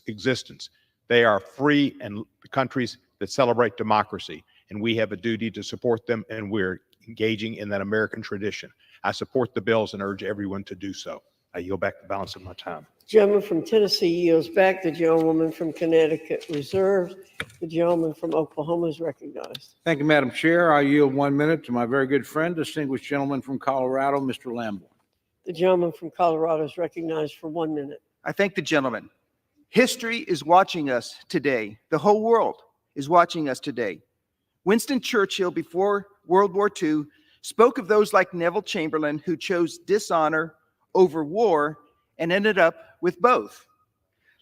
existence. They are free and countries that celebrate democracy, and we have a duty to support them, and we're engaging in that American tradition. I support the bills and urge everyone to do so. I yield back the balance of my time. Gentleman from Tennessee yields back. The gentlewoman from Connecticut reserves. The gentleman from Oklahoma is recognized. Thank you, Madam Chair. I yield 1 minute to my very good friend, distinguished gentleman from Colorado, Mr. Lamborn. The gentleman from Colorado is recognized for 1 minute. I thank the gentleman. History is watching us today. The whole world is watching us today. Winston Churchill, before World War II, spoke of those like Neville Chamberlain who chose dishonor over war and ended up with both.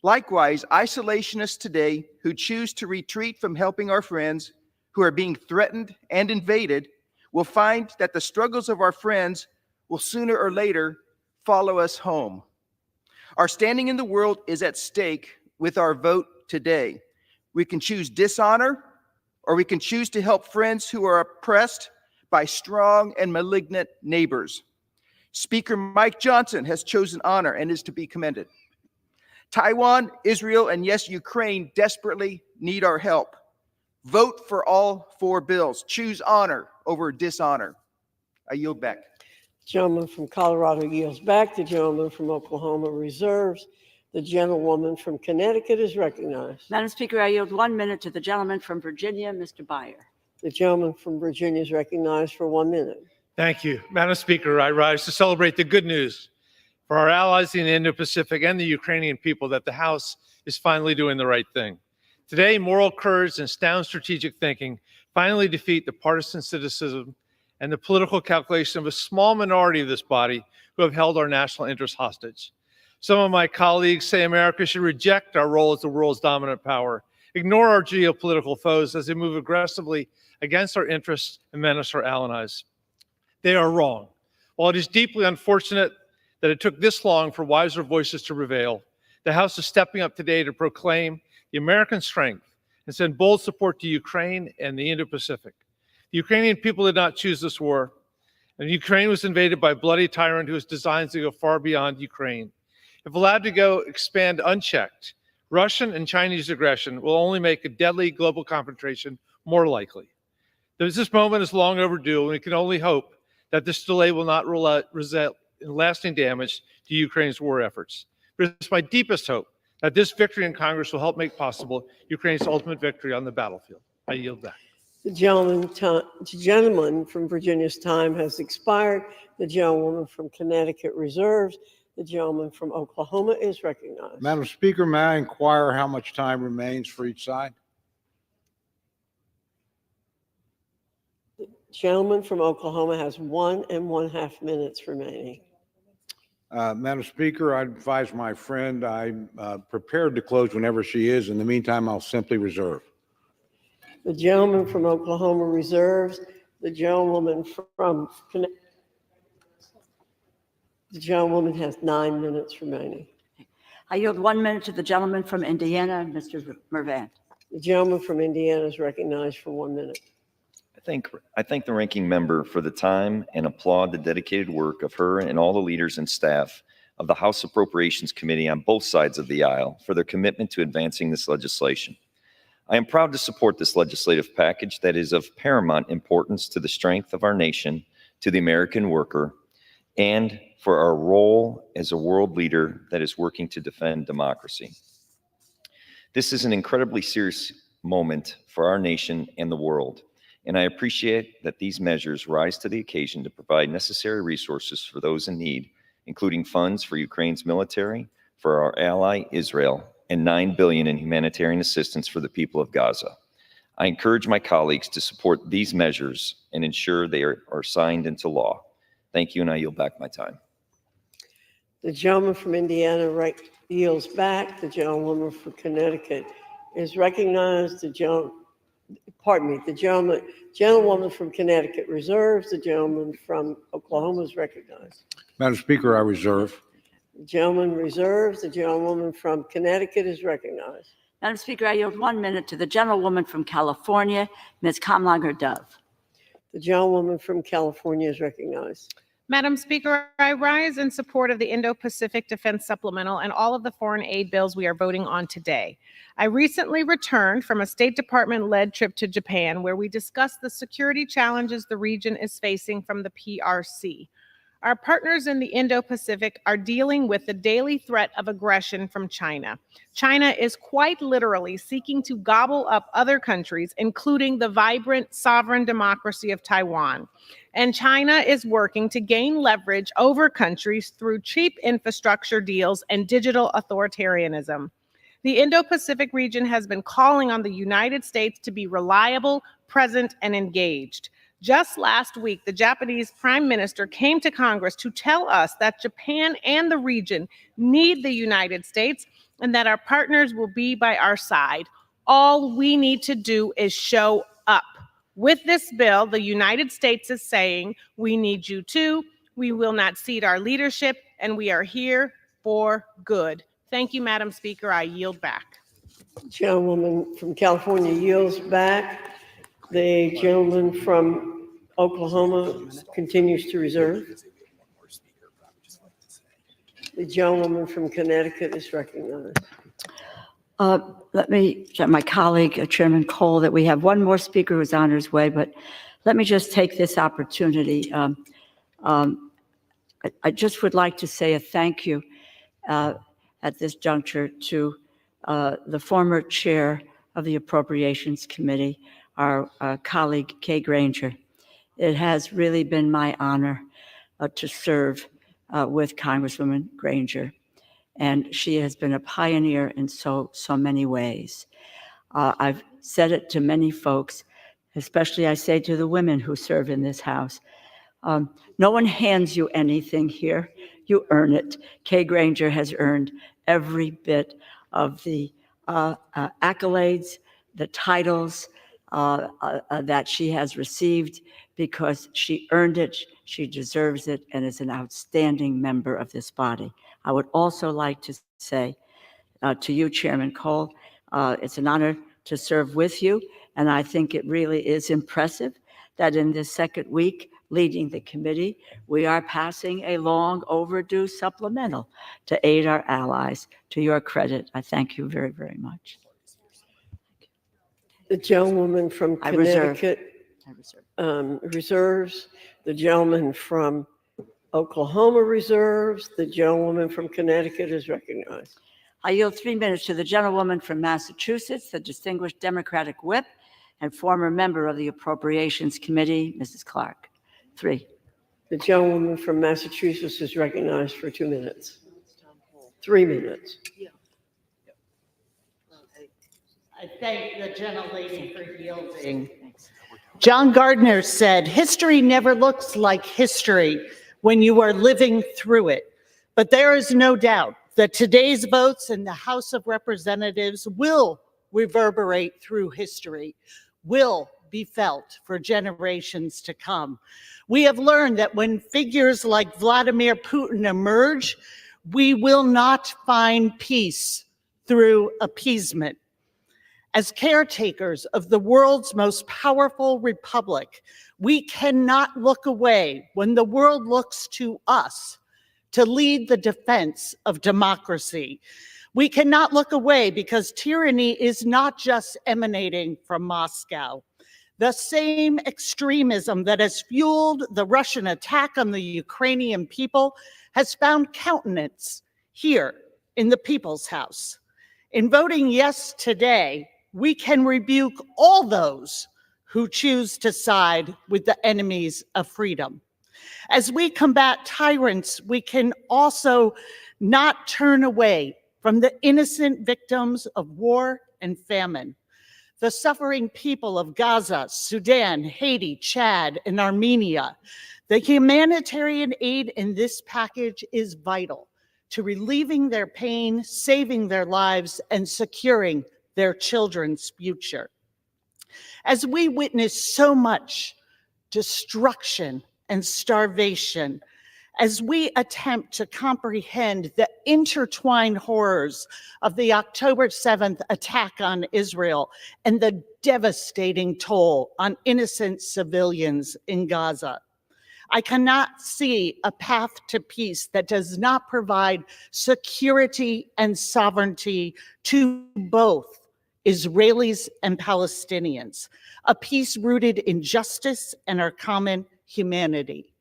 Likewise, isolationists today who choose to retreat from helping our friends who are being threatened and invaded will find that the struggles of our friends will sooner or later follow us home. Our standing in the world is at stake with our vote today. We can choose dishonor, or we can choose to help friends who are oppressed by strong and malignant neighbors. Speaker Mike Johnson has chosen honor and is to be commended. Taiwan, Israel, and yes, Ukraine desperately need our help. Vote for all 4 bills. Choose honor over dishonor. I yield back. Gentleman from Colorado yields back. The gentleman from Oklahoma reserves. The gentlewoman from Connecticut is recognized. Madam Speaker, I yield 1 minute to the gentleman from Virginia, Mr. Byer. The gentleman from Virginia is recognized for 1 minute. Thank you. Madam Speaker, I rise to celebrate the good news for our allies in the Indo-Pacific and the Ukrainian people that the House is finally doing the right thing. Today, moral courage and sound strategic thinking finally defeat the partisan cynicism and the political calculation of a small minority of this body who have held our national interests hostage. Some of my colleagues say America should reject our role as the world's dominant power, ignore our geopolitical foes as they move aggressively against our interests and menace our allies. They are wrong. While it is deeply unfortunate that it took this long for wiser voices to prevail, the House is stepping up today to proclaim the American strength and send bold support to Ukraine and the Indo-Pacific. The Ukrainian people did not choose this war, and Ukraine was invaded by a bloody tyrant who has designs to go far beyond Ukraine. If allowed to go expand unchecked, Russian and Chinese aggression will only make a deadly global confrontation more likely. This moment is long overdue, and we can only hope that this delay will not result in lasting damage to Ukraine's war efforts. But it's my deepest hope that this victory in Congress will help make possible Ukraine's ultimate victory on the battlefield. I yield back. The gentleman from Virginia's time has expired. The gentlewoman from Connecticut reserves. The gentleman from Oklahoma is recognized. Madam Speaker, may I inquire how much time remains for each side? The gentleman from Oklahoma has 1.5 minutes remaining. Madam Speaker, I advise my friend I'm prepared to close whenever she is. In the meantime, I'll simply reserve. The gentleman from Oklahoma reserves. The gentlewoman from Connecticut. The gentlewoman has 9 minutes remaining. I yield 1 minute to the gentleman from Indiana, Mr. Mervant. The gentleman from Indiana is recognized for 1 minute. I thank the ranking member for the time and applaud the dedicated work of her and all the leaders and staff of the House Appropriations Committee on both sides of the aisle for their commitment to advancing this legislation. I am proud to support this legislative package that is of paramount importance to the strength of our nation, to the American worker, and for our role as a world leader that is working to defend democracy. This is an incredibly serious moment for our nation and the world, and I appreciate that these measures rise to the occasion to provide necessary resources for those in need, including funds for Ukraine's military, for our ally Israel, and $9 billion in humanitarian assistance for the people of Gaza. I encourage my colleagues to support these measures and ensure they are signed into law. Thank you, and I yield back my time. The gentleman from Indiana yields back. The gentlewoman from Connecticut is recognized. The gentlewoman from Connecticut reserves. The gentleman from Oklahoma is recognized. Madam Speaker, I reserve. The gentleman reserves. The gentlewoman from Connecticut is recognized. Madam Speaker, I yield 1 minute to the gentlewoman from California, Ms. Kamlager Dove. The gentlewoman from California is recognized. Madam Speaker, I rise in support of the Indo-Pacific Defense Supplemental and all of the foreign aid bills we are voting on today. I recently returned from a State Department-led trip to Japan where we discussed the security challenges the region is facing from the PRC. Our partners in the Indo-Pacific are dealing with the daily threat of aggression from China. China is quite literally seeking to gobble up other countries, including the vibrant sovereign democracy of Taiwan. And China is working to gain leverage over countries through cheap infrastructure deals and digital authoritarianism. The Indo-Pacific region has been calling on the United States to be reliable, present, and engaged. Just last week, the Japanese Prime Minister came to Congress to tell us that Japan and the region need the United States and that our partners will be by our side. All we need to do is show up. With this bill, the United States is saying, we need you too, we will not cede our leadership, and we are here for good. Thank you, Madam Speaker. I yield back. Gentlewoman from California yields back. The gentleman from Oklahoma continues to reserve. The gentlewoman from Connecticut is recognized. Let me tell my colleague, Chairman Cole, that we have one more speaker who's on his way, but let me just take this opportunity. I just would like to say a thank you at this juncture to the former chair of the Appropriations Committee, our colleague Kay Granger. It has really been my honor to serve with Congresswoman Granger, and she has been a pioneer in so many ways. I've said it to many folks, especially I say to the women who serve in this House. No one hands you anything here. You earn it. Kay Granger has earned every bit of the accolades, the titles that she has received because she earned it, she deserves it, and is an outstanding member of this body. I would also like to say to you, Chairman Cole, it's an honor to serve with you, and I think it really is impressive that in this second week leading the committee, we are passing a long overdue supplemental to aid our allies. To your credit, I thank you very, very much. The gentlewoman from Connecticut reserves. The gentleman from Oklahoma reserves. The gentlewoman from Connecticut is recognized. I yield 3 minutes to the gentlewoman from Massachusetts, the distinguished Democratic whip and former member of the Appropriations Committee, Mrs. Clark. 3. The gentlewoman from Massachusetts is recognized for 2 minutes. 3 minutes. I thank the gentlelady for yielding. John Gardner said, "History never looks like history when you are living through it." But there is no doubt that today's votes in the House of Representatives will reverberate through history, will be felt for generations to come. We have learned that when figures like Vladimir Putin emerge, we will not find peace through appeasement. As caretakers of the world's most powerful republic, we cannot look away when the world looks to us to lead the defense of democracy. We cannot look away because tyranny is not just emanating from Moscow. The same extremism that has fueled the Russian attack on the Ukrainian people has found countenance here in the People's House. In voting yes today, we can rebuke all those who choose to side with the enemies of freedom. As we combat tyrants, we can also not turn away from the innocent victims of war and famine. The suffering people of Gaza, Sudan, Haiti, Chad, and Armenia. The humanitarian aid in this package is vital to relieving their pain, saving their lives, and securing their children's future. As we witness so much destruction and starvation, as we attempt to comprehend the intertwined horrors of the October 7th attack on Israel and the devastating toll on innocent civilians in Gaza, I cannot see a path to peace that does not provide security and sovereignty to both Israelis and Palestinians, a peace rooted in justice and our common humanity.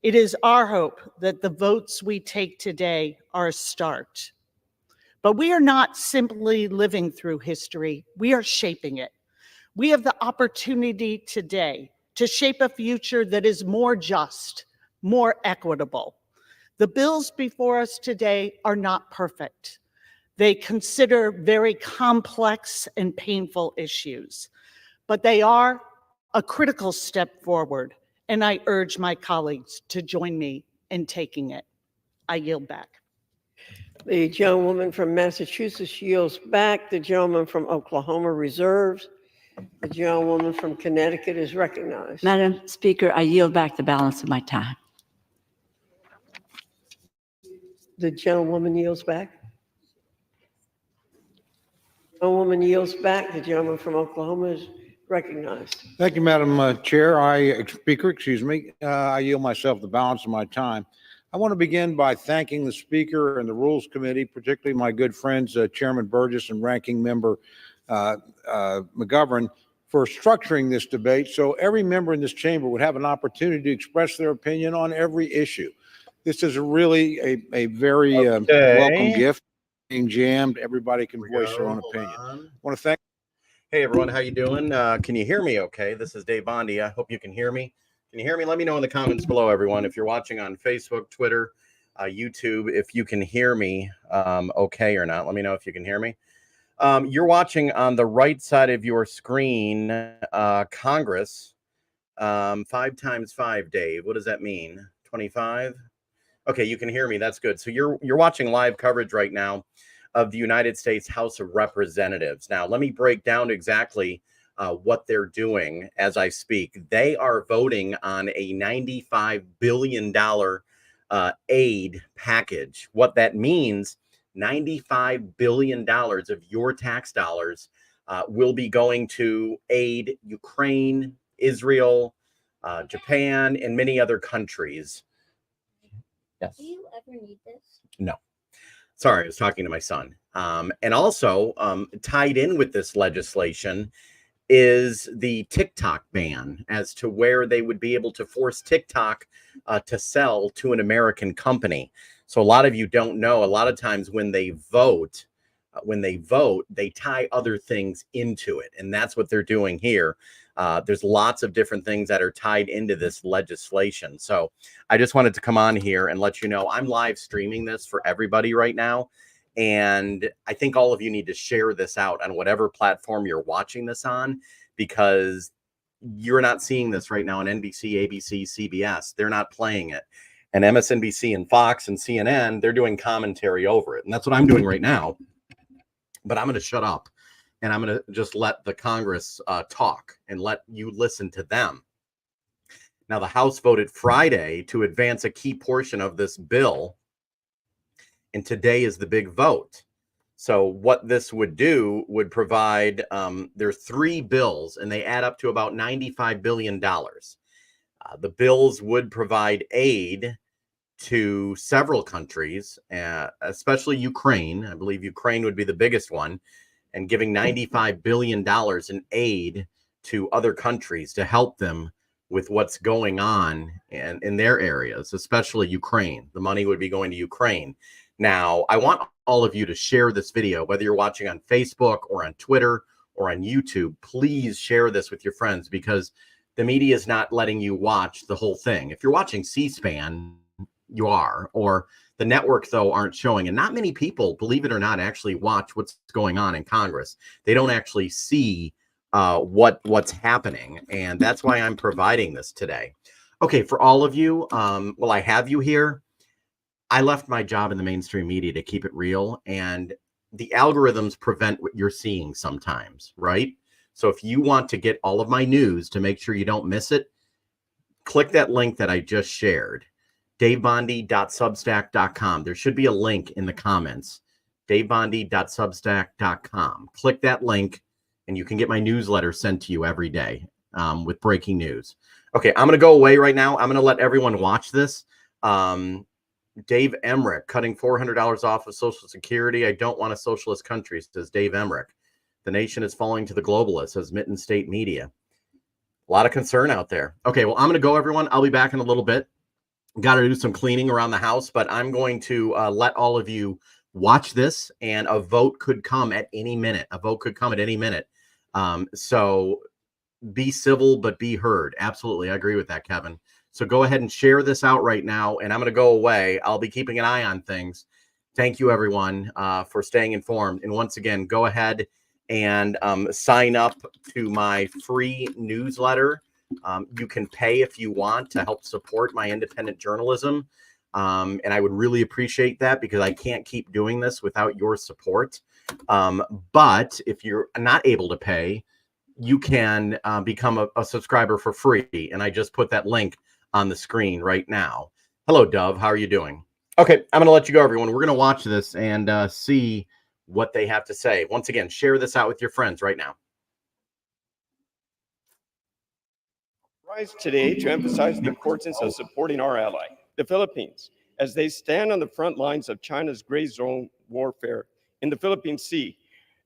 It is our hope that the votes we take today are a start. But we are not simply living through history, we are shaping it. We have the opportunity today to shape a future that is more just, more equitable. The bills before us today are not perfect. They consider very complex and painful issues, but they are a critical step forward, and I urge my colleagues to join me in taking it. I yield back. The gentlewoman from Massachusetts yields back. The gentleman from Oklahoma reserves. The gentlewoman from Connecticut is recognized. Madam Speaker, I yield back the balance of my time. The gentlewoman yields back. The gentlewoman yields back. The gentleman from Oklahoma is recognized. Thank you, Madam Speaker, excuse me. I yield myself the balance of my time. I want to begin by thanking the Speaker and the Rules Committee, particularly my good friends, Chairman Burgess and Ranking Member McGovern, for structuring this debate so every member in this chamber would have an opportunity to express their opinion on every issue. This is really a very welcome gift. Being jammed, everybody can voice their own opinion. I want to thank. Hey everyone, how you doing? Can you hear me okay? This is Dave Bondi. I hope you can hear me. Can you hear me? Let me know in the comments below, everyone. If you're watching on Facebook, Twitter, YouTube, if you can hear me okay or not. Let me know if you can hear me. You're watching on the right side of your screen, Congress, 5 times 5, Dave. What does that mean? 25? Okay, you can hear me. That's good. So you're watching live coverage right now of the United States House of Representatives. Now, let me break down exactly what they're doing as I speak. They are voting on a $95 billion aid package. What that means, $95 billion of your tax dollars will be going to aid Ukraine, Israel, Japan, and many other countries. Yes. Do you ever need this? No. Sorry, I was talking to my son. And also tied in with this legislation is the TikTok ban as to where they would be able to force TikTok to sell to an American company. So a lot of you don't know, a lot of times when they vote, they tie other things into it. And that's what they're doing here. There's lots of different things that are tied into this legislation. So I just wanted to come on here and let you know I'm live streaming this for everybody right now. And I think all of you need to share this out on whatever platform you're watching this on, because you're not seeing this right now on NBC, ABC, CBS. They're not playing it. And MSNBC and Fox and CNN, they're doing commentary over it. And that's what I'm doing right now. But I'm going to shut up and I'm going to just let the Congress talk and let you listen to them. Now, the House voted Friday to advance a key portion of this bill. And today is the big vote. So what this would do would provide, there are 3 bills and they add up to about $95 billion. The bills would provide aid to several countries, especially Ukraine. I believe Ukraine would be the biggest one, and giving $95 billion in aid to other countries to help them with what's going on in their areas, especially Ukraine. The money would be going to Ukraine. Now, I want all of you to share this video, whether you're watching on Facebook or on Twitter or on YouTube. Please share this with your friends because the media is not letting you watch the whole thing. If you're watching C-SPAN, you are, or the network, though, aren't showing. And not many people, believe it or not, actually watch what's going on in Congress. They don't actually see what's happening. And that's why I'm providing this today. Okay, for all of you, well, I have you here. I left my job in the mainstream media to keep it real, and the algorithms prevent what you're seeing sometimes, right? So if you want to get all of my news to make sure you don't miss it, click that link that I just shared, davebondi.substack.com. There should be a link in the comments, davebondi.substack.com. Click that link, and you can get my newsletter sent to you every day with breaking news. Okay, I'm going to go away right now. I'm going to let everyone watch this. Dave Emmerich cutting $400 off of Social Security. I don't want a socialist country, says Dave Emmerich. The nation is falling to the globalists, says Mitten State Media. A lot of concern out there. Okay, well, I'm going to go, everyone. I'll be back in a little bit. Got to do some cleaning around the house, but I'm going to let all of you watch this, and a vote could come at any minute. A vote could come at any minute. So be civil, but be heard. Absolutely. I agree with that, Kevin. So go ahead and share this out right now, and I'm going to go away. I'll be keeping an eye on things. Thank you, everyone, for staying informed. And once again, go ahead and sign up to my free newsletter. You can pay if you want to help support my independent journalism. And I would really appreciate that, because I can't keep doing this without your support. But if you're not able to pay, you can become a subscriber for free. And I just put that link on the screen right now. Hello, Dove. How are you doing? Okay, I'm going to let you go, everyone. We're going to watch this and see what they have to say. Once again, share this out with your friends right now. Rise today to emphasize the importance of supporting our ally, the Philippines, as they stand on the front lines of China's gray zone warfare in the Philippine Sea.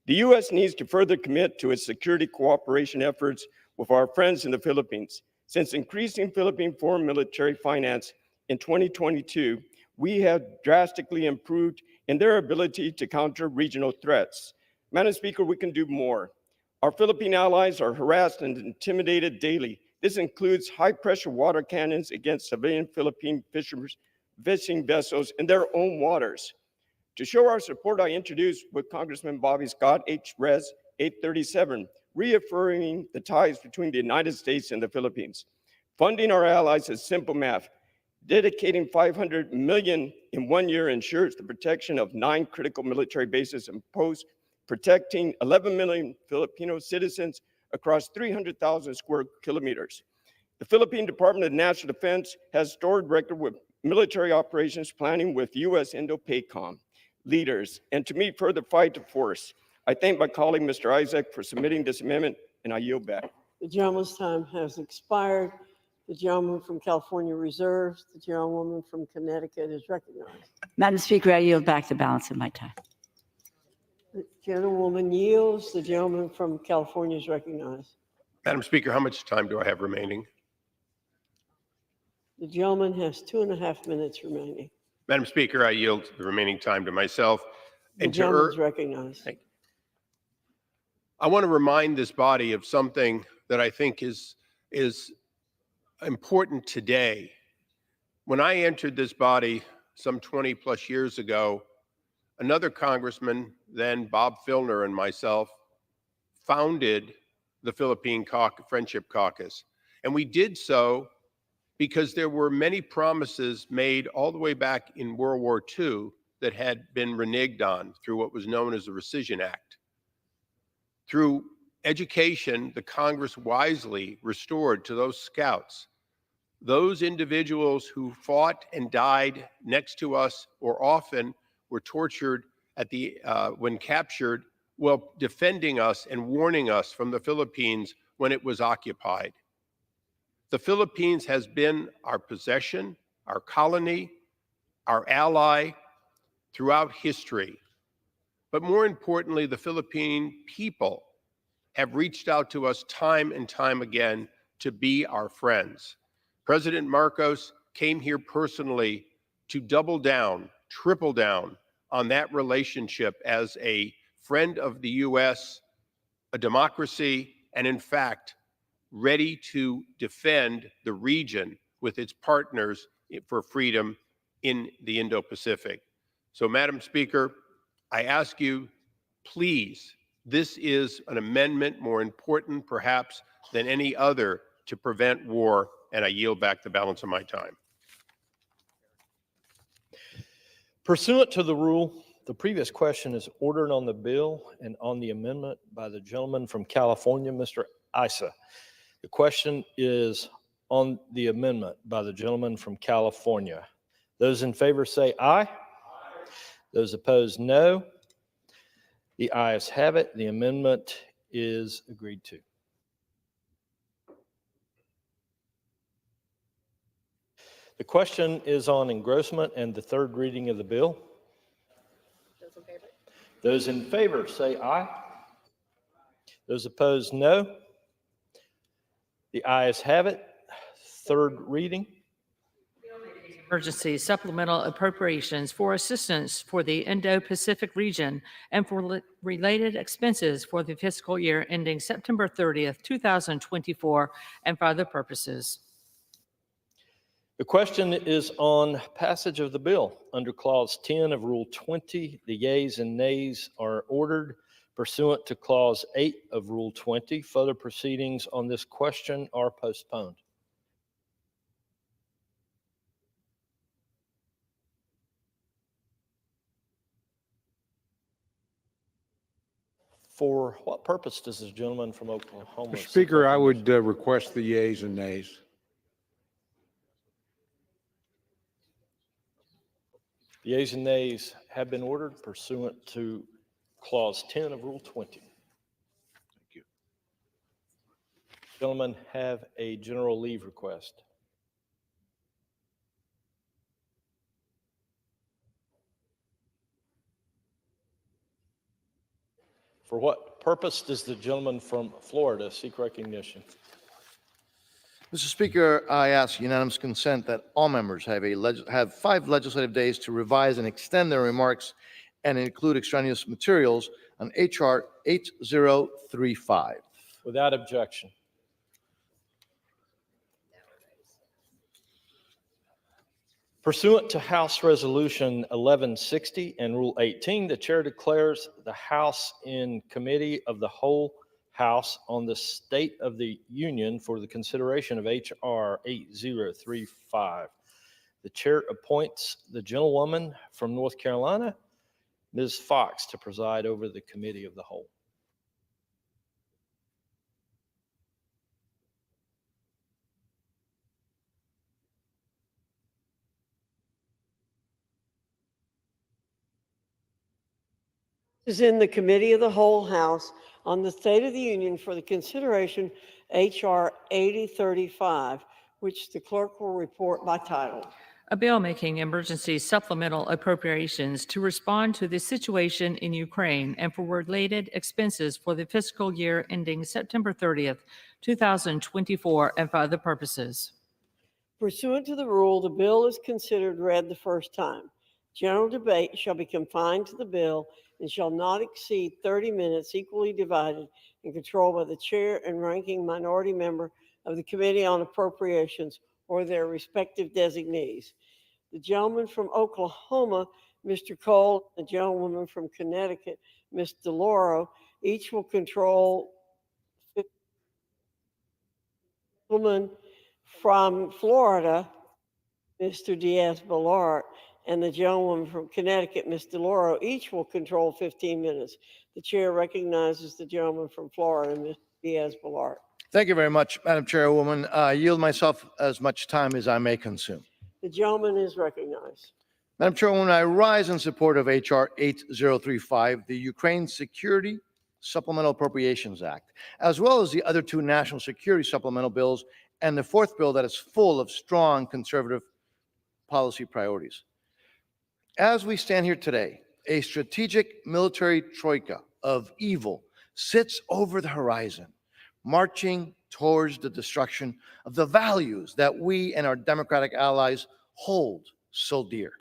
The U.S. needs to further commit to its security cooperation efforts with our friends in the Philippines. Since increasing Philippine foreign military finance in 2022, we have drastically improved in their ability to counter regional threats. Madam Speaker, we can do more. Our Philippine allies are harassed and intimidated daily. This includes high-pressure water cannons against civilian Philippine fishing vessels in their own waters. To show our support, I introduced with Congressman Bobby Scott, H-Res 837, reaffirming the ties between the United States and the Philippines. Funding our allies is simple math. Dedicating $500 million in 1 year ensures the protection of 9 critical military bases and posts, protecting 11 million Filipino citizens across 300,000 square kilometers. The Philippine Department of National Defense has stored record with military operations planning with U.S. Indo-Pacific leaders, and to meet further fight to force. I thank my colleague, Mr. Isaac, for submitting this amendment, and I yield back. The gentleman's time has expired. The gentleman from California reserves. The gentlewoman from Connecticut is recognized. Madam Speaker, I yield back the balance of my time. The gentlewoman yields. The gentleman from California is recognized. Madam Speaker, how much time do I have remaining? The gentleman has 2.5 minutes remaining. Madam Speaker, I yield the remaining time to myself. The gentleman is recognized. Thank you. I want to remind this body of something that I think is important today. When I entered this body some 20 plus years ago, another congressman, then Bob Filner, and myself founded the Philippine Friendship Caucus. And we did so because there were many promises made all the way back in World War II that had been reneged on through what was known as the Rescission Act. Through education, the Congress wisely restored to those scouts, those individuals who fought and died next to us, or often were tortured when captured, while defending us and warning us from the Philippines when it was occupied. The Philippines has been our possession, our colony, our ally throughout history. But more importantly, the Philippine people have reached out to us time and time again to be our friends. President Marcos came here personally to double down, triple down on that relationship as a friend of the U.S., a democracy, and in fact, ready to defend the region with its partners for freedom in the Indo-Pacific. So, Madam Speaker, I ask you, please, this is an amendment more important perhaps than any other to prevent war, and I yield back the balance of my time. Pursuant to the rule, the previous question is ordered on the bill and on the amendment by the gentleman from California, Mr. Issa. The question is on the amendment by the gentleman from California. Those in favor say aye. Those opposed, no. The ayes have it. The amendment is agreed to. The question is on engrossment and the third reading of the bill. Those in favor say aye. Those opposed, no. The ayes have it. Third reading. Emergency supplemental appropriations for assistance for the Indo-Pacific region and for related expenses for the fiscal year ending September 30th, 2024, and for other purposes. The question is on passage of the bill. Under Clause 10 of Rule 20, the yeas and nays are ordered pursuant to Clause 8 of Rule 20. Further proceedings on this question are postponed. For what purpose does this gentleman from Oklahoma? Mr. Speaker, I would request the yeas and nays. The yeas and nays have been ordered pursuant to Clause 10 of Rule 20. Thank you. Gentlemen have a general leave request. For what purpose does the gentleman from Florida seek recognition? Mr. Speaker, I ask unanimous consent that all members have 5 legislative days to revise and extend their remarks and include extraneous materials on H.R. 8035. Without objection. Pursuant to House Resolution 1160 and Rule 18, the chair declares the House in Committee of the Whole House on the State of the Union for the consideration of H.R. 8035. The chair appoints the gentlewoman from North Carolina, Ms. Fox, to preside over the Committee of the Whole. Is in the Committee of the Whole House on the State of the Union for the consideration H.R. 8035, which the clerk will report by title. A bill making emergency supplemental appropriations to respond to the situation in Ukraine and for related expenses for the fiscal year ending September 30th, 2024, and for other purposes. Pursuant to the rule, the bill is considered read the first time. General debate shall be confined to the bill and shall not exceed 30 minutes, equally divided and controlled by the chair and ranking minority member of the Committee on Appropriations or their respective designees. The gentleman from Oklahoma, Mr. Cole, the gentlewoman from Connecticut, Ms. DeLauro, each will control. The gentleman from Florida, Mr. Diaz-Balart, and the gentleman from Connecticut, Ms. DeLauro, each will control 15 minutes. The chair recognizes the gentleman from Florida, Ms. Diaz-Balart. Thank you very much, Madam Chairwoman. I yield myself as much time as I may consume. The gentleman is recognized. Madam Chairwoman, I rise in support of H.R. 8035, the Ukraine Security Supplemental Appropriations Act, as well as the other 2 national security supplemental bills and the 4th bill that is full of strong conservative policy priorities. As we stand here today, a strategic military troika of evil sits over the horizon, marching towards the destruction of the values that we and our democratic allies hold so dear.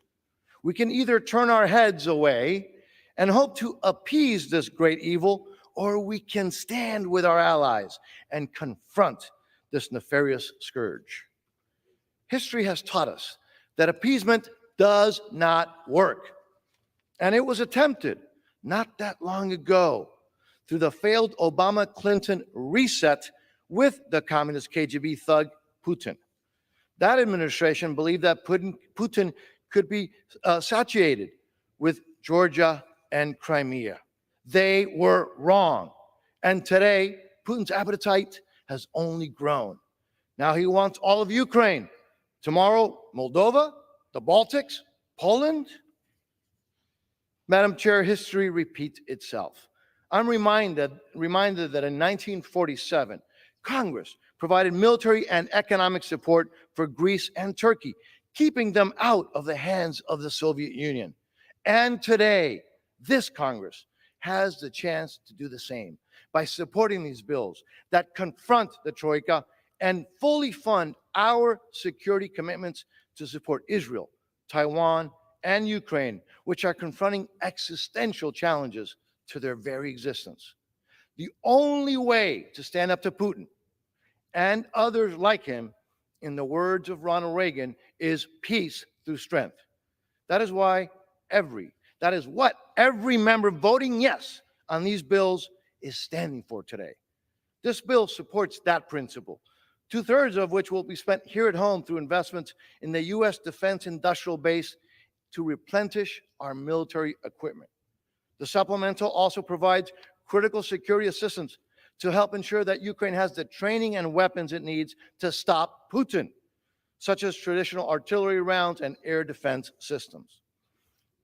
We can either turn our heads away and hope to appease this great evil, or we can stand with our allies and confront this nefarious scourge. History has taught us that appeasement does not work. And it was attempted not that long ago through the failed Obama-Clinton reset with the communist KGB thug Putin. That administration believed that Putin could be satiated with Georgia and Crimea. They were wrong. And today, Putin's appetite has only grown. Now he wants all of Ukraine. Tomorrow, Moldova, the Baltics, Poland. Madam Chair, history repeats itself. I'm reminded that in 1947, Congress provided military and economic support for Greece and Turkey, keeping them out of the hands of the Soviet Union. And today, this Congress has the chance to do the same by supporting these bills that confront the Troika and fully fund our security commitments to support Israel, Taiwan, and Ukraine, which are confronting existential challenges to their very existence. The only way to stand up to Putin and others like him, in the words of Ronald Reagan, is peace through strength. That is what every member voting yes on these bills is standing for today. This bill supports that principle, 2/3 of which will be spent here at home through investments in the U.S. defense industrial base to replenish our military equipment. The supplemental also provides critical security assistance to help ensure that Ukraine has the training and weapons it needs to stop Putin, such as traditional artillery rounds and air defense systems.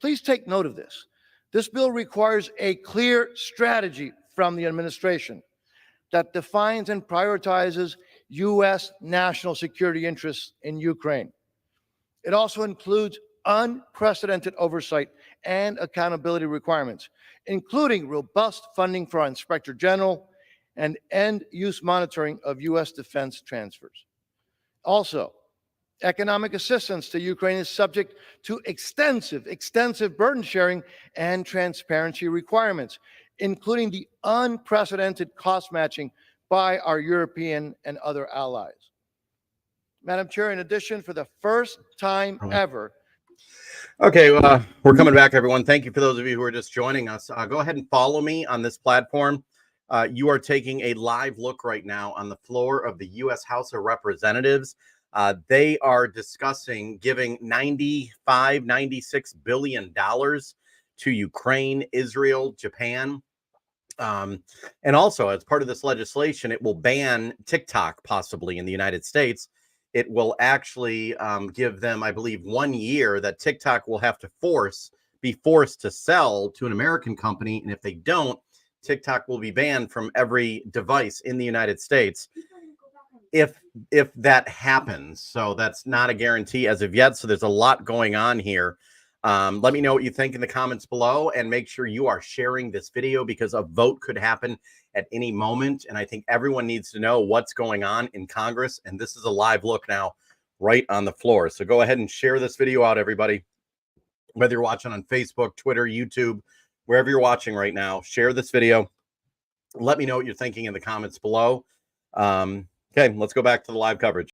Please take note of this. This bill requires a clear strategy from the administration that defines and prioritizes U.S. national security interests in Ukraine. It also includes unprecedented oversight and accountability requirements, including robust funding for our Inspector General and end-use monitoring of U.S. defense transfers. Also, economic assistance to Ukraine is subject to extensive burden sharing and transparency requirements, including the unprecedented cost matching by our European and other allies. Madam Chair, in addition, for the first time ever. Okay, we're coming back, everyone. Thank you for those of you who are just joining us. Go ahead and follow me on this platform. You are taking a live look right now on the floor of the U.S. House of Representatives. They are discussing giving $96 billion to Ukraine, Israel, Japan. And also, as part of this legislation, it will ban TikTok possibly in the United States. It will actually give them, I believe, 1 year that TikTok will have to be forced to sell to an American company. And if they don't, TikTok will be banned from every device in the United States if that happens. So that's not a guarantee as of yet. So there's a lot going on here. Let me know what you think in the comments below, and make sure you are sharing this video because a vote could happen at any moment. And I think everyone needs to know what's going on in Congress. And this is a live look now right on the floor. So go ahead and share this video out, everybody. Whether you're watching on Facebook, Twitter, YouTube, wherever you're watching right now, share this video. Let me know what you're thinking in the comments below. Okay, let's go back to the live coverage.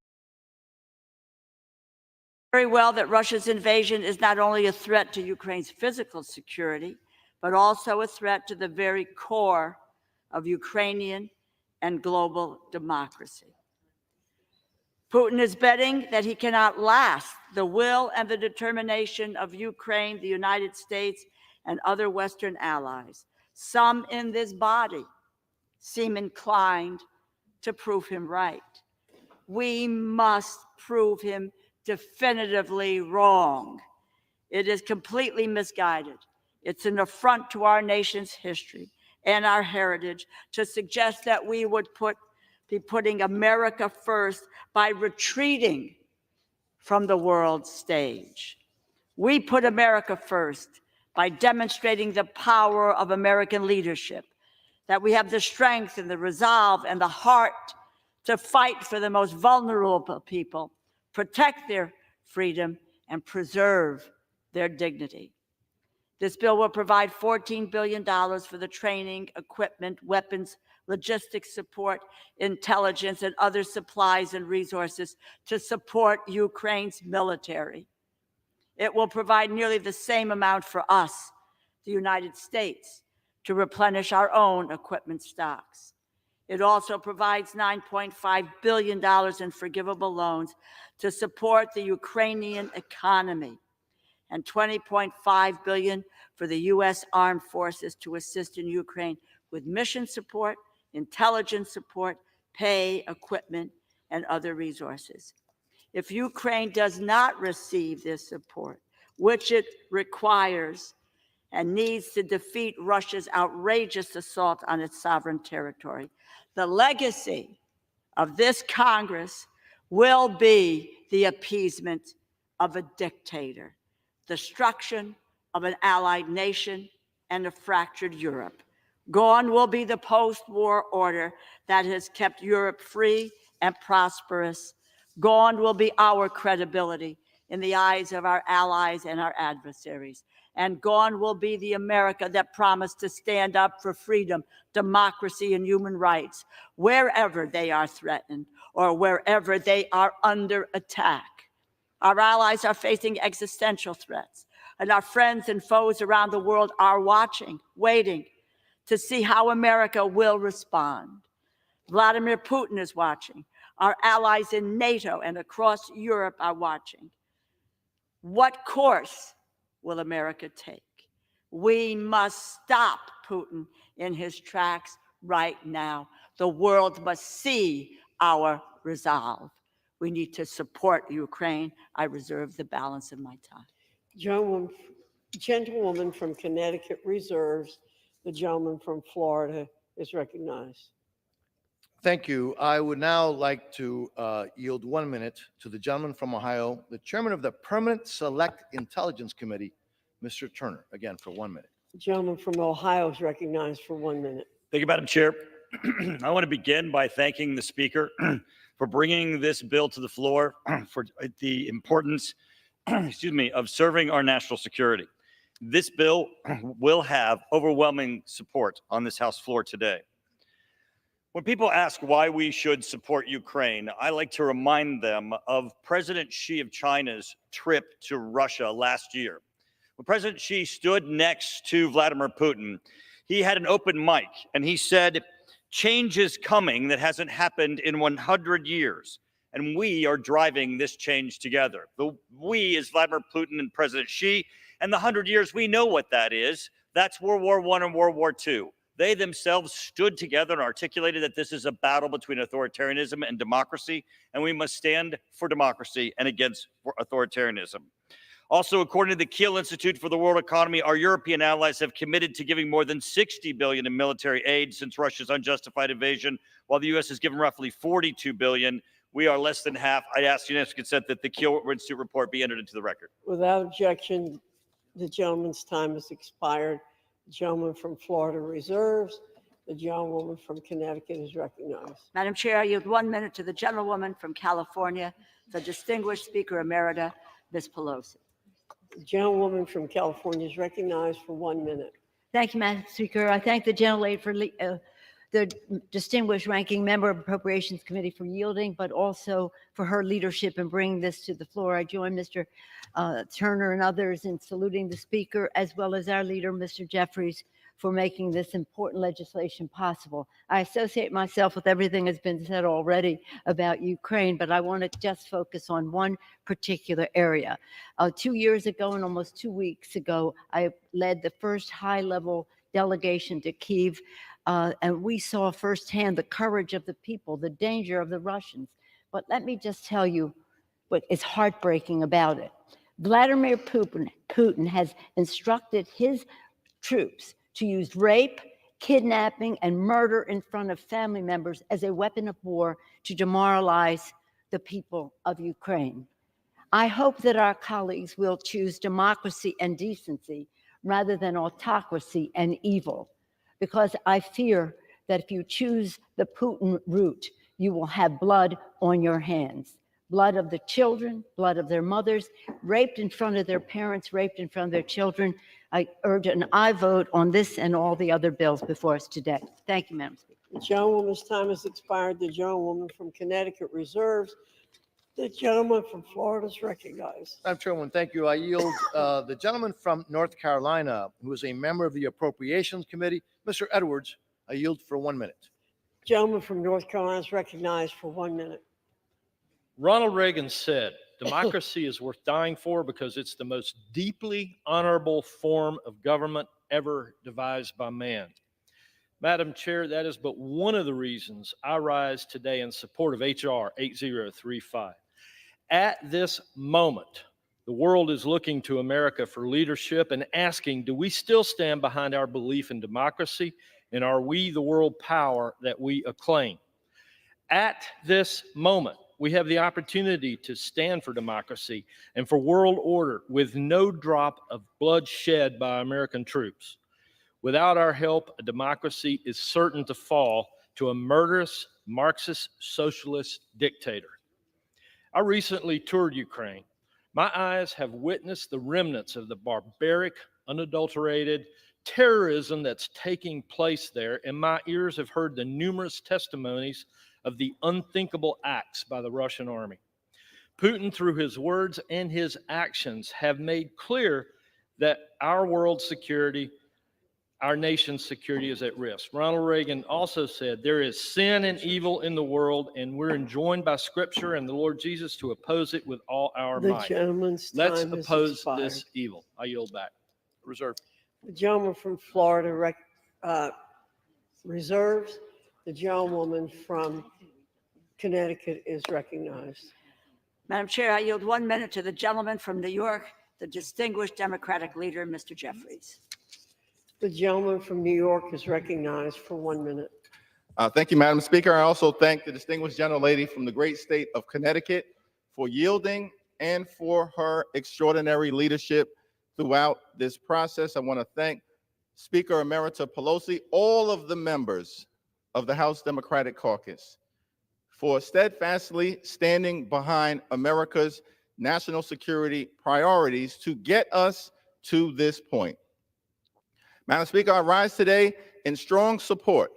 Very well that Russia's invasion is not only a threat to Ukraine's physical security, but also a threat to the very core of Ukrainian and global democracy. Putin is betting that he cannot last the will and the determination of Ukraine, the United States, and other Western allies. Some in this body seem inclined to prove him right. We must prove him definitively wrong. It is completely misguided. It's an affront to our nation's history and our heritage to suggest that we would be putting America first by retreating from the world stage. We put America first by demonstrating the power of American leadership, that we have the strength and the resolve and the heart to fight for the most vulnerable people, protect their freedom, and preserve their dignity. This bill will provide $14 billion for the training, equipment, weapons, logistics support, intelligence, and other supplies and resources to support Ukraine's military. It will provide nearly the same amount for us, the United States, to replenish our own equipment stocks. It also provides $9.5 billion in forgivable loans to support the Ukrainian economy and $20.5 billion for the U.S. Armed Forces to assist in Ukraine with mission support, intelligence support, pay, equipment, and other resources. If Ukraine does not receive this support, which it requires and needs to defeat Russia's outrageous assault on its sovereign territory, the legacy of this Congress will be the appeasement of a dictator, destruction of an allied nation, and a fractured Europe. Gone will be the post-war order that has kept Europe free and prosperous. Gone will be our credibility in the eyes of our allies and our adversaries. And gone will be the America that promised to stand up for freedom, democracy, and human rights wherever they are threatened or wherever they are under attack. Our allies are facing existential threats, and our friends and foes around the world are watching, waiting to see how America will respond. Vladimir Putin is watching. Our allies in NATO and across Europe are watching. What course will America take? We must stop Putin in his tracks right now. The world must see our resolve. We need to support Ukraine. I reserve the balance of my time. Gentlewoman from Connecticut reserves. The gentleman from Florida is recognized. Thank you. I would now like to yield 1 minute to the gentleman from Ohio, the chairman of the Permanent Select Intelligence Committee, Mr. Turner, again for 1 minute. The gentleman from Ohio is recognized for 1 minute. Thank you, Madam Chair. I want to begin by thanking the Speaker for bringing this bill to the floor for the importance, of serving our national security. This bill will have overwhelming support on this House floor today. When people ask why we should support Ukraine, I like to remind them of President Xi of China's trip to Russia last year. When President Xi stood next to Vladimir Putin, he had an open mic and he said, "Change is coming that hasn't happened in 100 years. And we are driving this change together." The we is Vladimir Putin and President Xi, and the 100 years, we know what that is. That's World War I and World War II. They themselves stood together and articulated that this is a battle between authoritarianism and democracy, and we must stand for democracy and against authoritarianism. Also, according to the Kiel Institute for the World Economy, our European allies have committed to giving more than $60 billion in military aid since Russia's unjustified invasion, while the U.S. has given roughly $42 billion. We are less than half. I'd ask unanimous consent that the Kiel Institute report be entered into the record. Without objection, the gentleman's time has expired. The gentleman from Florida reserves. The gentlewoman from Connecticut is recognized. Madam Chair, I yield 1 minute to the gentlewoman from California, the distinguished Speaker Emerita, Ms. Pelosi. The gentlewoman from California is recognized for 1 minute. Thank you, Madam Speaker. I thank the gentlelady for the distinguished ranking member of Appropriations Committee for yielding, but also for her leadership in bringing this to the floor. I join Mr. Turner and others in saluting the Speaker, as well as our leader, Mr. Jeffries, for making this important legislation possible. I associate myself with everything that's been said already about Ukraine, but I want to just focus on one particular area. 2 years ago and almost 2 weeks ago, I led the first high-level delegation to Kyiv, and we saw firsthand the courage of the people, the danger of the Russians. But let me just tell you what is heartbreaking about it. Vladimir Putin has instructed his troops to use rape, kidnapping, and murder in front of family members as a weapon of war to demoralize the people of Ukraine. I hope that our colleagues will choose democracy and decency rather than autocracy and evil, because I fear that if you choose the Putin route, you will have blood on your hands. Blood of the children, blood of their mothers, raped in front of their parents, raped in front of their children. I urge an aye vote on this and all the other bills before us today. Thank you, Madam Speaker. The gentlewoman's time has expired. The gentlewoman from Connecticut reserves. The gentleman from Florida is recognized. Madam Chairwoman, thank you. I yield the gentleman from North Carolina, who is a member of the Appropriations Committee, Mr. Edwards. I yield for 1 minute. Gentleman from North Carolina is recognized for 1 minute. Ronald Reagan said, democracy is worth dying for because it's the most deeply honorable form of government ever devised by man. Madam Chair, that is but one of the reasons I rise today in support of H.R. 8035. At this moment, the world is looking to America for leadership and asking, do we still stand behind our belief in democracy, and are we the world power that we acclaim? At this moment, we have the opportunity to stand for democracy and for world order with no drop of blood shed by American troops. Without our help, a democracy is certain to fall to a murderous Marxist socialist dictator. I recently toured Ukraine. My eyes have witnessed the remnants of the barbaric, unadulterated terrorism that's taking place there, and my ears have heard the numerous testimonies of the unthinkable acts by the Russian army. Putin, through his words and his actions, have made clear that our world's security, our nation's security is at risk. Ronald Reagan also said, there is sin and evil in the world, and we're enjoined by Scripture and the Lord Jesus to oppose it with all our The might. gentleman's Let's time has oppose expired. this evil. I yield back. Reserve. The gentleman from Florida reserves. The gentlewoman from Connecticut is recognized. Madam Chair, I yield 1 minute to the gentleman from New York, the distinguished Democratic leader, Mr. Jeffries. The gentleman from New York is recognized for 1 minute. Thank you, Madam Speaker. I also thank the distinguished gentlelady from the great state of Connecticut for yielding and for her extraordinary leadership throughout this process. I want to thank Speaker Emerita Pelosi, all of the members of the House Democratic Caucus for steadfastly standing behind America's national security priorities to get us to this point. Madam Speaker, I rise today in strong support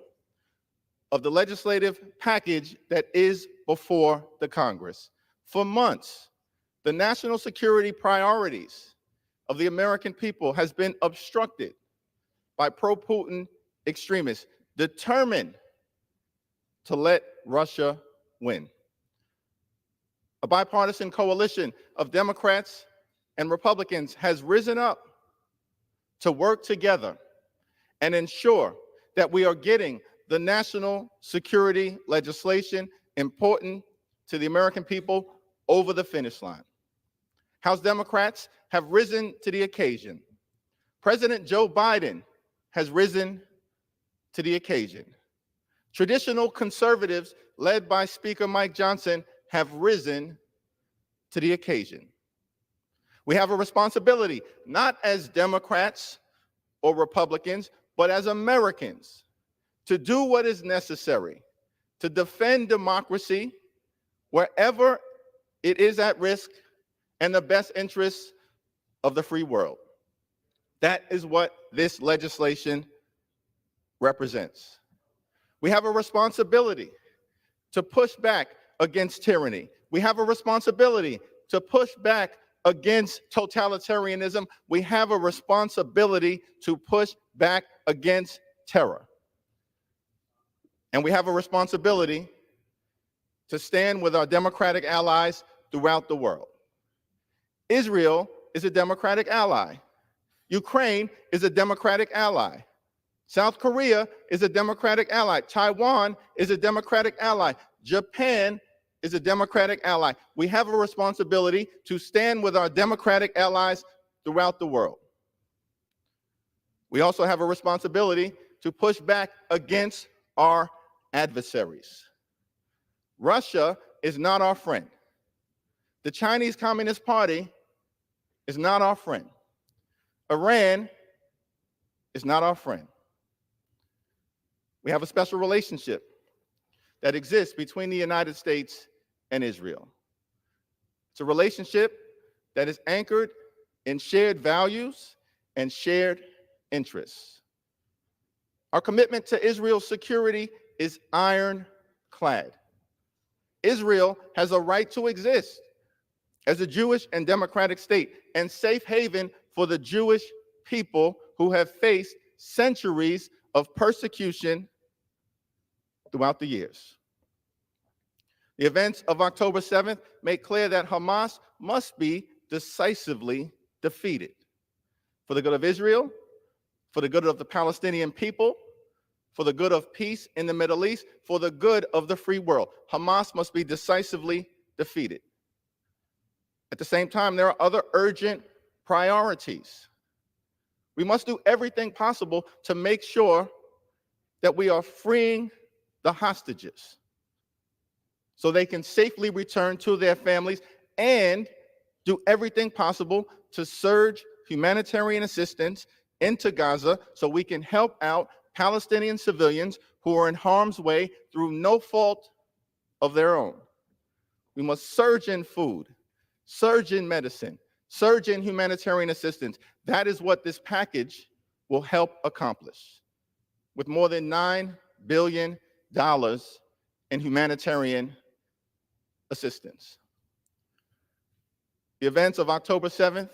of the legislative package that is before the Congress. For months, the national security priorities of the American people has been obstructed by pro-Putin extremists determined to let Russia win. A bipartisan coalition of Democrats and Republicans has risen up to work together and ensure that we are getting the national security legislation important to the American people over the finish line. House Democrats have risen to the occasion. President Joe Biden has risen to the occasion. Traditional conservatives, led by Speaker Mike Johnson, have risen to the occasion. We have a responsibility, not as Democrats or Republicans, but as Americans, to do what is necessary to defend democracy wherever it is at risk and the best interests of the free world. That is what this legislation represents. We have a responsibility to push back against tyranny. We have a responsibility to push back against totalitarianism. We have a responsibility to push back against terror. And we have a responsibility to stand with our democratic allies throughout the world. Israel is a democratic ally. Ukraine is a democratic ally. South Korea is a democratic ally. Taiwan is a democratic ally. Japan is a democratic ally. We have a responsibility to stand with our democratic allies throughout the world. We also have a responsibility to push back against our adversaries. Russia is not our friend. The Chinese Communist Party is not our friend. Iran is not our friend. We have a special relationship that exists between the United States and Israel. It's a relationship that is anchored in shared values and shared interests. Our commitment to Israel's security is ironclad. Israel has a right to exist as a Jewish and democratic state and safe haven for the Jewish people who have faced centuries of persecution throughout the years. The events of October 7th make clear that Hamas must be decisively defeated for the good of Israel, for the good of the Palestinian people, for the good of peace in the Middle East, for the good of the free world. Hamas must be decisively defeated. At the same time, there are other urgent priorities. We must do everything possible to make sure that we are freeing the hostages. so they can safely return to their families, and do everything possible to surge humanitarian assistance into Gaza so we can help out Palestinian civilians who are in harm's way through no fault of their own. We must surge in food, surge in medicine, surge in humanitarian assistance. That is what this package will help accomplish, with more than $9 billion in humanitarian assistance. The events of October 7th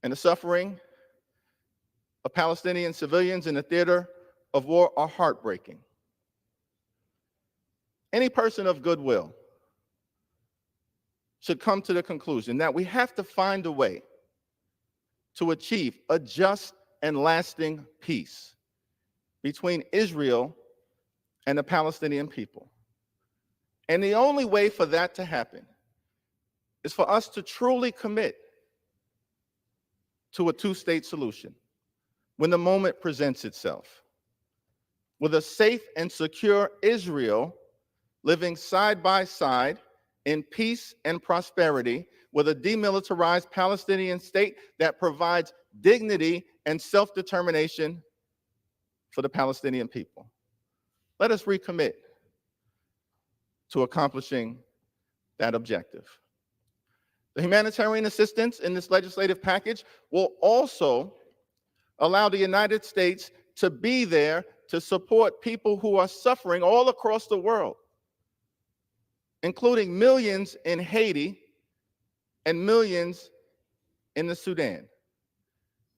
and the suffering of Palestinian civilians in the theater of war are heartbreaking. Any person of goodwill should come to the conclusion that we have to find a way to achieve a just and lasting peace between Israel and the Palestinian people. And the only way for that to happen is for us to truly commit to a two-state solution when the moment presents itself, with a safe and secure Israel living side by side in peace and prosperity, with a demilitarized Palestinian state that provides dignity and self-determination for the Palestinian people. Let us recommit to accomplishing that objective. The humanitarian assistance in this legislative package will also allow the United States to be there to support people who are suffering all across the world, including millions in Haiti and millions in the Sudan,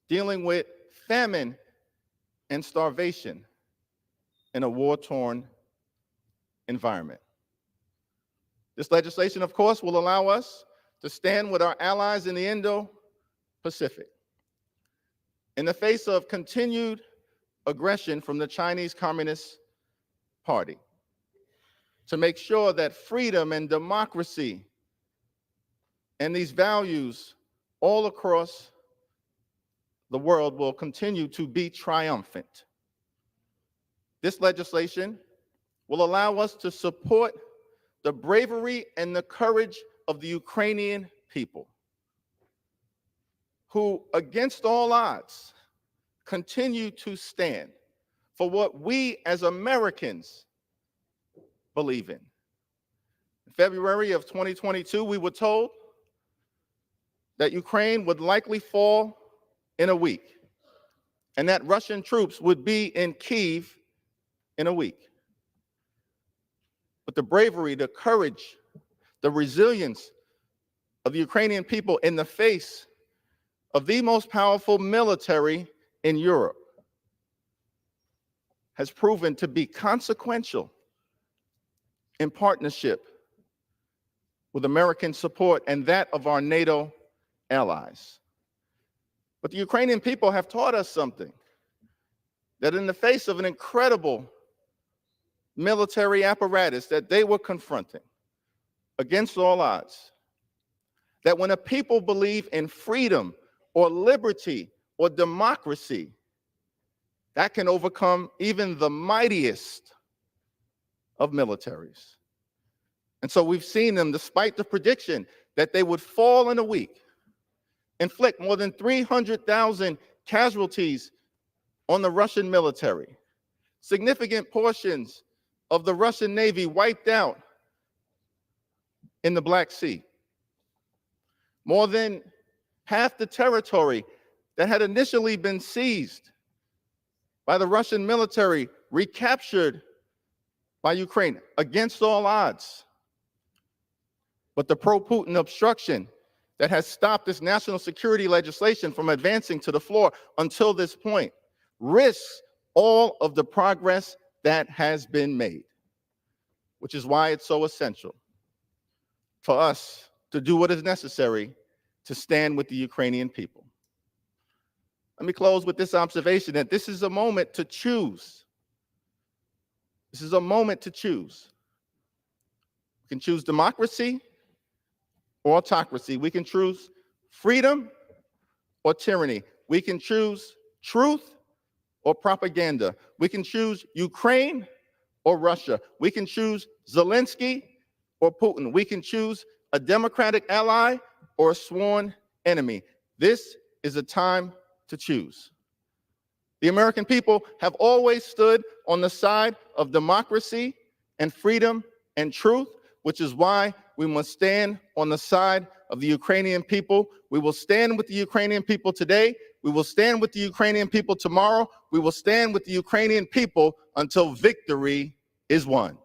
dealing with famine and starvation in a war-torn environment. This legislation, of course, will allow us to stand with our allies in the Indo-Pacific in the face of continued aggression from the Chinese Communist Party, to make sure that freedom and democracy and these values all across the world will continue to be triumphant. This legislation will allow us to support the bravery and the courage of the Ukrainian people, who, against all odds, continue to stand for what we as Americans believe in. In February of 2022, we were told that Ukraine would likely fall in a week, and that Russian troops would be in Kyiv in a week. But the bravery, the courage, the resilience of the Ukrainian people in the face of the most powerful military in Europe has proven to be consequential in partnership with American support and that of our NATO allies. But the Ukrainian people have taught us something, that in the face of an incredible military apparatus that they were confronting against all odds, that when a people believe in freedom or liberty or democracy, that can overcome even the mightiest of militaries. And so we've seen them, despite the prediction that they would fall in a week, inflict more than 300,000 casualties on the Russian military, significant portions of the Russian Navy wiped out in the Black Sea, more than half the territory that had initially been seized by the Russian military recaptured by Ukraine against all odds. But the pro-Putin obstruction that has stopped this national security legislation from advancing to the floor until this point risks all of the progress that has been made, which is why it's so essential for us to do what is necessary to stand with the Ukrainian people. Let me close with this observation, that this is a moment to choose. This is a moment to choose. We can choose democracy or autocracy. We can choose freedom or tyranny. We can choose truth or propaganda. We can choose Ukraine or Russia. We can choose Zelensky or Putin. We can choose a democratic ally or a sworn enemy. This is a time to choose. The American people have always stood on the side of democracy and freedom and truth, which is why we must stand on the side of the Ukrainian people. We will stand with the Ukrainian people today. We will stand with the Ukrainian people tomorrow. We will stand with the Ukrainian people until victory is won.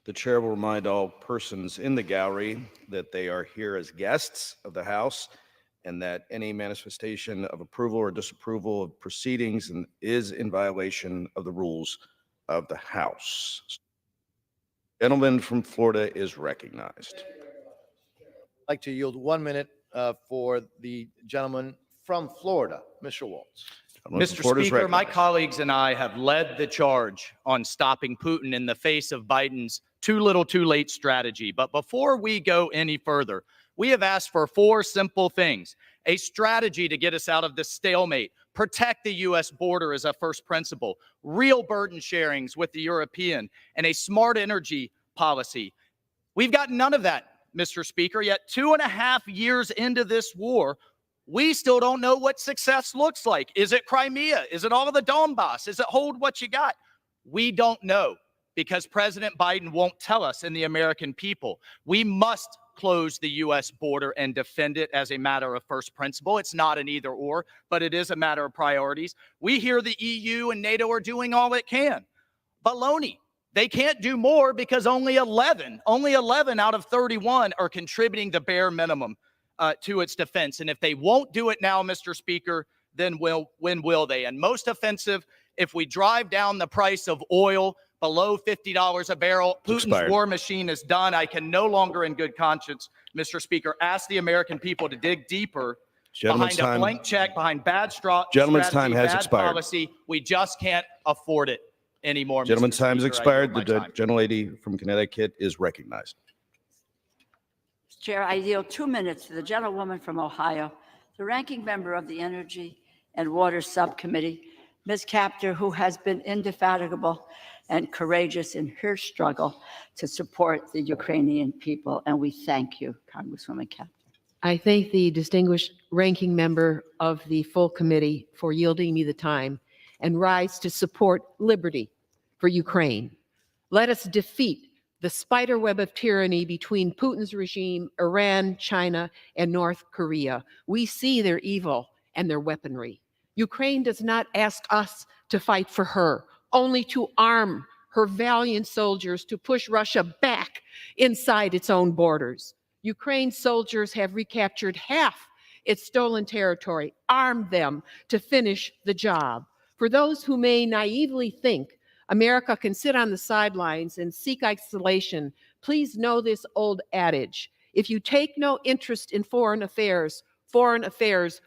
The chair will remind all persons in the gallery that they are here as guests of the House and that any manifestation of approval or disapproval of proceedings is in violation of the rules of the House. Gentleman from Florida is recognized. I'd like to yield 1 minute for the gentleman from Florida, Mr. Waltz. Mr. Speaker, my colleagues and I have led the charge on stopping Putin in the face of Biden's too little, too late strategy. But before we go any further, we have asked for 4 simple things: a strategy to get us out of this stalemate, protect the U.S. border as a first principle, real burden sharings with the European, and a smart energy policy. We've got none of that, Mr. Speaker, yet 2.5 years into this war, we still don't know what success looks like. Is it Crimea? Is it all of the Donbass? Is it hold what you got? We don't know because President Biden won't tell us and the American people. We must close the U.S. border and defend it as a matter of first principle. It's not an either or, but it is a matter of priorities. We hear the EU and NATO are doing all it can. Baloney. They can't do more because only 11 out of 31 are contributing the bare minimum to its defense. And if they won't do it now, Mr. Speaker, then when will they? And most offensive, if we drive down the price of oil below $50 a barrel, Putin's war machine is done. I can no longer in good conscience, Mr. Speaker, ask the American people to dig deeper behind a blank check, behind bad Gentleman's strategy, time has bad expired. policy. We just can't afford it anymore. Gentleman's Mr. time has Speaker. I expired. yield The my time. gentlelady from Connecticut is recognized. Chair, I yield 2 minutes to the gentlewoman from Ohio, the ranking member of the Energy and Water Subcommittee, Ms. Capter, who has been indefatigable and courageous in her struggle to support the Ukrainian people. And we thank you, Congresswoman Capter. I thank the distinguished ranking member of the full committee for yielding me the time and rise to support liberty for Ukraine. Let us defeat the spiderweb of tyranny between Putin's regime, Iran, China, and North Korea. We see their evil and their weaponry. Ukraine does not ask us to fight for her, only to arm her valiant soldiers to push Russia back inside its own borders. Ukraine's soldiers have recaptured half its stolen territory. Arm them to finish the job. For those who may naively think America can sit on the sidelines and seek isolation, please know this old adage: if you take no interest in foreign affairs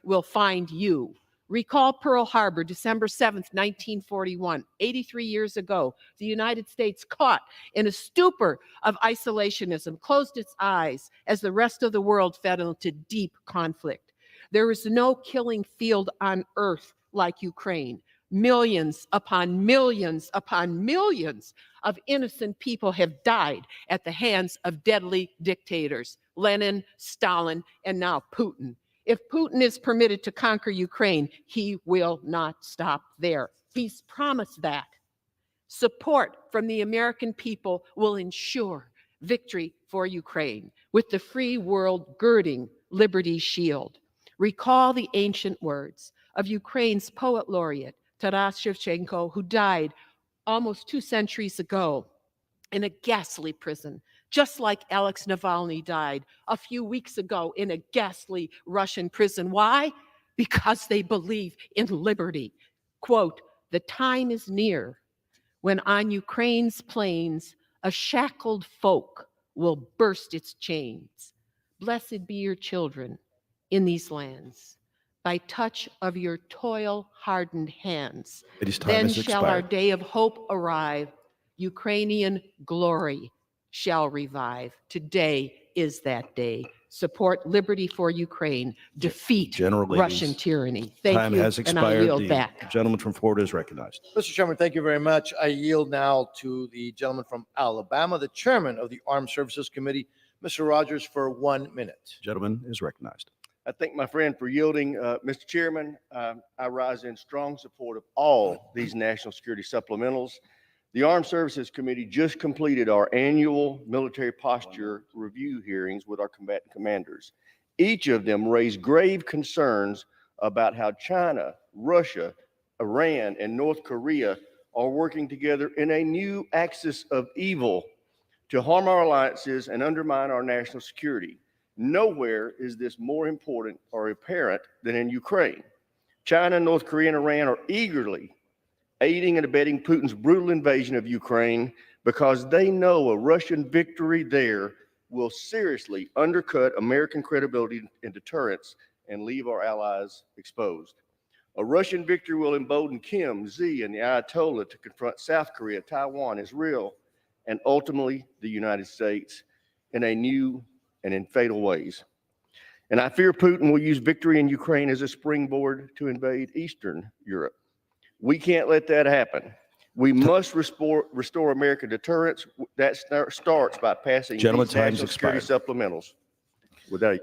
will find you. Recall Pearl Harbor, December 7th, 1941. 83 years ago, the United States, caught in a stupor of isolationism, closed its eyes as the rest of the world fell into deep conflict. There is no killing field on earth like Ukraine. Millions upon millions upon millions of innocent people have died at the hands of deadly dictators, Lenin, Stalin, and now Putin. If Putin is permitted to conquer Ukraine, he will not stop there. He's promised that. Support from the American people will ensure victory for Ukraine, with the free world girding Liberty's shield. Recall the ancient words of Ukraine's poet laureate, Taras Shevchenko, who died almost 2 centuries ago in a ghastly prison, just like Alex Navalny died a few weeks ago in a ghastly Russian prison. Why? Because they believe in liberty. Quote, "The time is near when on Ukraine's plains a shackled folk will burst its chains. Blessed be your children in these lands. By touch of your toil-hardened hands, then shall our day of hope arrive. Ukrainian glory shall revive. Today is that day. support liberty for Ukraine, defeat General Ladies, Russian tyranny. Thank time you, has and I expired. yield The back. gentleman from Florida is recognized. Mr. Chairman, thank you very much. I yield now to the gentleman from Alabama, the chairman of the Armed Services Committee, Mr. Rogers, for 1 minute. Gentleman is recognized. I thank my friend for yielding. Mr. Chairman, I rise in strong support of all these national security supplementals. The Armed Services Committee just completed our annual military posture review hearings with our combatant commanders. Each of them raised grave concerns about how China, Russia, Iran, and North Korea are working together in a new axis of evil to harm our alliances and undermine our national security. Nowhere is this more important or apparent than in Ukraine. China, North Korea, and Iran are eagerly aiding and abetting Putin's brutal invasion of Ukraine because they know a Russian victory there will seriously undercut American credibility and deterrence and leave our allies exposed. A Russian victory will embolden Kim, Xi, and the Ayatollah to confront South Korea, Taiwan, Israel, and ultimately the United States in a new and in fatal ways. And I fear Putin will use victory in Ukraine as a springboard to invade Eastern Europe. We can't let that happen. We must restore American deterrence. That starts by passing these national security supplementals. With that,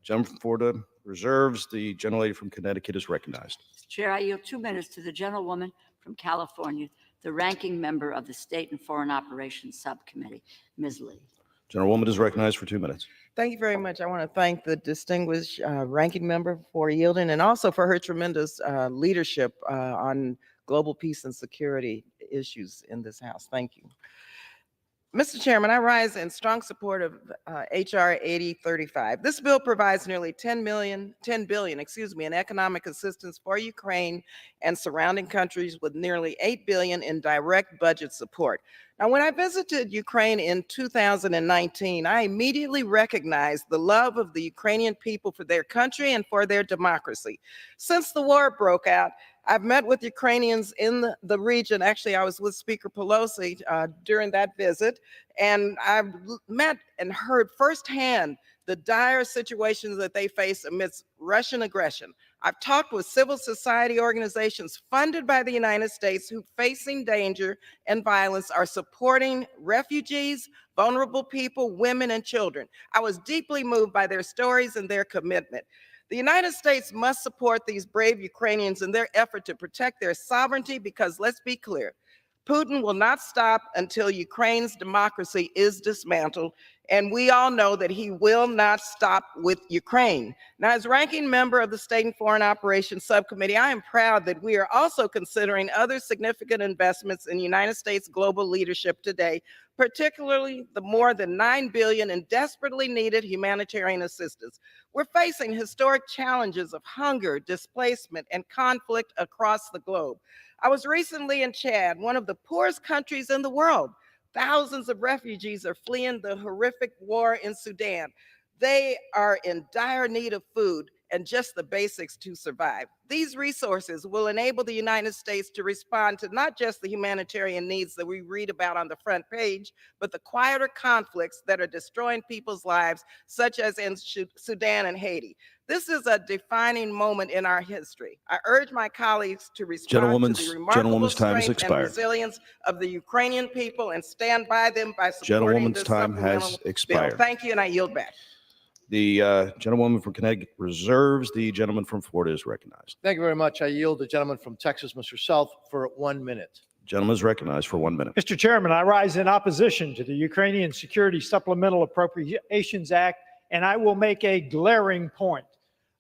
gentleman from Florida reserves. The gentlelady from Connecticut is recognized. Mr. Chair, I yield 2 minutes to the gentlewoman from California, the ranking member of the State and Foreign Operations Subcommittee, Ms. Lee. Gentlewoman is recognized for 2 minutes. Thank you very much. I want to thank the distinguished ranking member for yielding and also for her tremendous leadership on global peace and security issues in this House. Thank you. Mr. Chairman, I rise in strong support of H.R. 8035. This bill provides nearly $10 billion in economic assistance for Ukraine and surrounding countries with nearly $8 billion in direct budget support. Now, when I visited Ukraine in 2019, I immediately recognized the love of the Ukrainian people for their country and for their democracy. Since the war broke out, I've met with Ukrainians in the region. Actually, I was with Speaker Pelosi during that visit, and I've met and heard firsthand the dire situations that they face amidst Russian aggression. I've talked with civil society organizations funded by the United States who, facing danger and violence, are supporting refugees, vulnerable people, women, and children. I was deeply moved by their stories and their commitment. The United States must support these brave Ukrainians in their effort to protect their sovereignty because, let's be clear, Putin will not stop until Ukraine's democracy is dismantled, and we all know that he will not stop with Ukraine. Now, as ranking member of the State and Foreign Operations Subcommittee, I am proud that we are also considering other significant investments in United States global leadership today, particularly the more than $9 billion in desperately needed humanitarian assistance. We're facing historic challenges of hunger, displacement, and conflict across the globe. I was recently in Chad, one of the poorest countries in the world. Thousands of refugees are fleeing the horrific war in Sudan. They are in dire need of food and just the basics to survive. These resources will enable the United States to respond to not just the humanitarian needs that we read about on the front page, but the quieter conflicts that are destroying people's lives, such as in Sudan and Haiti. This is a defining moment in our history. I urge my colleagues to respond to the remarkable strength and resilience of the Ukrainian people and stand by them by supporting this supplemental bill. Thank you, and I yield back. The gentlewoman from Connecticut reserves. The gentleman from Florida is recognized. Thank you very much. I yield the gentleman from Texas, Mr. South, for 1 minute. Gentleman is recognized for 1 minute. Mr. Chairman, I rise in opposition to the Ukrainian Security Supplemental Appropriations Act, and I will make a glaring point.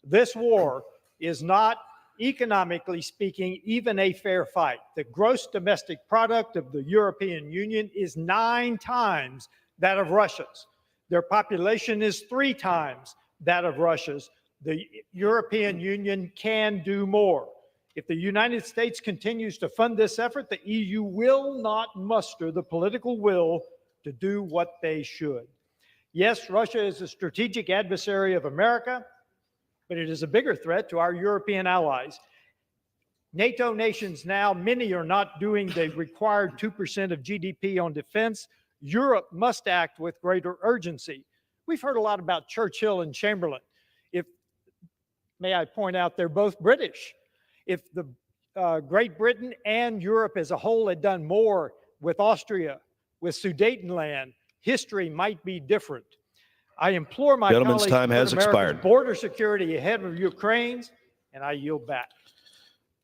This war is not, economically speaking, even a fair fight. The gross domestic product of the European Union is 9 times that of Russia's. Their population is 3 times that of Russia's. The European Union can do more. If the United States continues to fund this effort, the EU will not muster the political will to do what they should. Yes, Russia is a strategic adversary of America, but it is a bigger threat to our European allies. NATO nations now, many are not doing the required 2% of GDP on defense. Europe must act with greater urgency. We've heard a lot about Churchill and Chamberlain. If, may I point out, they're both British. If the Great Britain and Europe as a whole had done more with Austria, with Sudetenland, history might be different. I implore my Gentleman's colleagues time to put has America's expired. border security ahead of Ukraine's, and I yield back.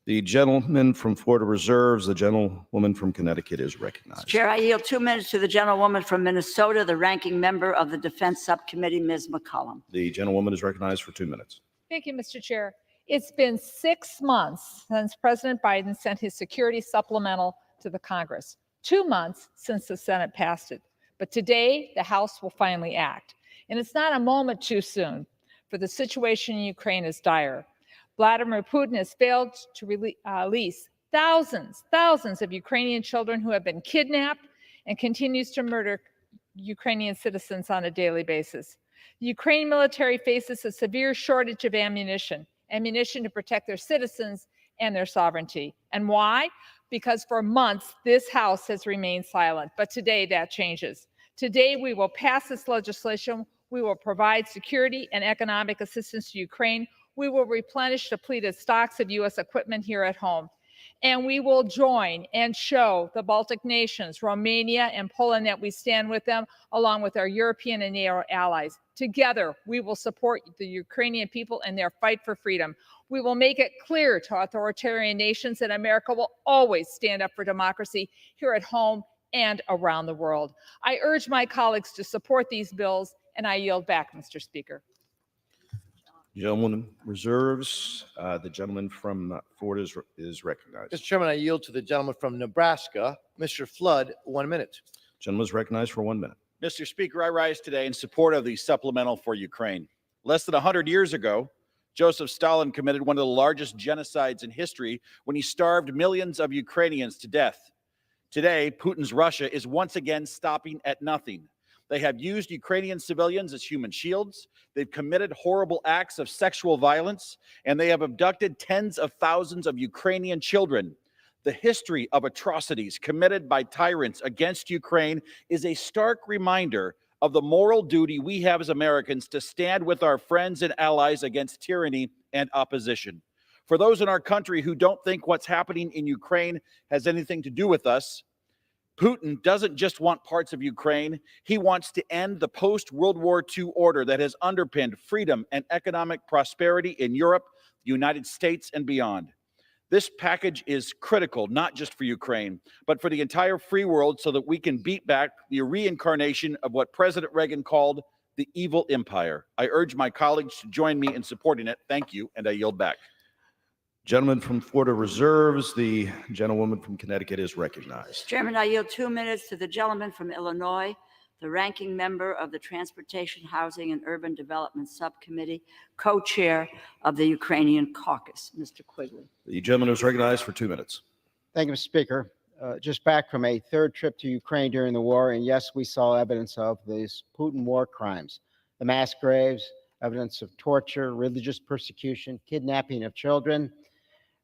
The gentleman from Florida reserves. The gentlewoman from Connecticut is recognized. Chair, I yield 2 minutes to the gentlewoman from Minnesota, the ranking member of the Defense Subcommittee, Ms. McCollum. The gentlewoman is recognized for 2 minutes. Thank you, Mr. Chair. It's been 6 months since President Biden sent his security supplemental to the Congress, 2 months since the Senate passed it. But today, the House will finally act. And it's not a moment too soon, for the situation in Ukraine is dire. Vladimir Putin has failed to release thousands of Ukrainian children who have been kidnapped and continues to murder Ukrainian citizens on a daily basis. The Ukrainian military faces a severe shortage of ammunition to protect their citizens and their sovereignty. And why? Because for months, this House has remained silent. But today, that changes. Today, we will pass this legislation. We will provide security and economic assistance to Ukraine. We will replenish depleted stocks of U.S. equipment here at home. And we will join and show the Baltic nations, Romania and Poland, that we stand with them, along with our European and NATO allies. Together, we will support the Ukrainian people in their fight for freedom. We will make it clear to authoritarian nations that America will always stand up for democracy here at home and around the world. I urge my colleagues to support these bills, and I yield back, Mr. Speaker. Gentleman reserves. The gentleman from Florida is recognized. Mr. Chairman, I yield to the gentleman from Nebraska, Mr. Flood, 1 minute. Gentleman is recognized for 1 minute. Mr. Speaker, I rise today in support of the supplemental for Ukraine. Less than 100 years ago, Joseph Stalin committed one of the largest genocides in history when he starved millions of Ukrainians to death. Today, Putin's Russia is once again stopping at nothing. They have used Ukrainian civilians as human shields. They've committed horrible acts of sexual violence, and they have abducted tens of thousands of Ukrainian children. The history of atrocities committed by tyrants against Ukraine is a stark reminder of the moral duty we have as Americans to stand with our friends and allies against tyranny and opposition. For those in our country who don't think what's happening in Ukraine has anything to do with us, Putin doesn't just want parts of Ukraine. He wants to end the post-World War II order that has underpinned freedom and economic prosperity in Europe, the United States, and beyond. This package is critical, not just for Ukraine, but for the entire free world, so that we can beat back the reincarnation of what President Reagan called the evil empire. I urge my colleagues to join me in supporting it. Thank you, and I yield back. Gentleman from Florida reserves. The gentlewoman from Connecticut is recognized. Chairman, I yield 2 minutes to the gentleman from Illinois, the ranking member of the Transportation, Housing, and Urban Development Subcommittee, co-chair of the Ukrainian Caucus, Mr. Quigley. The gentleman is recognized for 2 minutes. Thank you, Mr. Speaker. Just back from a third trip to Ukraine during the war, and yes, we saw evidence of these Putin war crimes, the mass graves, evidence of torture, religious persecution, kidnapping of children.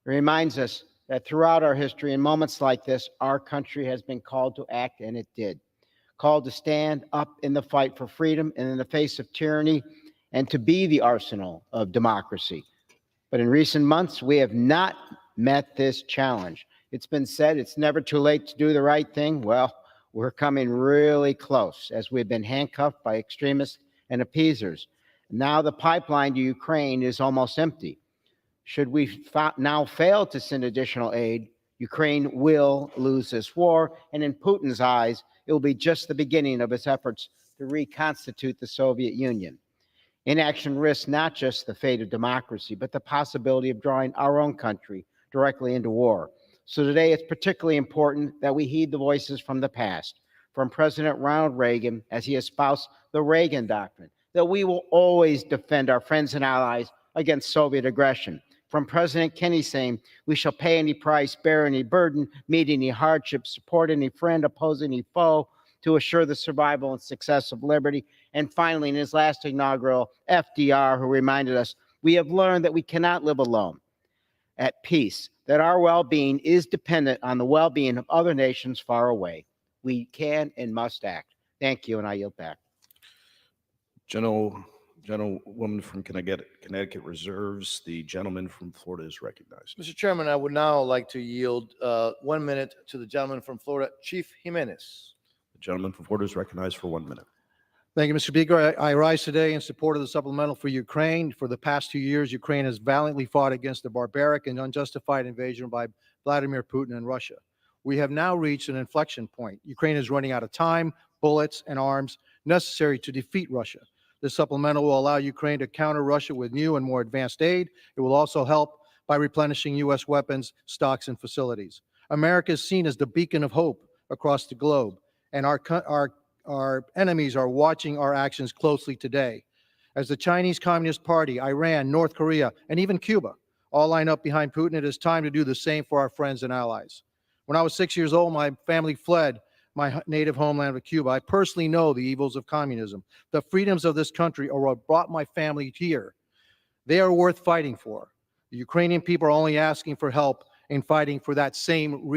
It reminds us that throughout our history, in moments like this, our country has been called to act, and it did. Called to stand up in the fight for freedom and in the face of tyranny, and to be the arsenal of democracy. But in recent months, we have not met this challenge. It's been said it's never too late to do the right thing. Well, we're coming really close, as we've been handcuffed by extremists and appeasers. Now the pipeline to Ukraine is almost empty. Should we now fail to send additional aid, Ukraine will lose this war, and in Putin's eyes, it will be just the beginning of his efforts to reconstitute the Soviet Union. Inaction risks not just the fate of democracy, but the possibility of drawing our own country directly into war. So today, it's particularly important that we heed the voices from the past, from President Ronald Reagan, as he espoused the Reagan Doctrine, that we will always defend our friends and allies against Soviet aggression. From President Kennedy saying, we shall pay any price, bear any burden, meet any hardship, support any friend, oppose any foe, to assure the survival and success of liberty. And finally, in his last inaugural, FDR, who reminded us, we have learned that we cannot live alone at peace, that our well-being is dependent on the well-being of other nations far away. We can and must act. Thank you, and I yield back. Gentlewoman from Connecticut reserves. The gentleman from Florida is recognized. Mr. Chairman, I would now like to yield 1 minute to the gentleman from Florida, Chief Jimenez. The gentleman from Florida is recognized for 1 minute. Thank you, Mr. Speaker. I rise today in support of the supplemental for Ukraine. For the past 2 years, Ukraine has valiantly fought against the barbaric and unjustified invasion by Vladimir Putin and Russia. We have now reached an inflection point. Ukraine is running out of time, bullets, and arms necessary to defeat Russia. This supplemental will allow Ukraine to counter Russia with new and more advanced aid. It will also help by replenishing U.S. weapons, stocks, and facilities. America is seen as the beacon of hope across the globe, and our enemies are watching our actions closely today. As the Chinese Communist Party, Iran, North Korea, and even Cuba all line up behind Putin, it is time to do the same for our friends and allies. When I was 6 years old, my family fled my native homeland of Cuba. I personally know the evils of communism. The freedoms of this country are what brought my family here. They are worth fighting for. The Ukrainian people are only asking for help in fighting for that same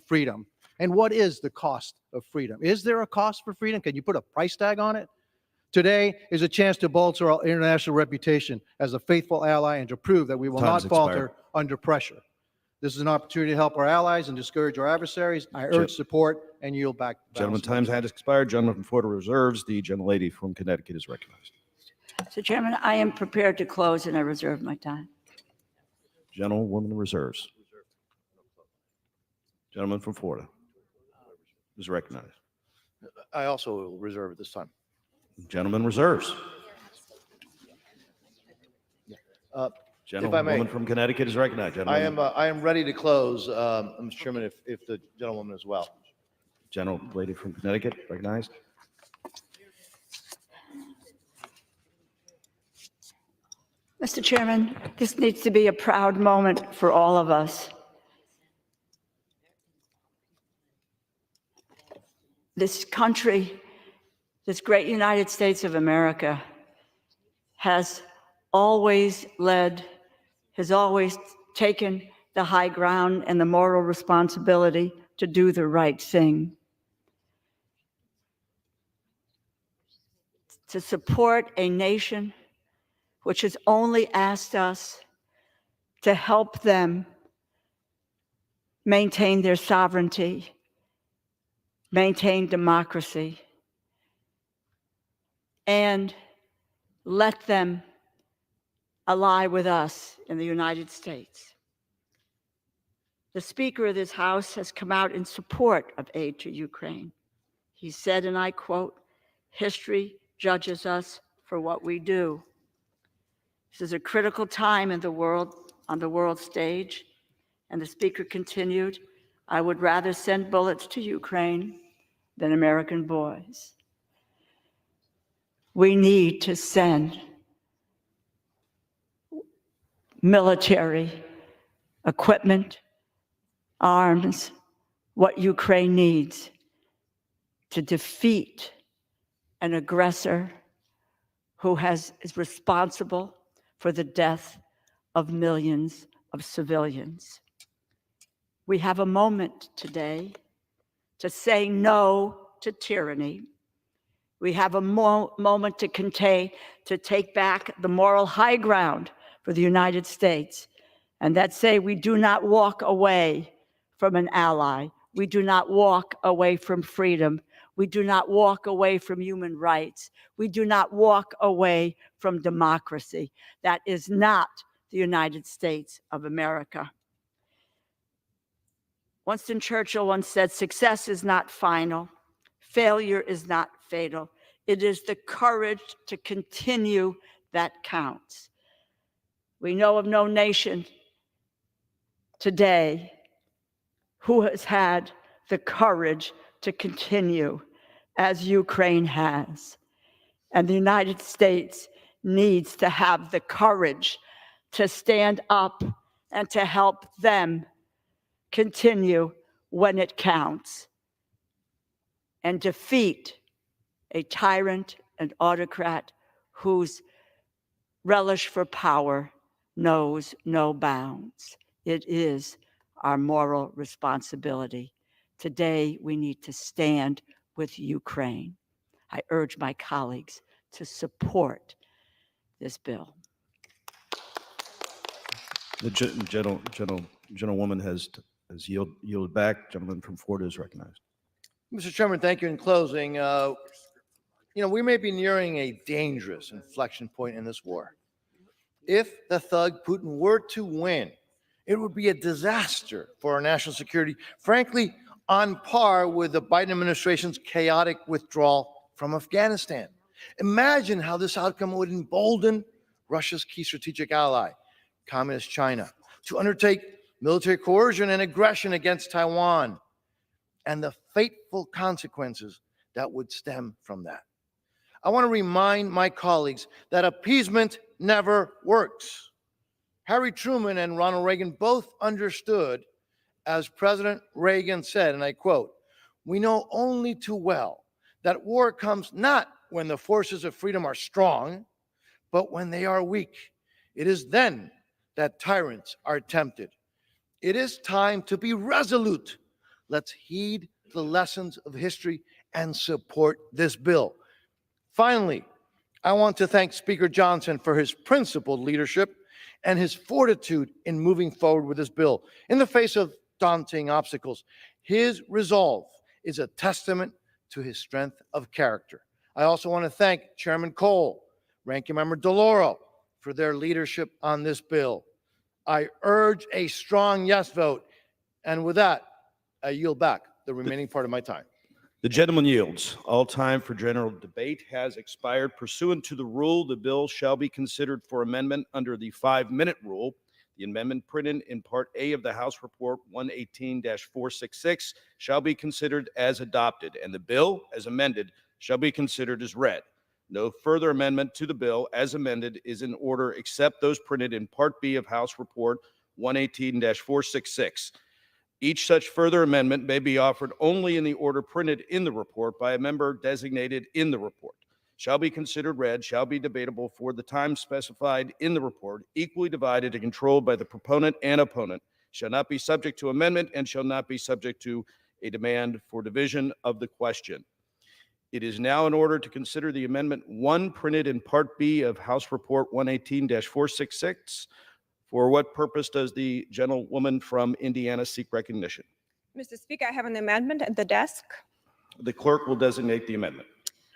freedom. And what is the cost of freedom? Is there a cost for freedom? Can you put a price tag on it? Today is a chance to bolster our international reputation as a faithful ally and to prove that we will not falter under pressure. This is an opportunity to help our allies and discourage our adversaries. I urge support and yield back. Gentleman, time's had expired. Gentleman from Florida reserves. The gentlelady from Connecticut is recognized. Mr. Chairman, I am prepared to close and I reserve my time. Gentlewoman reserves. Gentleman from Florida is recognized. I also will reserve at this time. Gentleman reserves. If I may, Gentlewoman from Connecticut is recognized. I am ready to close, Mr. Chairman, if the gentlewoman as well. Gentlelady from Connecticut recognized. Mr. Chairman, this needs to be a proud moment for all of us. This country, this great United States of America, has always led, has always taken the high ground and the moral responsibility to do the right thing. To support a nation which has only asked us to help them maintain their sovereignty, maintain democracy, and let them ally with us in the United States. The Speaker of this House has come out in support of aid to Ukraine. He said, and I quote, "History judges us for what we do." This is a critical time in the world, on the world stage. And the Speaker continued, "I would rather send bullets to Ukraine than American boys." We need to send military equipment, arms, what Ukraine needs to defeat an aggressor who is responsible for the death of millions of civilians. We have a moment today to say no to tyranny. We have a moment to take back the moral high ground for the United States, and that say we do not walk away from an ally. We do not walk away from freedom. We do not walk away from human rights. We do not walk away from democracy. That is not the United States of America. Winston Churchill once said, "Success is not final. Failure is not fatal. It is the courage to continue that counts." We know of no nation today who has had the courage to continue as Ukraine has. And the United States needs to have the courage to stand up and to help them continue when it counts and defeat a tyrant and autocrat whose relish for power knows no bounds. It is our moral responsibility. Today, we need to stand with Ukraine. I urge my colleagues to support this bill. The gentlewoman has yielded back. Gentleman from Florida is recognized. Mr. Chairman, thank you. In closing, we may be nearing a dangerous inflection point in this war. If the thug Putin were to win, it would be a disaster for our national security, frankly, on par with the Biden administration's chaotic withdrawal from Afghanistan. Imagine how this outcome would embolden Russia's key strategic ally, Communist China, to undertake military coercion and aggression against Taiwan, and the fateful consequences that would stem from that. I want to remind my colleagues that appeasement never works. Harry Truman and Ronald Reagan both understood, as President Reagan said, and I quote, "We know only too well that war comes not when the forces of freedom are strong, but when they are weak. It is then that tyrants are tempted. It is time to be resolute. Let's heed the lessons of history and support this bill." Finally, I want to thank Speaker Johnson for his principled leadership and his fortitude in moving forward with this bill in the face of daunting obstacles. His resolve is a testament to his strength of character. I also want to thank Chairman Cole, Ranking Member DeLauro for their leadership on this bill. I urge a strong yes vote. And with that, I yield back the remaining part of my time. The gentleman yields. All time for general debate has expired. Pursuant to the rule, the bill shall be considered for amendment under the 5-minute rule. The amendment printed in Part A of the House Report 118-466 shall be considered as adopted, and the bill, as amended, shall be considered as read. No further amendment to the bill as amended is in order except those printed in Part B of House Report 118-466. Each such further amendment may be offered only in the order printed in the report by a member designated in the report. Shall be considered read, shall be debatable for the time specified in the report, equally divided and controlled by the proponent and opponent, shall not be subject to amendment, and shall not be subject to a demand for division of the question. It is now in order to consider the Amendment 1 printed in Part B of House Report 118-466. For what purpose does the gentlewoman from Indiana seek recognition? Mr. Speaker, I have an amendment at the desk. The clerk will designate the amendment.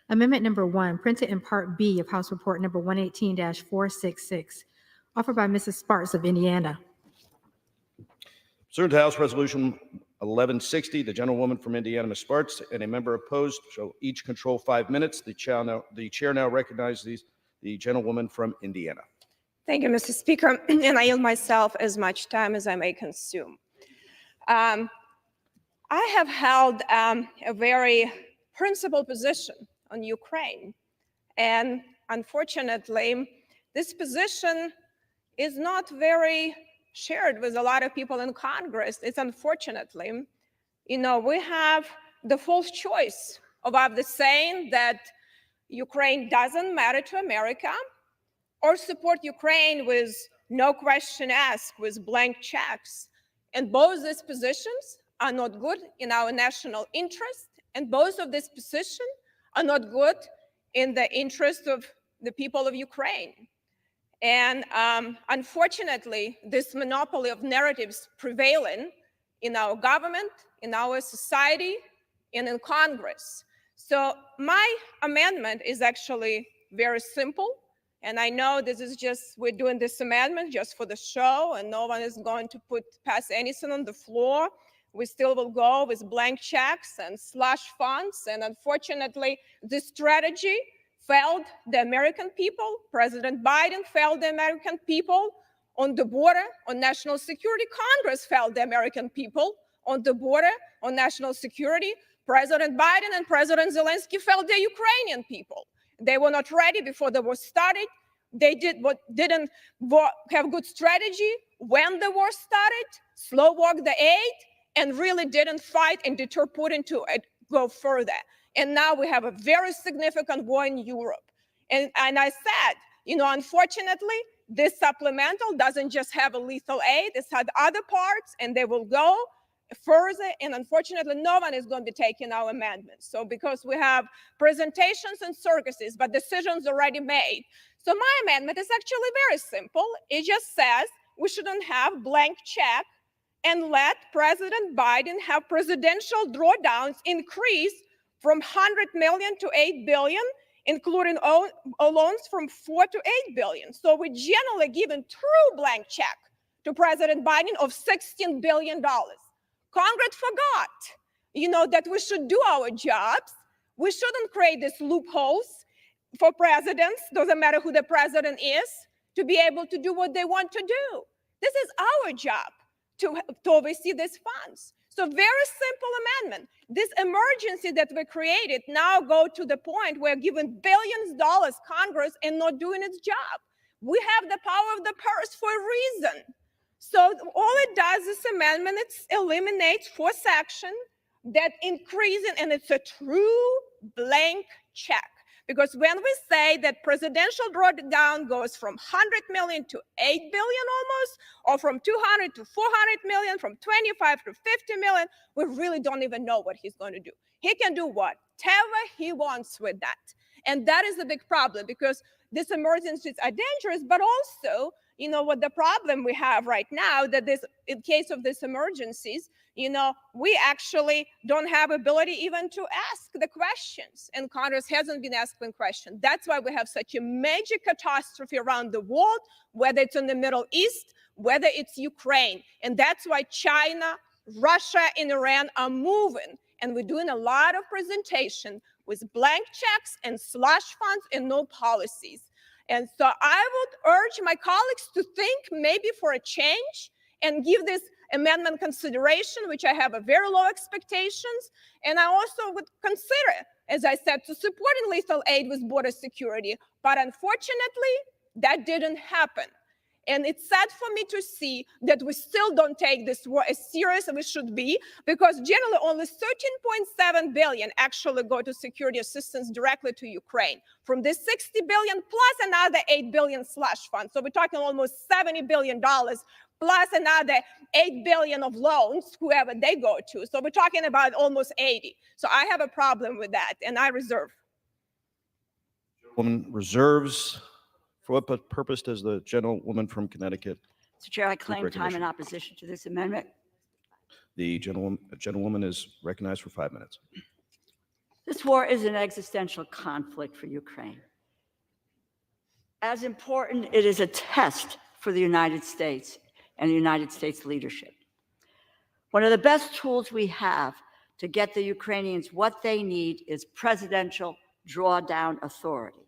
Amendment number 1, printed in Part B of House Report number 118-466, offered by Mrs. Sparks of Indiana. Pursuant to House Resolution 1160, the gentlewoman from Indiana, Ms. Sparks, and a member opposed shall each control 5 minutes. The chair now recognizes the gentlewoman from Indiana. Thank you, Mr. Speaker, and I yield myself as much time as I may consume. I have held a very principled position on Ukraine, and unfortunately, this position is not very shared with a lot of people in Congress. It's unfortunately, we have the false choice of either saying that Ukraine doesn't matter to America, or support Ukraine with no question asked, with blank checks. And both these positions are not good in our national interest, and both of these positions are not good in the interest of the people of Ukraine. And unfortunately, this monopoly of narratives prevailing in our government, in our society, and in Congress. So my amendment is actually very simple. And I know this is we're doing this amendment just for the show, and no one is going to pass anything on the floor. We still will go with blank checks and slush funds. And unfortunately, this strategy failed the American people. President Biden failed the American people on the border, on national security. Congress failed the American people on the border, on national security. President Biden and President Zelensky failed the Ukrainian people. They were not ready before the war started. They didn't have good strategy when the war started, slow walked the aid, and really didn't fight and deter Putin to go further. And now we have a very significant war in Europe. And I said, unfortunately, this supplemental doesn't just have a lethal aid. It's had other parts, and they will go further, and unfortunately, no one is going to be taking our amendments. So because we have presentations and circuses, but decisions already made. So my amendment is actually very simple. It just says we shouldn't have blank check and let President Biden have presidential drawdowns increase from 100 million to 8 billion, including loans from 4 to 8 billion. So we generally given true blank check to President Biden of $16 billion. Congress forgot, that we should do our jobs. We shouldn't create these loopholes for presidents, doesn't matter who the president is, to be able to do what they want to do. This is our job to oversee these funds. So very simple amendment. This emergency that we created now go to the point where giving billions of dollars Congress and not doing its job. We have the power of the purse for a reason. So all it does, this amendment, it eliminates 4 sections that increasing, and it's a true blank check. Because when we say that presidential drawdown goes from 100 million to 8 billion almost, or from 200 to 400 million, from 25 to 50 million, we really don't even know what he's going to do. He can do whatever he wants with that. And that is a big problem, because these emergencies are dangerous, but also, what the problem we have right now, that this, in case of these emergencies, we actually don't have ability even to ask the questions, and Congress hasn't been asking questions. That's why we have such a major catastrophe around the world, whether it's in the Middle East, whether it's Ukraine. And that's why China, Russia, and Iran are moving. And we're doing a lot of presentation with blank checks and slush funds and no policies. And so I would urge my colleagues to think maybe for a change and give this amendment consideration, which I have a very low expectations. And I also would consider, as I said, to supporting lethal aid with border security. But unfortunately, that didn't happen. And it's sad for me to see that we still don't take this war as serious as we should be, because generally only 13.7 billion actually go to security assistance directly to Ukraine. From this 60 billion plus another 8 billion slush fund. So we're talking almost $70 billion plus another 8 billion of loans, whoever they go to. So we're talking about almost 80. So I have a problem with that, and I reserve. Woman reserves. For what purpose does the gentlewoman from Connecticut? Mr. Chair, I claim time in opposition to this amendment. The gentlewoman is recognized for 5 minutes. This war is an existential conflict for Ukraine. As important, it is a test for the United States and the United States leadership. One of the best tools we have to get the Ukrainians what they need is presidential drawdown authority.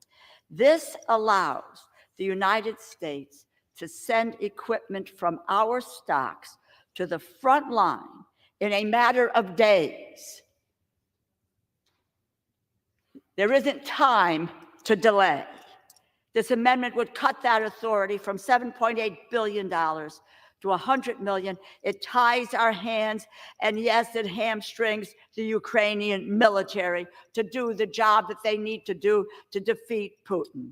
This allows the United States to send equipment from our stocks to the front line in a matter of days. There isn't time to delay. This amendment would cut that authority from $7.8 billion to $100 million. It ties our hands, and yes, it hamstrings the Ukrainian military to do the job that they need to do to defeat Putin.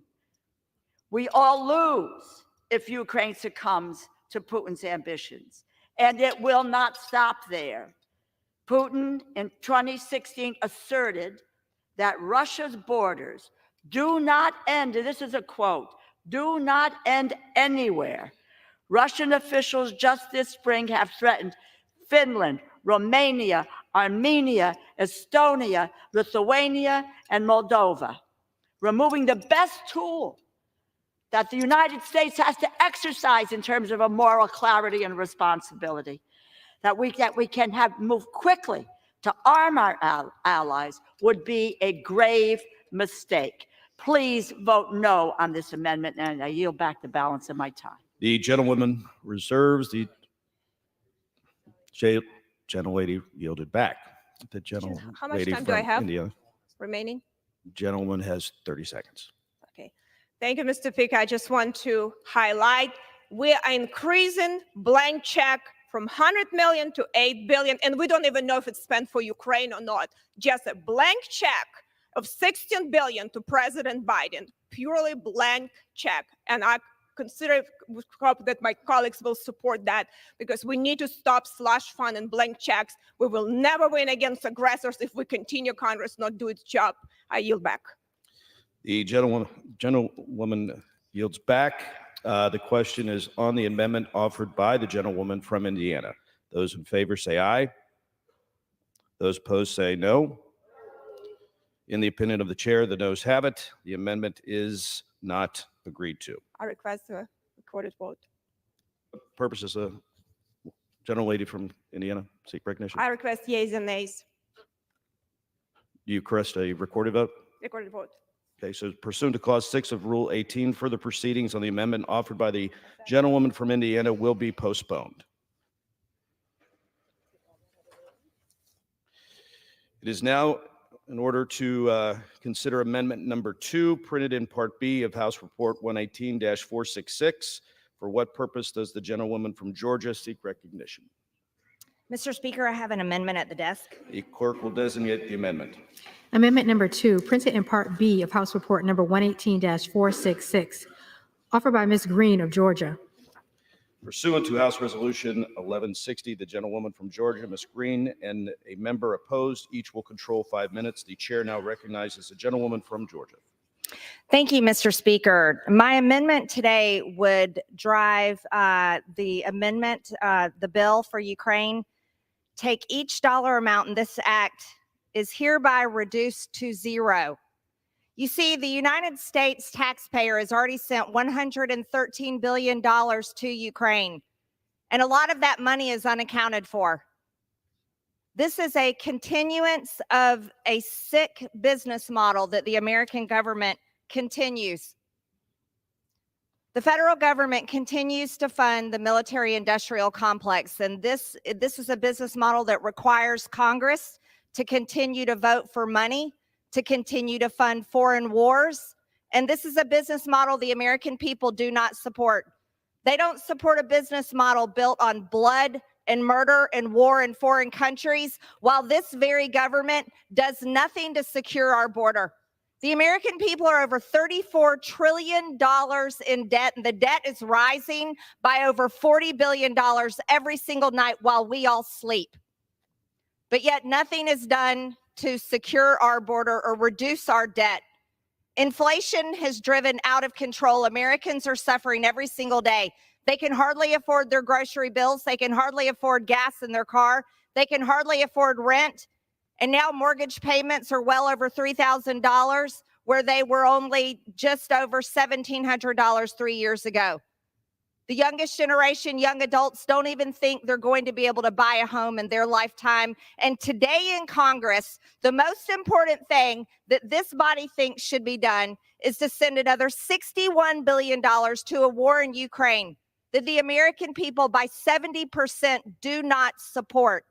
We all lose if Ukraine succumbs to Putin's ambitions, and it will not stop there. Putin in 2016 asserted that Russia's borders do not end, and this is a quote, do not end anywhere. Russian officials just this spring have threatened Finland, Romania, Armenia, Estonia, Lithuania, and Moldova, removing the best tool that the United States has to exercise in terms of a moral clarity and responsibility, that we can move quickly to arm our allies would be a grave mistake. Please vote no on this amendment, and I yield back the balance of my time. The gentlewoman reserves. The gentlelady yielded back. The gentlelady How much time do I have India. remaining? Gentleman has 30 seconds. Okay. Thank you, Mr. Speaker. I just want to highlight we are increasing blank check from 100 million to 8 billion, and we don't even know if it's spent for Ukraine or not. Just a blank check of 16 billion to President Biden, purely blank check. And I hope that my colleagues will support that, because we need to stop slush fund and blank checks. We will never win against aggressors if we continue Congress not do its job. I yield back. The gentlewoman yields back. The question is on the amendment offered by the gentlewoman from Indiana. Those in favor say aye. Those opposed say no. In the opinion of the chair, the noes have it. The amendment is not agreed to. I request a recorded vote. Purposes of gentlelady from Indiana seek recognition. I request yeas and nays. Do you request a recorded vote? Recorded vote. Okay, so pursuant to Clause 6 of Rule 18, further proceedings on the amendment offered by the gentlewoman from Indiana will be postponed. It is now in order to consider amendment number 2, printed in Part B of House Report 118-466. For what purpose does the gentlewoman from Georgia seek recognition? Mr. Speaker, I have an amendment at the desk. The clerk will designate the amendment. Amendment number 2, printed in Part B of House Report number 118-466, offered by Ms. Green of Georgia. Pursuant to House Resolution 1160, the gentlewoman from Georgia, Ms. Green, and a member opposed, each will control 5 minutes. The chair now recognizes the gentlewoman from Georgia. Thank you, Mr. Speaker. My amendment today would drive the amendment, the bill for Ukraine, take each dollar amount in this act is hereby reduced to zero. You see, the United States taxpayer has already sent $113 billion to Ukraine, and a lot of that money is unaccounted for. This is a continuance of a sick business model that the American government continues. The federal government continues to fund the military-industrial complex, and this is a business model that requires Congress to continue to vote for money, to continue to fund foreign wars, and this is a business model the American people do not support. They don't support a business model built on blood and murder and war in foreign countries, while this very government does nothing to secure our border. The American people are over $34 trillion in debt, and the debt is rising by over $40 billion every single night while we all sleep. But yet nothing is done to secure our border or reduce our debt. Inflation has driven out of control. Americans are suffering every single day. They can hardly afford their grocery bills. They can hardly afford gas in their car. They can hardly afford rent. And now mortgage payments are well over $3,000, where they were only just over $1,700 3 years ago. The youngest generation, young adults, don't even think they're going to be able to buy a home in their lifetime. And today in Congress, the most important thing that this body thinks should be done is to send another $61 billion to a war in Ukraine that the American people by 70% do not support.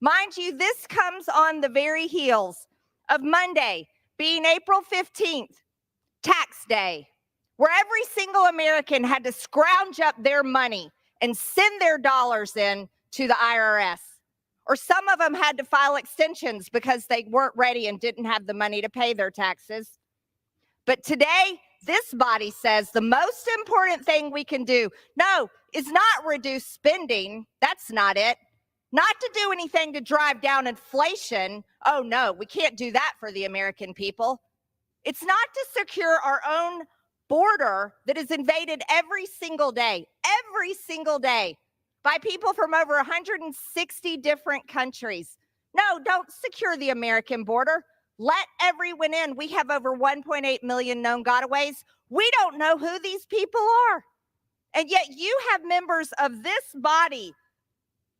Mind you, this comes on the very heels of Monday being April 15th, tax day, where every single American had to scrounge up their money and send their dollars in to the IRS. Or some of them had to file extensions because they weren't ready and didn't have the money to pay their taxes. But today, this body says the most important thing we can do, no, is not reduce spending. That's not it. Not to do anything to drive down inflation. Oh, no, we can't do that for the American people. It's not to secure our own border that is invaded every single day by people from over 160 different countries. No, don't secure the American border. Let everyone in. We have over 1.8 million known gotaways. We don't know who these people are. And yet you have members of this body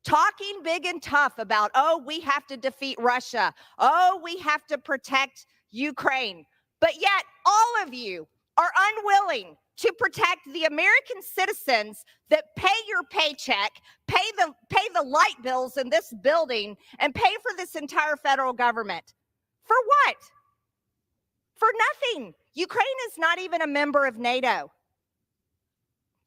talking big and tough about, oh, we have to defeat Russia. Oh, we have to protect Ukraine. But yet all of you are unwilling to protect the American citizens that pay your paycheck, pay the light bills in this building, and pay for this entire federal government. For what? For nothing. Ukraine is not even a member of NATO.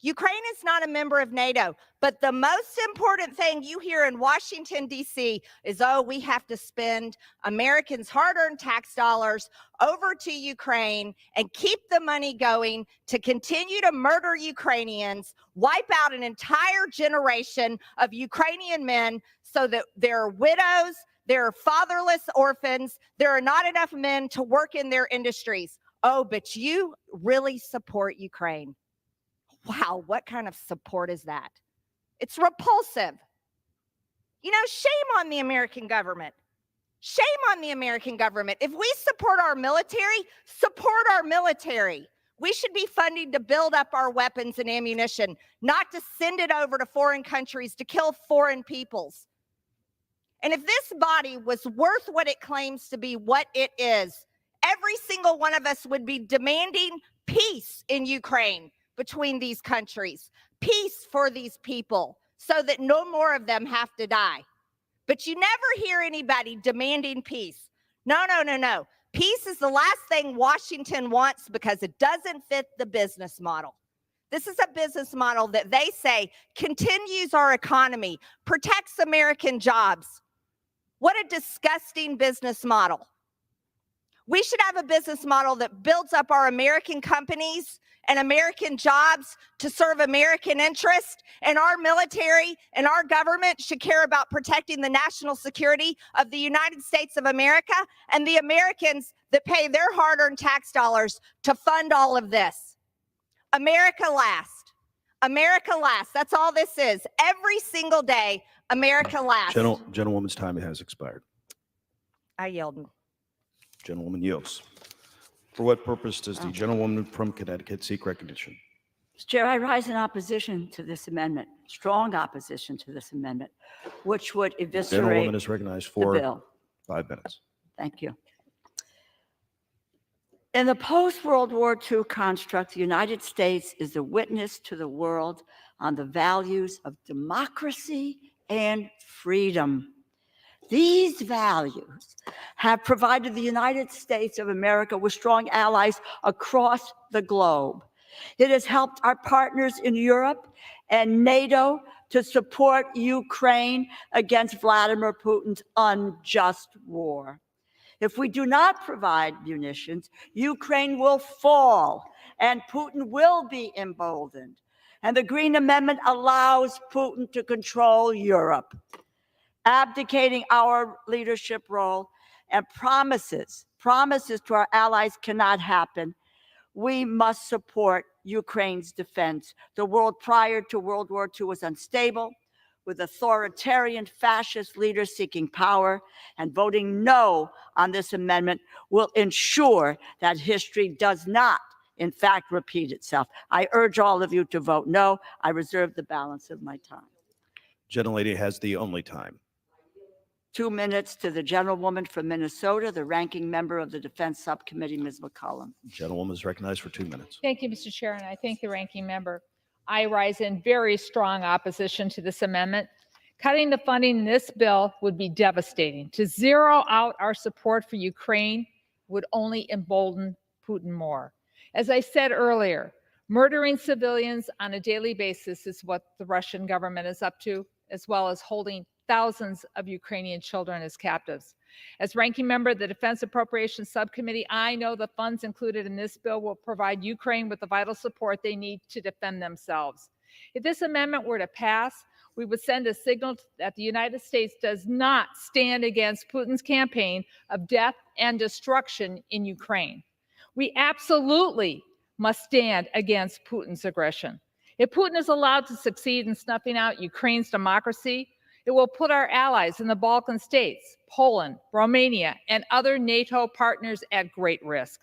Ukraine is not a member of NATO, but the most important thing you hear in Washington, D.C. is, oh, we have to spend Americans' hard-earned tax dollars over to Ukraine and keep the money going to continue to murder Ukrainians, wipe out an entire generation of Ukrainian men so that their widows, there are fatherless orphans. There are not enough men to work in their industries. Oh, but you really support Ukraine. Wow, what kind of support is that? It's repulsive. You know, shame on the American government. Shame on the American government. If we support our military, support our military. We should be funding to build up our weapons and ammunition, not to send it over to foreign countries to kill foreign peoples. And if this body was worth what it claims to be, what it is, every single one of us would be demanding peace in Ukraine between these countries, peace for these people so that no more of them have to die. But you never hear anybody demanding peace. No, no, no, no. Peace is the last thing Washington wants because it doesn't fit the business model. This is a business model that they say continues our economy, protects American jobs. What a disgusting business model. We should have a business model that builds up our American companies and American jobs to serve American interests, and our military and our government should care about protecting the national security of the United States of America and the Americans that pay their hard-earned tax dollars to fund all of this. America last. America last. That's all this is. Every single day, America last. Gentlewoman's time has expired. I yield. Gentlewoman yields. For what purpose does the gentlewoman from Connecticut seek recognition? Mr. Chair, I rise in opposition to this amendment, strong opposition to this amendment, which would eviscerate Gentlewoman is recognized the for bill. 5 minutes. Thank you. In the post-World War II construct, the United States is a witness to the world on the values of democracy and freedom. These values have provided the United States of America with strong allies across the globe. It has helped our partners in Europe and NATO to support Ukraine against Vladimir Putin's unjust war. If we do not provide munitions, Ukraine will fall and Putin will be emboldened. And the Green Amendment allows Putin to control Europe, abdicating our leadership role, and promises to our allies cannot happen. We must support Ukraine's defense. The world prior to World War II was unstable, with authoritarian fascist leaders seeking power, and voting no on this amendment will ensure that history does not, in fact, repeat itself. I urge all of you to vote no. I reserve the balance of my time. Gentlelady has the only time. 2 minutes to the gentlewoman from Minnesota, the ranking member of the Defense Subcommittee, Ms. McCollum. Gentlewoman is recognized for 2 minutes. Thank you, Mr. Chair, and I thank the ranking member. I rise in very strong opposition to this amendment. Cutting the funding in this bill would be devastating. To zero out our support for Ukraine would only embolden Putin more. As I said earlier, murdering civilians on a daily basis is what the Russian government is up to, as well as holding thousands of Ukrainian children as captives. As ranking member of the Defense Appropriations Subcommittee, I know the funds included in this bill will provide Ukraine with the vital support they need to defend themselves. If this amendment were to pass, we would send a signal that the United States does not stand against Putin's campaign of death and destruction in Ukraine. We absolutely must stand against Putin's aggression. If Putin is allowed to succeed in snuffing out Ukraine's democracy, it will put our allies in the Balkan states, Poland, Romania, and other NATO partners at great risk.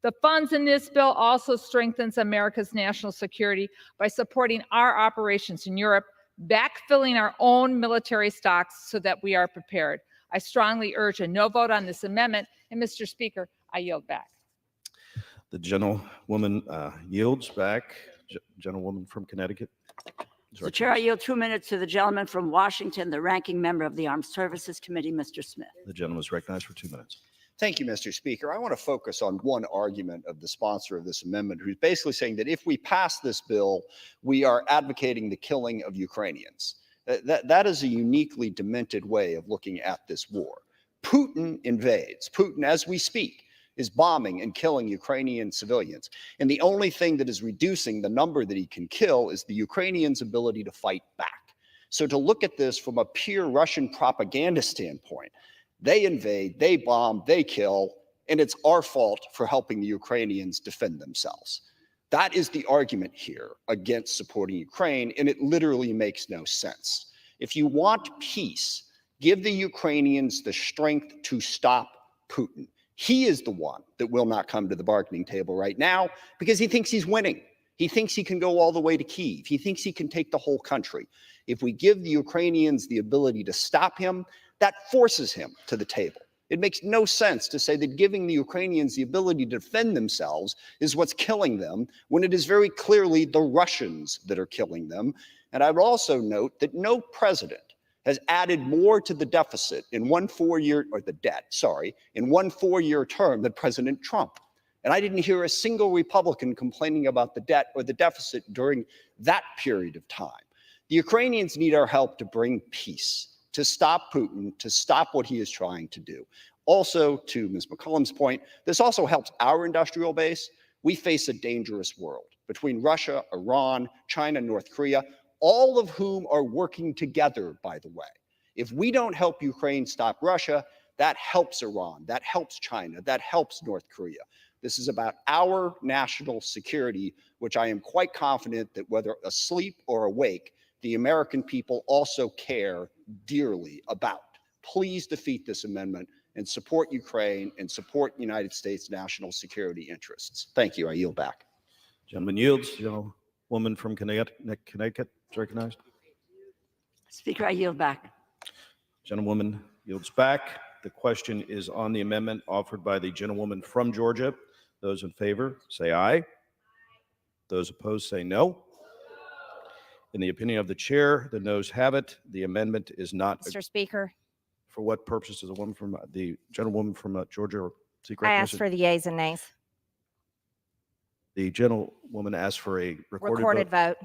The funds in this bill also strengthens America's national security by supporting our operations in Europe, backfilling our own military stocks so that we are prepared. I strongly urge a no vote on this amendment, and Mr. Speaker, I yield back. The gentlewoman yields back. Gentlewoman from Connecticut. Mr. Chair, I yield 2 minutes to the gentleman from Washington, the ranking member of the Armed Services Committee, Mr. Smith. The gentleman is recognized for 2 minutes. Thank you, Mr. Speaker. I want to focus on one argument of the sponsor of this amendment, who's basically saying that if we pass this bill, we are advocating the killing of Ukrainians. That is a uniquely demented way of looking at this war. Putin invades. Putin, as we speak, is bombing and killing Ukrainian civilians. And the only thing that is reducing the number that he can kill is the Ukrainians' ability to fight back. So to look at this from a pure Russian propaganda standpoint, they invade, they bomb, they kill, and it's our fault for helping the Ukrainians defend themselves. That is the argument here against supporting Ukraine, and it literally makes no sense. If you want peace, give the Ukrainians the strength to stop Putin. He is the one that will not come to the bargaining table right now because he thinks he's winning. He thinks he can go all the way to Kyiv. He thinks he can take the whole country. If we give the Ukrainians the ability to stop him, that forces him to the table. It makes no sense to say that giving the Ukrainians the ability to defend themselves is what's killing them, when it is very clearly the Russians that are killing them. And I would also note that no president has added more to the deficit in one 4-year, or the debt, sorry, in one 4-year term than President Trump. And I didn't hear a single Republican complaining about the debt or the deficit during that period of time. The Ukrainians need our help to bring peace, to stop Putin, to stop what he is trying to do. Also, to Ms. McCollum's point, this also helps our industrial base. We face a dangerous world between Russia, Iran, China, North Korea, all of whom are working together, by the way. If we don't help Ukraine stop Russia, that helps Iran, that helps China, that helps North Korea. This is about our national security, which I am quite confident that whether asleep or awake, the American people also care dearly about. Please defeat this amendment and support Ukraine and support United States national security interests. Thank you. I yield back. Gentleman yields. Gentlewoman from Connecticut is recognized. Speaker, I yield back. Gentlewoman yields back. The question is on the amendment offered by the gentlewoman from Georgia. Those in favor say aye. Those opposed say no. In the opinion of the chair, the noes have it. The amendment is not. Mr. Speaker, For what purpose does the gentlewoman from Georgia seek I ask recognition? for the yeas and nays. The gentlewoman asked for a Recorded vote.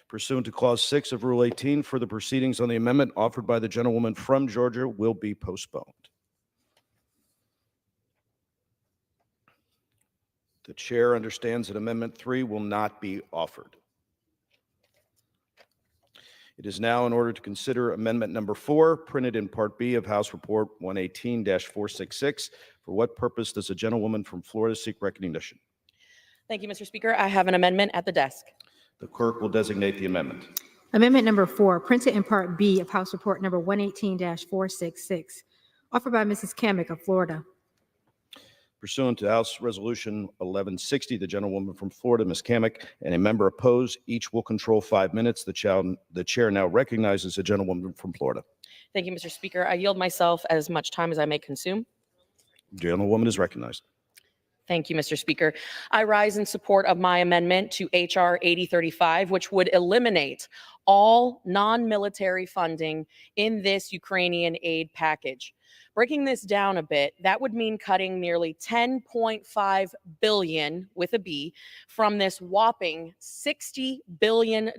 Pursuant to Clause 6 of Rule 18, further proceedings on the amendment offered by the gentlewoman from Georgia will be postponed. The chair understands that Amendment 3 will not be offered. It is now in order to consider Amendment Number 4, printed in Part B of House Report 118-466. For what purpose does the gentlewoman from Florida seek recognition? Thank you, Mr. Speaker. I have an amendment at the desk. The clerk will designate the amendment. Amendment number 4, printed in Part B of House Report number 118-466, offered by Mrs. Kamick of Florida. Pursuant to House Resolution 1160, the gentlewoman from Florida, Ms. Kamick, and a member opposed, each will control 5 minutes. The chair now recognizes the gentlewoman from Florida. Thank you, Mr. Speaker. I yield myself as much time as I may consume. Gentlewoman is recognized. Thank you, Mr. Speaker. I rise in support of my amendment to H.R. 8035, which would eliminate all non-military funding in this Ukrainian aid package. Breaking this down a bit, that would mean cutting nearly $10.5 billion with a B from this whopping $60 billion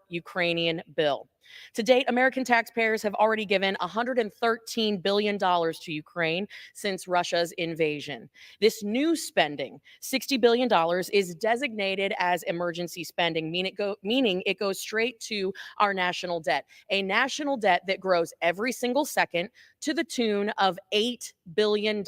Ukrainian bill. To date, American taxpayers have already given $113 billion to Ukraine since Russia's invasion. This new spending, $60 billion, is designated as emergency spending, meaning it goes straight to our national debt, a national debt that grows every single second to the tune of $8 billion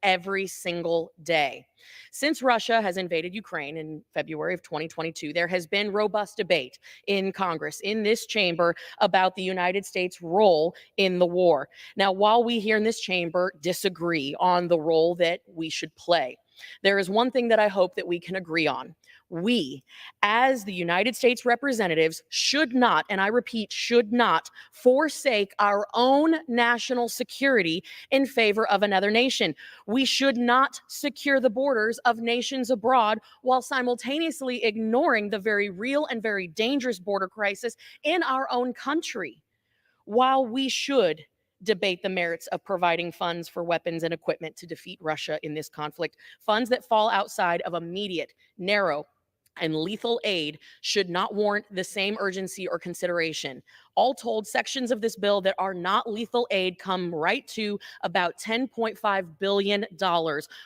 every single day. Since Russia has invaded Ukraine in February of 2022, there has been robust debate in Congress, in this chamber, about the United States' role in the war. Now, while we here in this chamber disagree on the role that we should play, there is one thing that I hope that we can agree on. We, as the United States representatives, should not, and I repeat, should not forsake our own national security in favor of another nation. We should not secure the borders of nations abroad while simultaneously ignoring the very real and very dangerous border crisis in our own country. While we should debate the merits of providing funds for weapons and equipment to defeat Russia in this conflict. Funds that fall outside of immediate, narrow, and lethal aid should not warrant the same urgency or consideration. All told, sections of this bill that are not lethal aid come right to about $10.5 billion,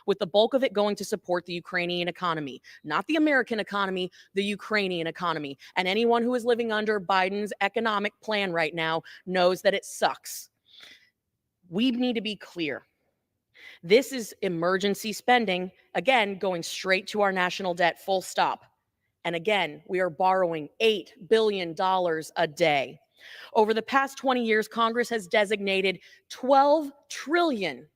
with the bulk of it going to support the Ukrainian economy, not the American economy, the Ukrainian economy. And anyone who is living under Biden's economic plan right now knows that it sucks. We need to be clear. This is emergency spending, again, going straight to our national debt, full stop. And again, we are borrowing $8 billion a day. Over the past 20 years, Congress has designated $12 trillion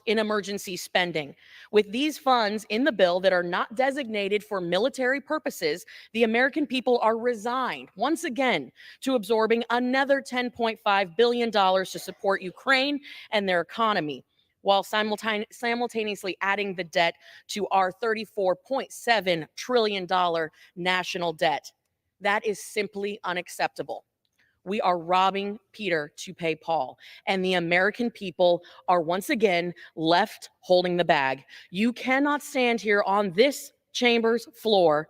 in emergency spending. With these funds in the bill that are not designated for military purposes, the American people are resigned, once again, to absorbing another $10.5 billion to support Ukraine and their economy, while simultaneously adding the debt to our $34.7 trillion national debt. That is simply unacceptable. We are robbing Peter to pay Paul, and the American people are once again left holding the bag. You cannot stand here on this chamber's floor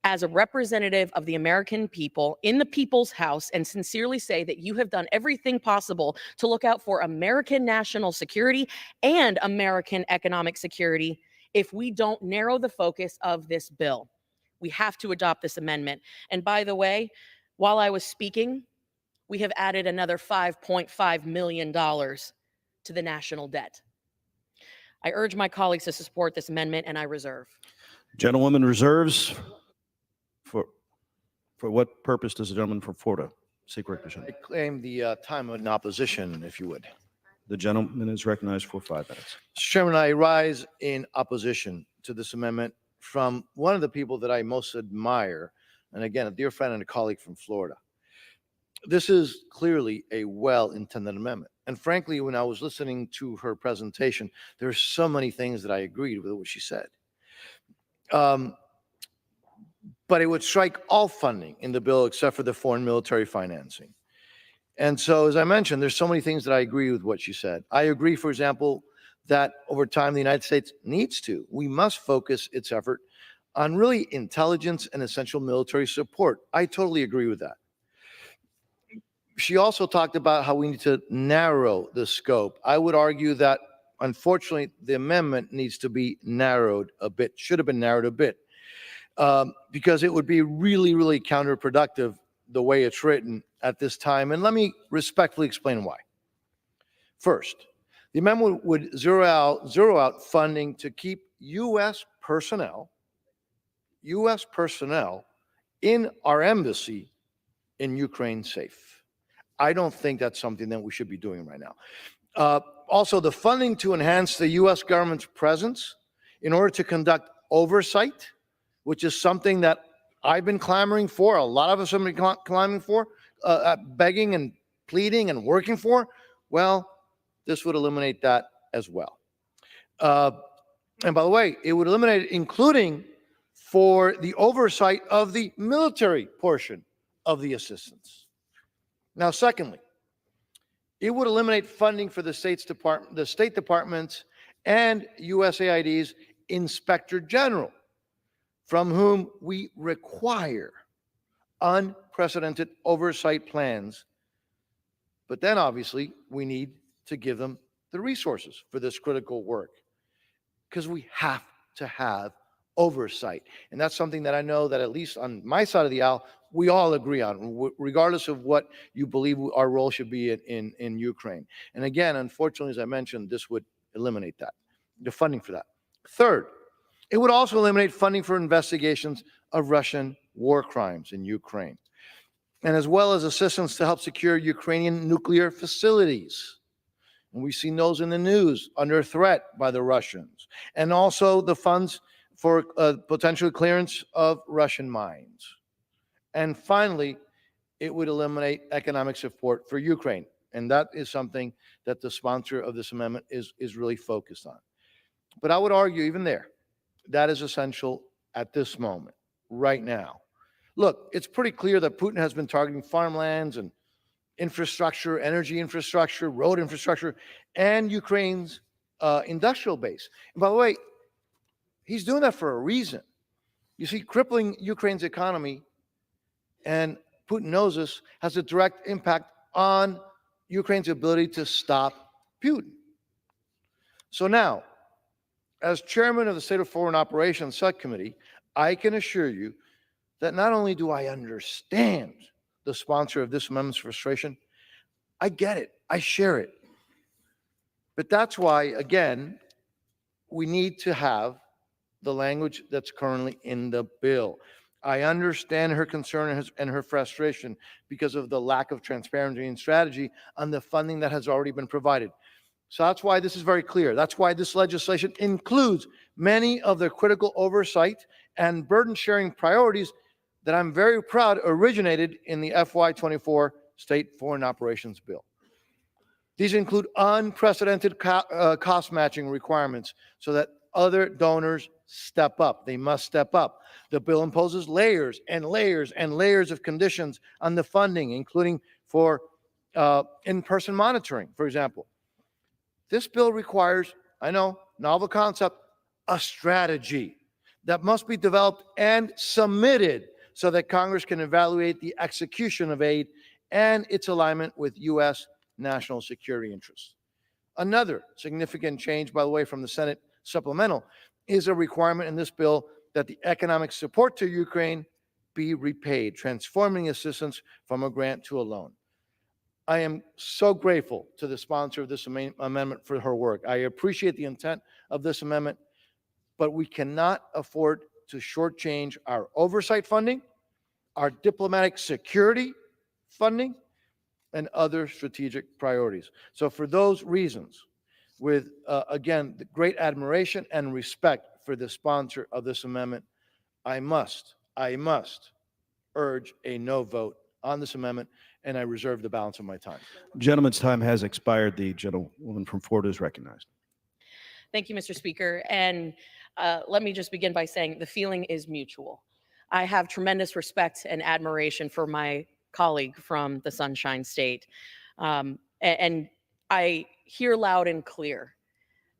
as a representative of the American people in the people's house and sincerely say that you have done everything possible to look out for American national security and American economic security if we don't narrow the focus of this bill. We have to adopt this amendment. And by the way, while I was speaking, we have added another $5.5 million to the national debt. I urge my colleagues to support this amendment, and I reserve. Gentlewoman reserves. For what purpose does the gentleman from Florida seek recognition? I claim the time in opposition, if you would. The gentleman is recognized for 5 minutes. Mr. Chairman, I rise in opposition to this amendment from one of the people that I most admire, and again, a dear friend and a colleague from Florida. This is clearly a well-intended amendment. And frankly, when I was listening to her presentation, there are so many things that I agreed with what she said. But it would strike all funding in the bill except for the foreign military financing. And so, as I mentioned, there's so many things that I agree with what she said. I agree, for example, that over time the United States we must focus its effort on really intelligence and essential military support. I totally agree with that. She also talked about how we need to narrow the scope. I would argue that, unfortunately, the amendment needs to be narrowed a bit, should have been narrowed a bit, because it would be really, really counterproductive the way it's written at this time. And let me respectfully explain why. First, the amendment would zero out funding to keep U.S. personnel in our embassy in Ukraine safe. I don't think that's something that we should be doing right now. Also, the funding to enhance the U.S. government's presence in order to conduct oversight, which is something that I've been clamoring for, a lot of us have been clamoring for, begging and pleading and working for, well, this would eliminate that as well. And by the way, it would eliminate it, including for the oversight of the military portion of the assistance. Now, secondly, it would eliminate funding for the State Department's and USAID's Inspector General, from whom we require unprecedented oversight plans. But then, obviously, we need to give them the resources for this critical work, because we have to have oversight. And that's something that I know that, at least on my side of the aisle, we all agree on, regardless of what you believe our role should be in Ukraine. And again, unfortunately, as I mentioned, this would eliminate that, the funding for that. Third, it would also eliminate funding for investigations of Russian war crimes in Ukraine, and as well as assistance to help secure Ukrainian nuclear facilities. And we've seen those in the news under threat by the Russians, and also the funds for potential clearance of Russian mines. And finally, it would eliminate economic support for Ukraine. And that is something that the sponsor of this amendment is really focused on. But I would argue even there, that is essential at this moment, right now. Look, it's pretty clear that Putin has been targeting farmlands and infrastructure, energy infrastructure, road infrastructure, and Ukraine's industrial base. And by the way, he's doing that for a reason. You see, crippling Ukraine's economy, and Putin knows this, has a direct impact on Ukraine's ability to stop Putin. So now, as chairman of the State of Foreign Operations Subcommittee, I can assure you that not only do I understand the sponsor of this amendment's frustration, I get it, I share it. But that's why, again, we need to have the language that's currently in the bill. I understand her concern and her frustration because of the lack of transparency and strategy on the funding that has already been provided. So that's why this is very clear. That's why this legislation includes many of the critical oversight and burden sharing priorities that I'm very proud originated in the FY24 State Foreign Operations Bill. These include unprecedented cost matching requirements so that other donors step up. They must step up. The bill imposes layers and layers and layers of conditions on the funding, including for in-person monitoring, for example. This bill requires, I know, novel concept, a strategy that must be developed and submitted so that Congress can evaluate the execution of aid and its alignment with U.S. national security interests. Another significant change, by the way, from the Senate supplemental is a requirement in this bill that the economic support to Ukraine be repaid, transforming assistance from a grant to a loan. I am so grateful to the sponsor of this amendment for her work. I appreciate the intent of this amendment, but we cannot afford to shortchange our oversight funding, our diplomatic security funding, and other strategic priorities. So for those reasons, with, again, the great admiration and respect for the sponsor of this amendment, I must urge a no vote on this amendment, and I reserve the balance of my time. Gentleman's time has expired. The gentlewoman from Florida is recognized. Thank you, Mr. Speaker. And let me just begin by saying the feeling is mutual. I have tremendous respect and admiration for my colleague from the Sunshine State. And I hear loud and clear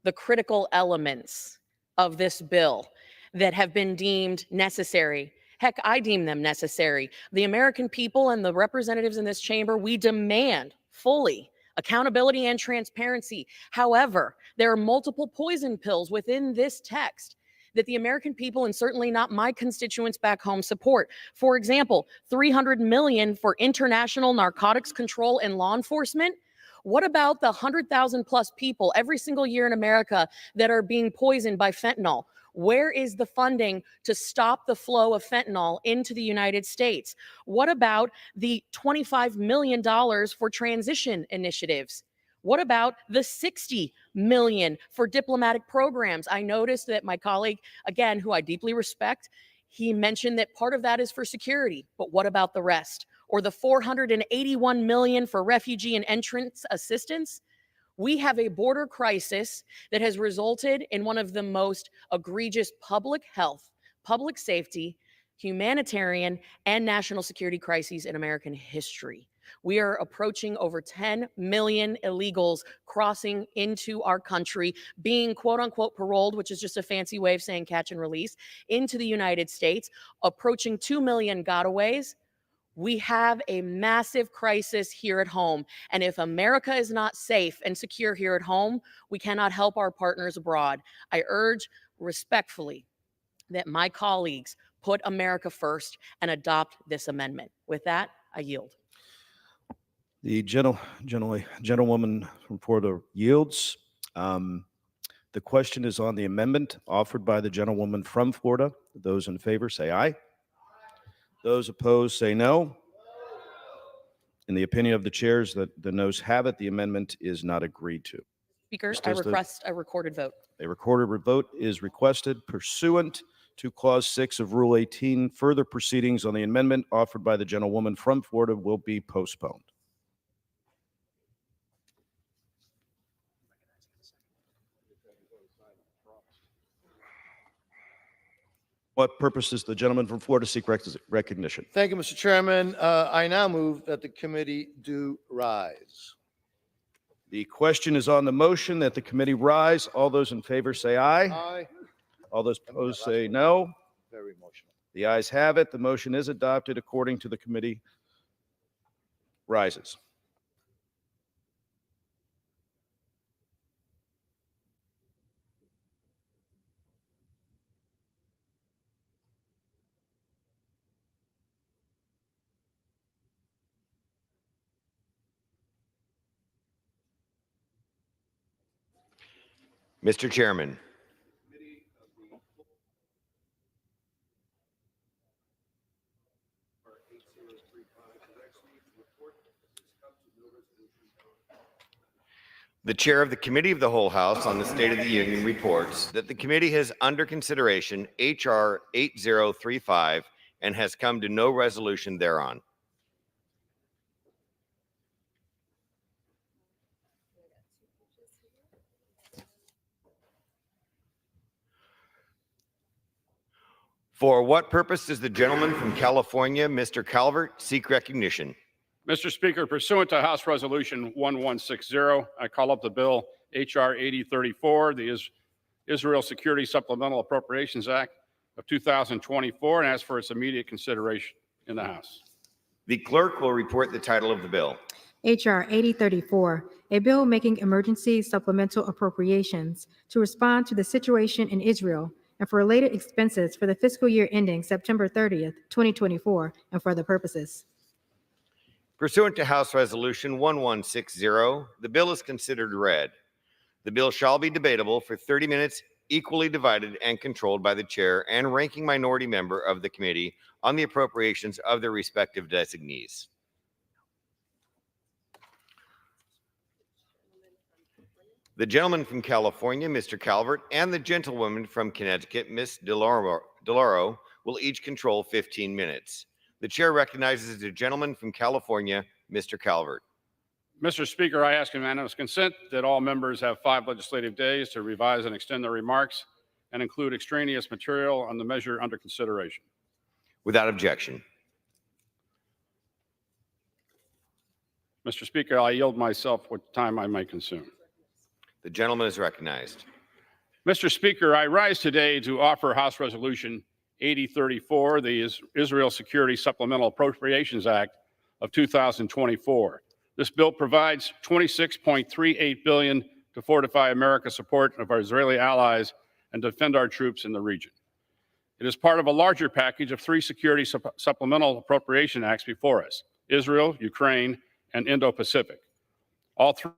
the critical elements of this bill that have been deemed necessary. Heck, I deem them necessary. The American people and the representatives in this chamber, we demand fully accountability and transparency. However, there are multiple poison pills within this text that the American people, and certainly not my constituents back home, support. For example, $300 million for international narcotics control and law enforcement. What about the 100,000 plus people every single year in America that are being poisoned by fentanyl? Where is the funding to stop the flow of fentanyl into the United States? What about the $25 million for transition initiatives? What about the $60 million for diplomatic programs? I noticed that my colleague, again, who I deeply respect, he mentioned that part of that is for security, but what about the rest? Or the $481 million for refugee and entrance assistance? We have a border crisis that has resulted in one of the most egregious public health, public safety, humanitarian, and national security crises in American history. We are approaching over 10 million illegals crossing into our country, being quote unquote paroled, which is just a fancy way of saying catch and release, into the United States, approaching 2 million gotaways. We have a massive crisis here at home. And if America is not safe and secure here at home, we cannot help our partners abroad. I urge respectfully that my colleagues put America first and adopt this amendment. With that, I yield. The gentlewoman from Florida yields. The question is on the amendment offered by the gentlewoman from Florida. Those in favor say aye. Those opposed say no. In the opinion of the chairs, that the noes have it, the amendment is not agreed to. Speaker, I request a recorded vote. A recorded vote is requested pursuant to Clause 6 of Rule 18. Further proceedings on the amendment offered by the gentlewoman from Florida will be postponed. What purpose is the gentleman from Florida seek recognition? Thank you, Mr. Chairman. I now move that the committee do rise. The question is on the motion that the committee rise. All those in favor say aye. Aye. All those opposed say no. Very emotional. The ayes have it. The motion is adopted according to the committee rises. Mr. Chairman, the chair of the Committee of the Whole House on the State of the Union reports that the committee has under consideration H.R. 8035 and has come to no resolution thereon. For what purpose does the gentleman from California, Mr. Calvert, seek recognition? Mr. Speaker, pursuant to House Resolution 1160, I call up the bill H.R. 8034, the Israel Security Supplemental Appropriations Act of 2024, and ask for its immediate consideration in the House. The clerk will report the title of the bill. H.R. 8034, a bill making emergency supplemental appropriations to respond to the situation in Israel and for related expenses for the fiscal year ending September 30th, 2024, and for other purposes. Pursuant to House Resolution 1160, the bill is considered read. The bill shall be debatable for 30 minutes, equally divided and controlled by the chair and ranking minority member of the committee on the appropriations of their respective designees. The gentleman from California, Mr. Calvert, and the gentlewoman from Connecticut, Ms. DeLauro, will each control 15 minutes. The chair recognizes the gentleman from California, Mr. Calvert. Mr. Speaker, I ask unanimous consent that all members have 5 legislative days to revise and extend their remarks and include extraneous material on the measure under consideration. Without objection. Mr. Speaker, I yield myself what time I may consume. The gentleman is recognized. Mr. Speaker, I rise today to offer House Resolution 8034, the Israel Security Supplemental Appropriations Act of 2024. This bill provides $26.38 billion to fortify America's support of our Israeli allies and defend our troops in the region. It is part of a larger package of 3 security supplemental appropriation acts before us: Israel, Ukraine, and Indo-Pacific. All 3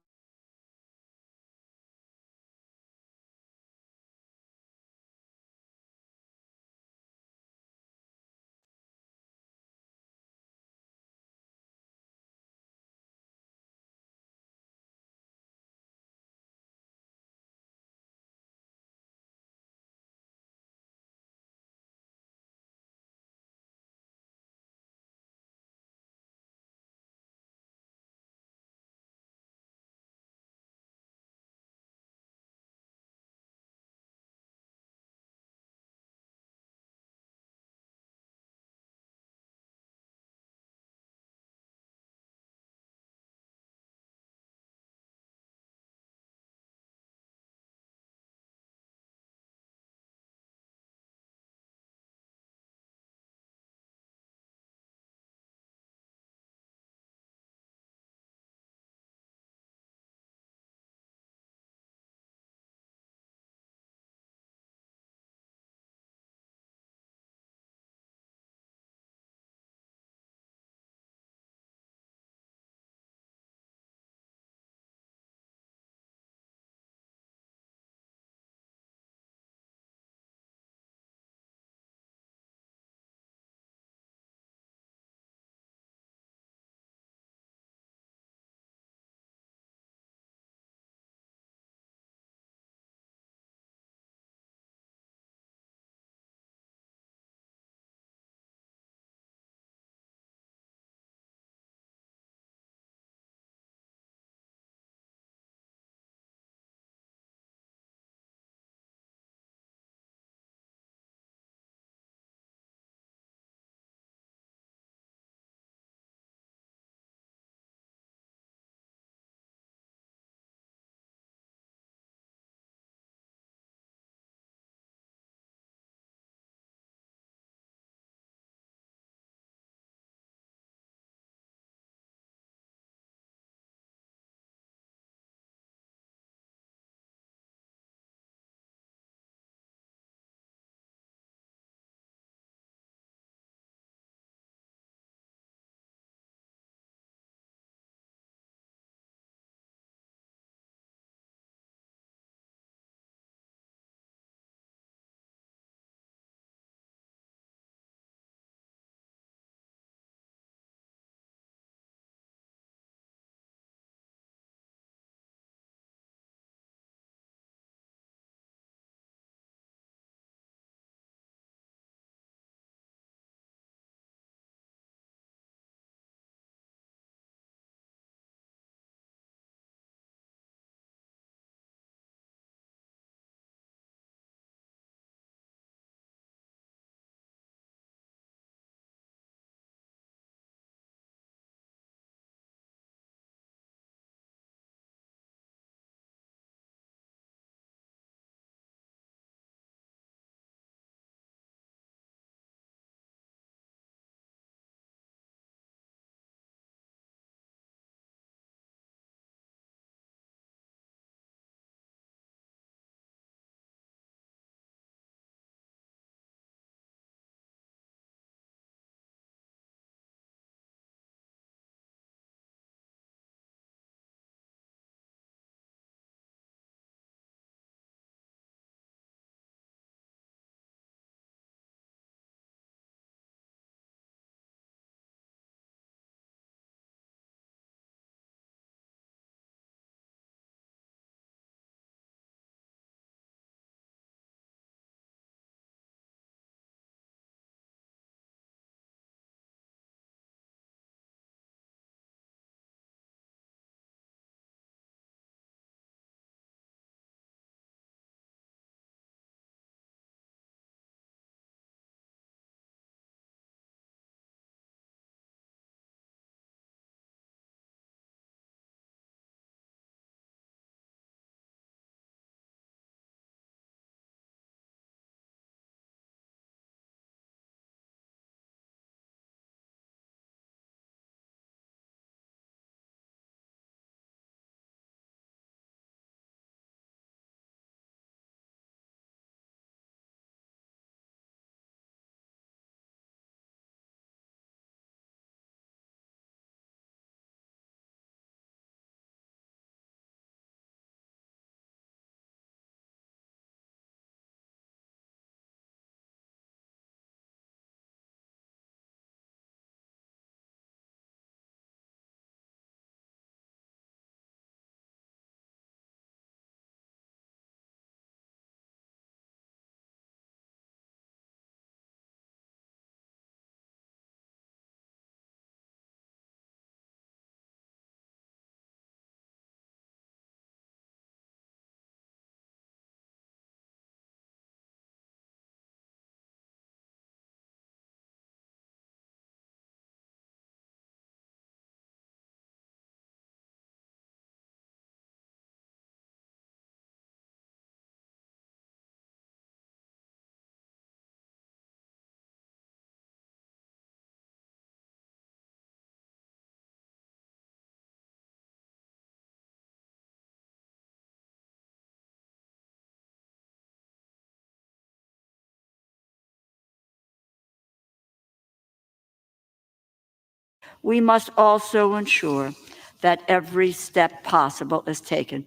we must also ensure that every step possible is taken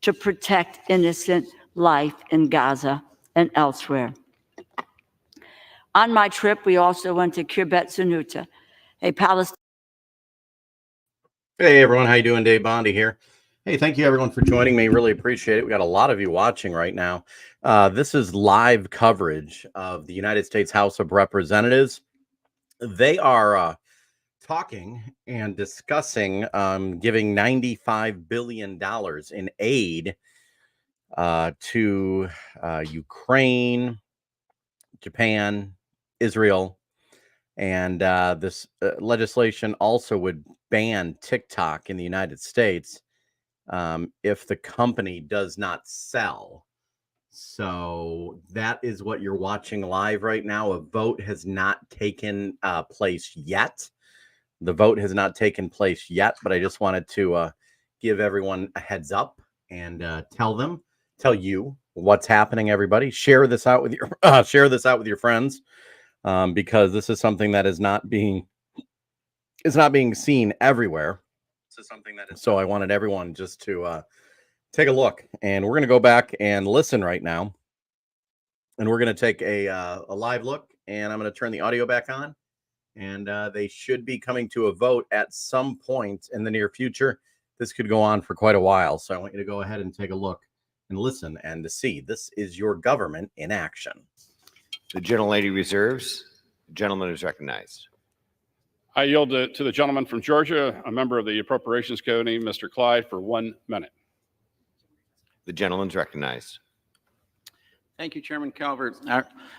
to protect innocent life in Gaza and elsewhere. On my trip, we also went to Kirbet Zunuta, a Palestinian. Hey everyone, how you doing? Dave Bondi here. Hey, thank you everyone for joining me. Really appreciate it. We got a lot of you watching right now. This is live coverage of the United States House of Representatives. They are talking and discussing giving $95 billion in aid to Ukraine, Japan, Israel, and this legislation also would ban TikTok in the United States if the company does not sell. So that is what you're watching live right now. A vote has not taken place yet. The vote has not taken place yet, but I just wanted to give everyone a heads up and tell you what's happening. Everybody, share this out with your friends, because this is something that is not being seen everywhere. So I wanted everyone just to take a look, and we're going to go back and listen right now, and we're going to take a live look, and I'm going to turn the audio back on, and they should be coming to a vote at some point in the near future. This could go on for quite a while, so I want you to go ahead and take a look and listen and to see. This is your government in action. The gentlelady reserves. The gentleman is recognized. I yield to the gentleman from Georgia, a member of the Appropriations Committee, Mr. Clyde, for 1 minute. The gentleman's recognized. Thank you, Chairman Calvert.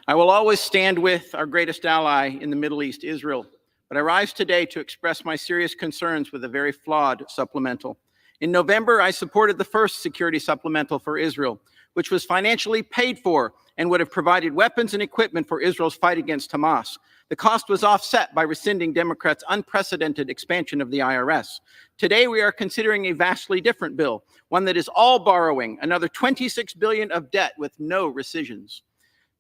I will always stand with our greatest ally in the Middle East, Israel, but I rise today to express my serious concerns with a very flawed supplemental. In November, I supported the first security supplemental for Israel, which was financially paid for and would have provided weapons and equipment for Israel's fight against Hamas. The cost was offset by rescinding Democrats' unprecedented expansion of the IRS. Today, we are considering a vastly different bill, one that is all borrowing, another $26 billion of debt with no rescissions.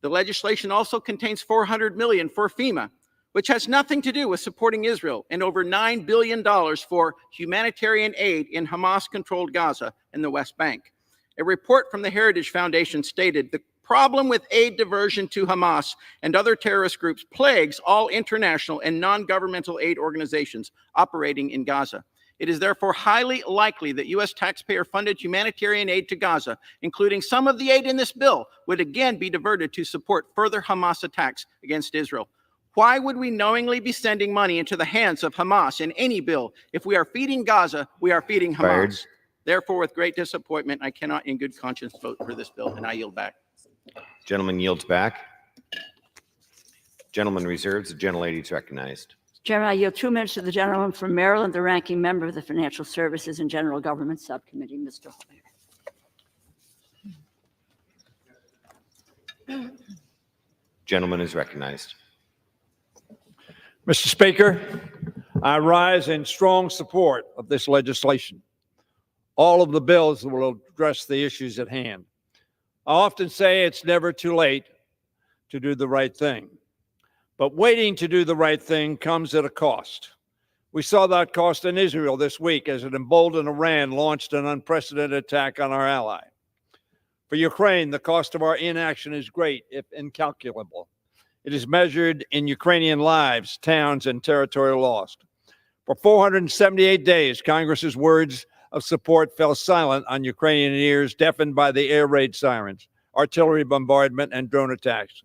The legislation also contains $400 million for FEMA, which has nothing to do with supporting Israel, and over $9 billion for humanitarian aid in Hamas-controlled Gaza and the West Bank. A report from the Heritage Foundation stated the problem with aid diversion to Hamas and other terrorist groups plagues all international and non-governmental aid organizations operating in Gaza. It is therefore highly likely that U.S. taxpayer-funded humanitarian aid to Gaza, including some of the aid in this bill, would again be diverted to support further Hamas attacks against Israel. Why would we knowingly be sending money into the hands of Hamas in any bill? If we are feeding Gaza, we are feeding Hamas. Fired. Therefore, with great disappointment, I cannot in good conscience vote for this bill, and I yield back. Gentleman yields back. Gentleman reserves. The gentlelady is recognized. Chairman, I yield 2 minutes to the gentleman from Maryland, the ranking member of the Financial Services and General Government Subcommittee, Mr. Hoyer. Gentleman is recognized. Mr. Speaker, I rise in strong support of this legislation. All of the bills will address the issues at hand. I often say it's never too late to do the right thing, but waiting to do the right thing comes at a cost. We saw that cost in Israel this week as an emboldened Iran launched an unprecedented attack on our ally. For Ukraine, the cost of our inaction is great, if incalculable. It is measured in Ukrainian lives, towns, and territory lost. For 478 days, Congress's words of support fell silent on Ukrainian ears, deafened by the air raid sirens, artillery bombardment, and drone attacks.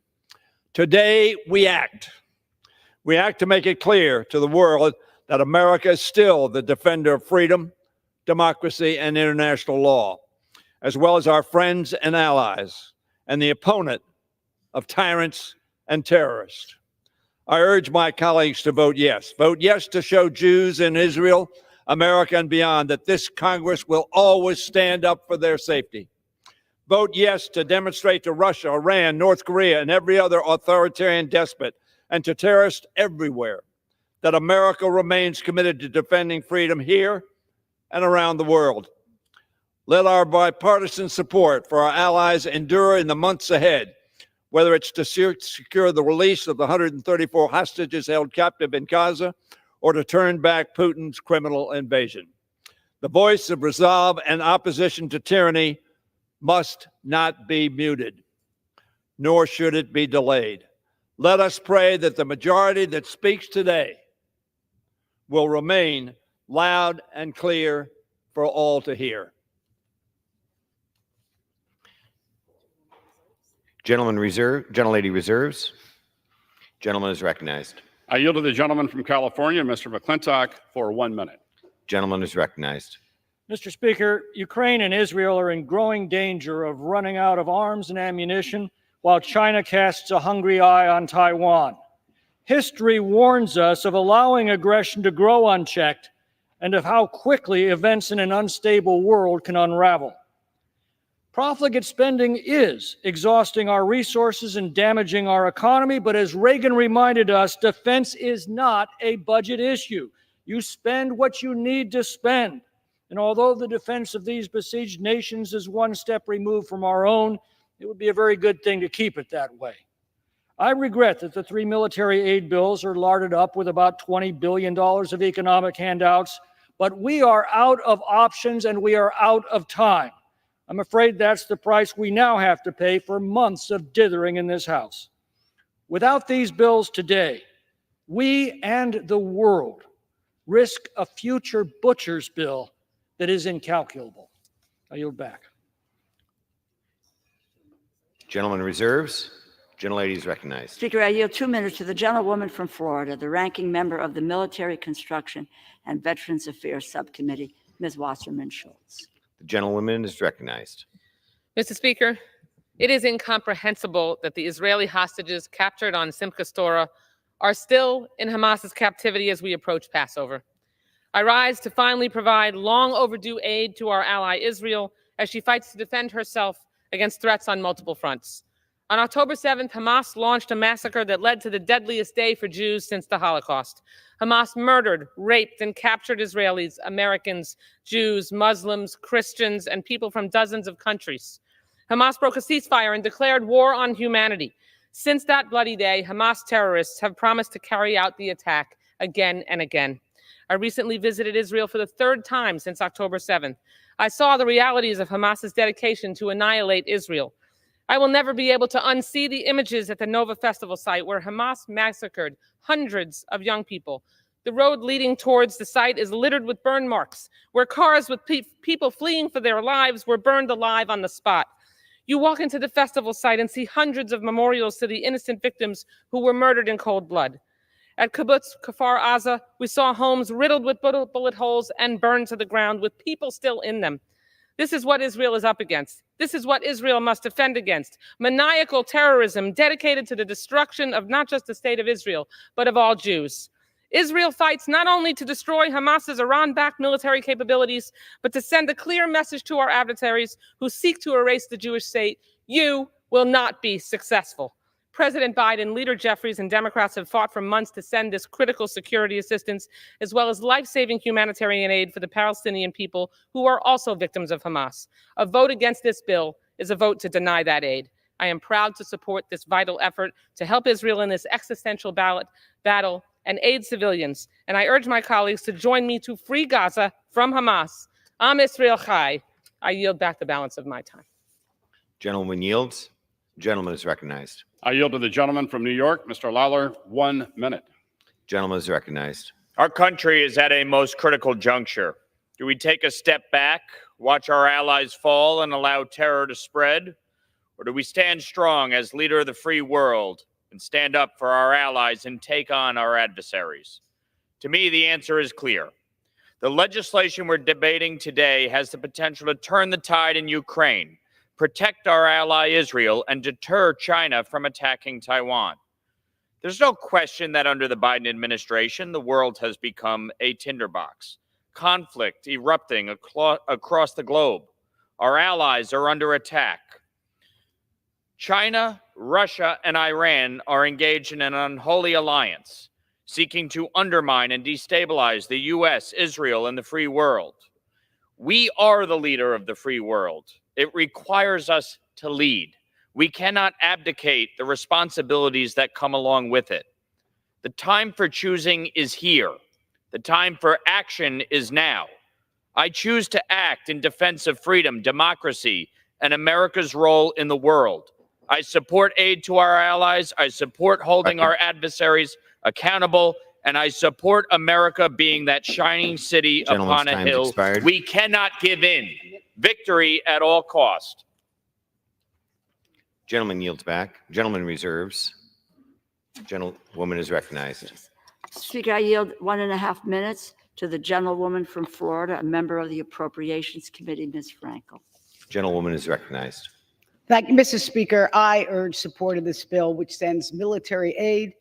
Today, we act. We act to make it clear to the world that America is still the defender of freedom, democracy, and international law, as well as our friends and allies, and the opponent of tyrants and terrorists. I urge my colleagues to vote yes. Vote yes to show Jews in Israel, America, and beyond that this Congress will always stand up for their safety. Vote yes to demonstrate to Russia, Iran, North Korea, and every other authoritarian despot, and to terrorists everywhere, that America remains committed to defending freedom here and around the world. Let our bipartisan support for our allies endure in the months ahead, whether it's to secure the release of the 134 hostages held captive in Gaza or to turn back Putin's criminal invasion. The voice of resolve and opposition to tyranny must not be muted, nor should it be delayed. Let us pray that the majority that speaks today will remain loud and clear for all to hear. Gentlelady reserves. Gentleman is recognized. I yield to the gentleman from California, Mr. McClintock, for 1 minute. Gentleman is recognized. Mr. Speaker, Ukraine and Israel are in growing danger of running out of arms and ammunition while China casts a hungry eye on Taiwan. History warns us of allowing aggression to grow unchecked and of how quickly events in an unstable world can unravel. Profligate spending is exhausting our resources and damaging our economy, but as Reagan reminded us, defense is not a budget issue. You spend what you need to spend. And although the defense of these besieged nations is one step removed from our own, it would be a very good thing to keep it that way. I regret that the 3 military aid bills are larded up with about $20 billion of economic handouts, but we are out of options and we are out of time. I'm afraid that's the price we now have to pay for months of dithering in this House. Without these bills today, we and the world risk a future butcher's bill that is incalculable. I yield back. Gentleman reserves. Gentlelady is recognized. Speaker, I yield 2 minutes to the gentlewoman from Florida, the ranking member of the Military Construction and Veterans Affairs Subcommittee, Ms. Wasserman Schultz. The gentlewoman is recognized. Mr. Speaker, it is incomprehensible that the Israeli hostages captured on Simchat Torah are still in Hamas's captivity as we approach Passover. I rise to finally provide long overdue aid to our ally Israel as she fights to defend herself against threats on multiple fronts. On October 7th, Hamas launched a massacre that led to the deadliest day for Jews since the Holocaust. Hamas murdered, raped, and captured Israelis, Americans, Jews, Muslims, Christians, and people from dozens of countries. Hamas broke a ceasefire and declared war on humanity. Since that bloody day, Hamas terrorists have promised to carry out the attack again and again. I recently visited Israel for the 3rd time since October 7th. I saw the realities of Hamas's dedication to annihilate Israel. I will never be able to unsee the images at the Nova Festival site where Hamas massacred hundreds of young people. The road leading towards the site is littered with burn marks, where cars with people fleeing for their lives were burned alive on the spot. You walk into the festival site and see hundreds of memorials to the innocent victims who were murdered in cold blood. At Kibbutz Kfar Aza, we saw homes riddled with bullet holes and burned to the ground with people still in them. This is what Israel is up against. This is what Israel must defend against. Maniacal terrorism dedicated to the destruction of not just the state of Israel, but of all Jews. Israel fights not only to destroy Hamas's Iran-backed military capabilities, but to send a clear message to our adversaries who seek to erase the Jewish state: you will not be successful. President Biden, Leader Jeffries, and Democrats have fought for months to send this critical security assistance, as well as life-saving humanitarian aid for the Palestinian people who are also victims of Hamas. A vote against this bill is a vote to deny that aid. I am proud to support this vital effort to help Israel in this existential battle and aid civilians. And I urge my colleagues to join me to free Gaza from Hamas. Am Israel Chai. I yield back the balance of my time. Gentleman yields. Gentleman is recognized. I yield to the gentleman from New York, Mr. Lawler, 1 minute. Gentleman is recognized. Our country is at a most critical juncture. Do we take a step back, watch our allies fall, and allow terror to spread? Or do we stand strong as leader of the free world and stand up for our allies and take on our adversaries? To me, the answer is clear. The legislation we're debating today has the potential to turn the tide in Ukraine, protect our ally Israel, and deter China from attacking Taiwan. There's no question that under the Biden administration, the world has become a tinderbox. Conflict erupting across the globe. Our allies are under attack. China, Russia, and Iran are engaged in an unholy alliance, seeking to undermine and destabilize the U.S., Israel, and the free world. We are the leader of the free world. It requires us to lead. We cannot abdicate the responsibilities that come along with it. The time for choosing is here. The time for action is now. I choose to act in defense of freedom, democracy, and America's role in the world. I support aid to our allies. I support holding our adversaries accountable. And I support America being that shining city upon a hill. We cannot give in. Victory at all cost. Gentleman yields back. Gentleman reserves. Gentlewoman is recognized. Speaker, I yield 1.5 minutes to the gentlewoman from Florida, a member of the Appropriations Committee, Ms. Frankel. Gentlewoman is recognized. Thank you, Mr. Speaker. I urge support of this bill, which sends military aid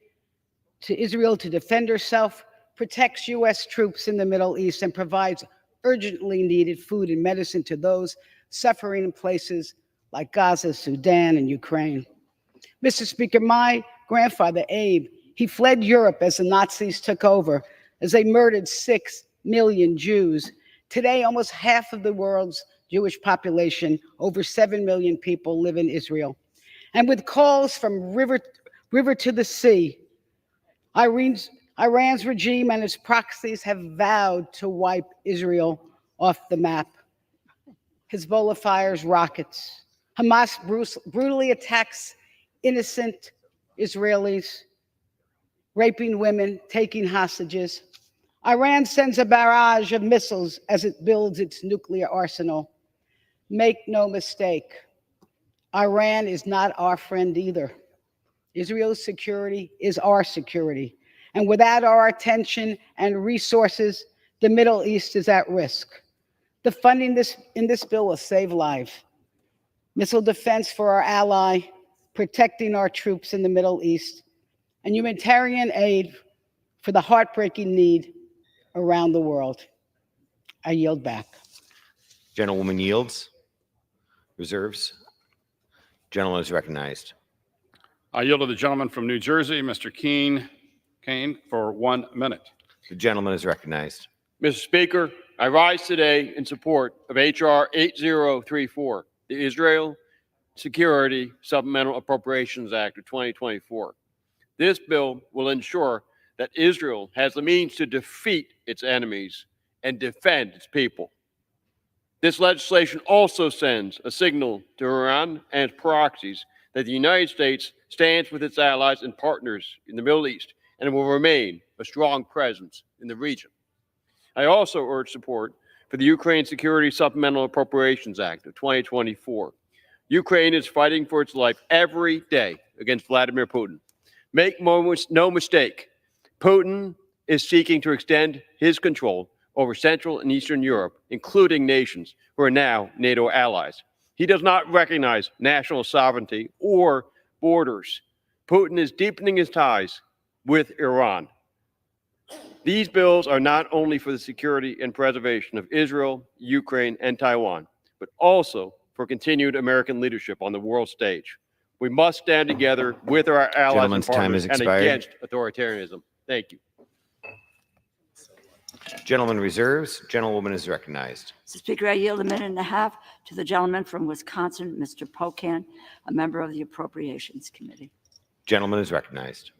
to Israel to defend herself, protects U.S. troops in the Middle East, and provides urgently needed food and medicine to those suffering in places like Gaza, Sudan, and Ukraine. Mr. Speaker, my grandfather, Abe, he fled Europe as the Nazis took over, as they murdered 6 million Jews. Today, almost half of the world's Jewish population, over 7 million people, live in Israel. And with calls from river to the sea, Iran's regime and its proxies have vowed to wipe Israel off the map. Hezbollah fires rockets. Hamas brutally attacks innocent Israelis, raping women, taking hostages. Iran sends a barrage of missiles as it builds its nuclear arsenal. Make no mistake, Iran is not our friend either. Israel's security is our security. And without our attention and resources, the Middle East is at risk. The funding in this bill will save lives. Missile defense for our ally, protecting our troops in the Middle East, and humanitarian aid for the heartbreaking need around the world. I yield back. Gentlewoman yields. Reserves. Gentleman is recognized. I yield to the gentleman from New Jersey, Mr. Kane, for 1 minute. The gentleman is recognized. Mr. Speaker, I rise today in support of H.R. 8034, the Israel Security Supplemental Appropriations Act of 2024. This bill will ensure that Israel has the means to defeat its enemies and defend its people. This legislation also sends a signal to Iran and its proxies that the United States stands with its allies and partners in the Middle East and will remain a strong presence in the region. I also urge support for the Ukraine Security Supplemental Appropriations Act of 2024. Ukraine is fighting for its life every day against Vladimir Putin. Make no mistake, Putin is seeking to extend his control over Central and Eastern Europe, including nations who are now NATO allies. He does not recognize national sovereignty or borders. Putin is deepening his ties with Iran. These bills are not only for the security and preservation of Israel, Ukraine, and Taiwan, but also for continued American leadership on the world stage. We must stand together with our allies Gentleman's and time partners has and expired. against authoritarianism. Thank you. Gentleman reserves. Gentlewoman is recognized. Mr. Speaker, I yield 1.5 minutes to the gentleman from Wisconsin, Mr. Pocan, a member of the Appropriations Committee. Gentleman is recognized.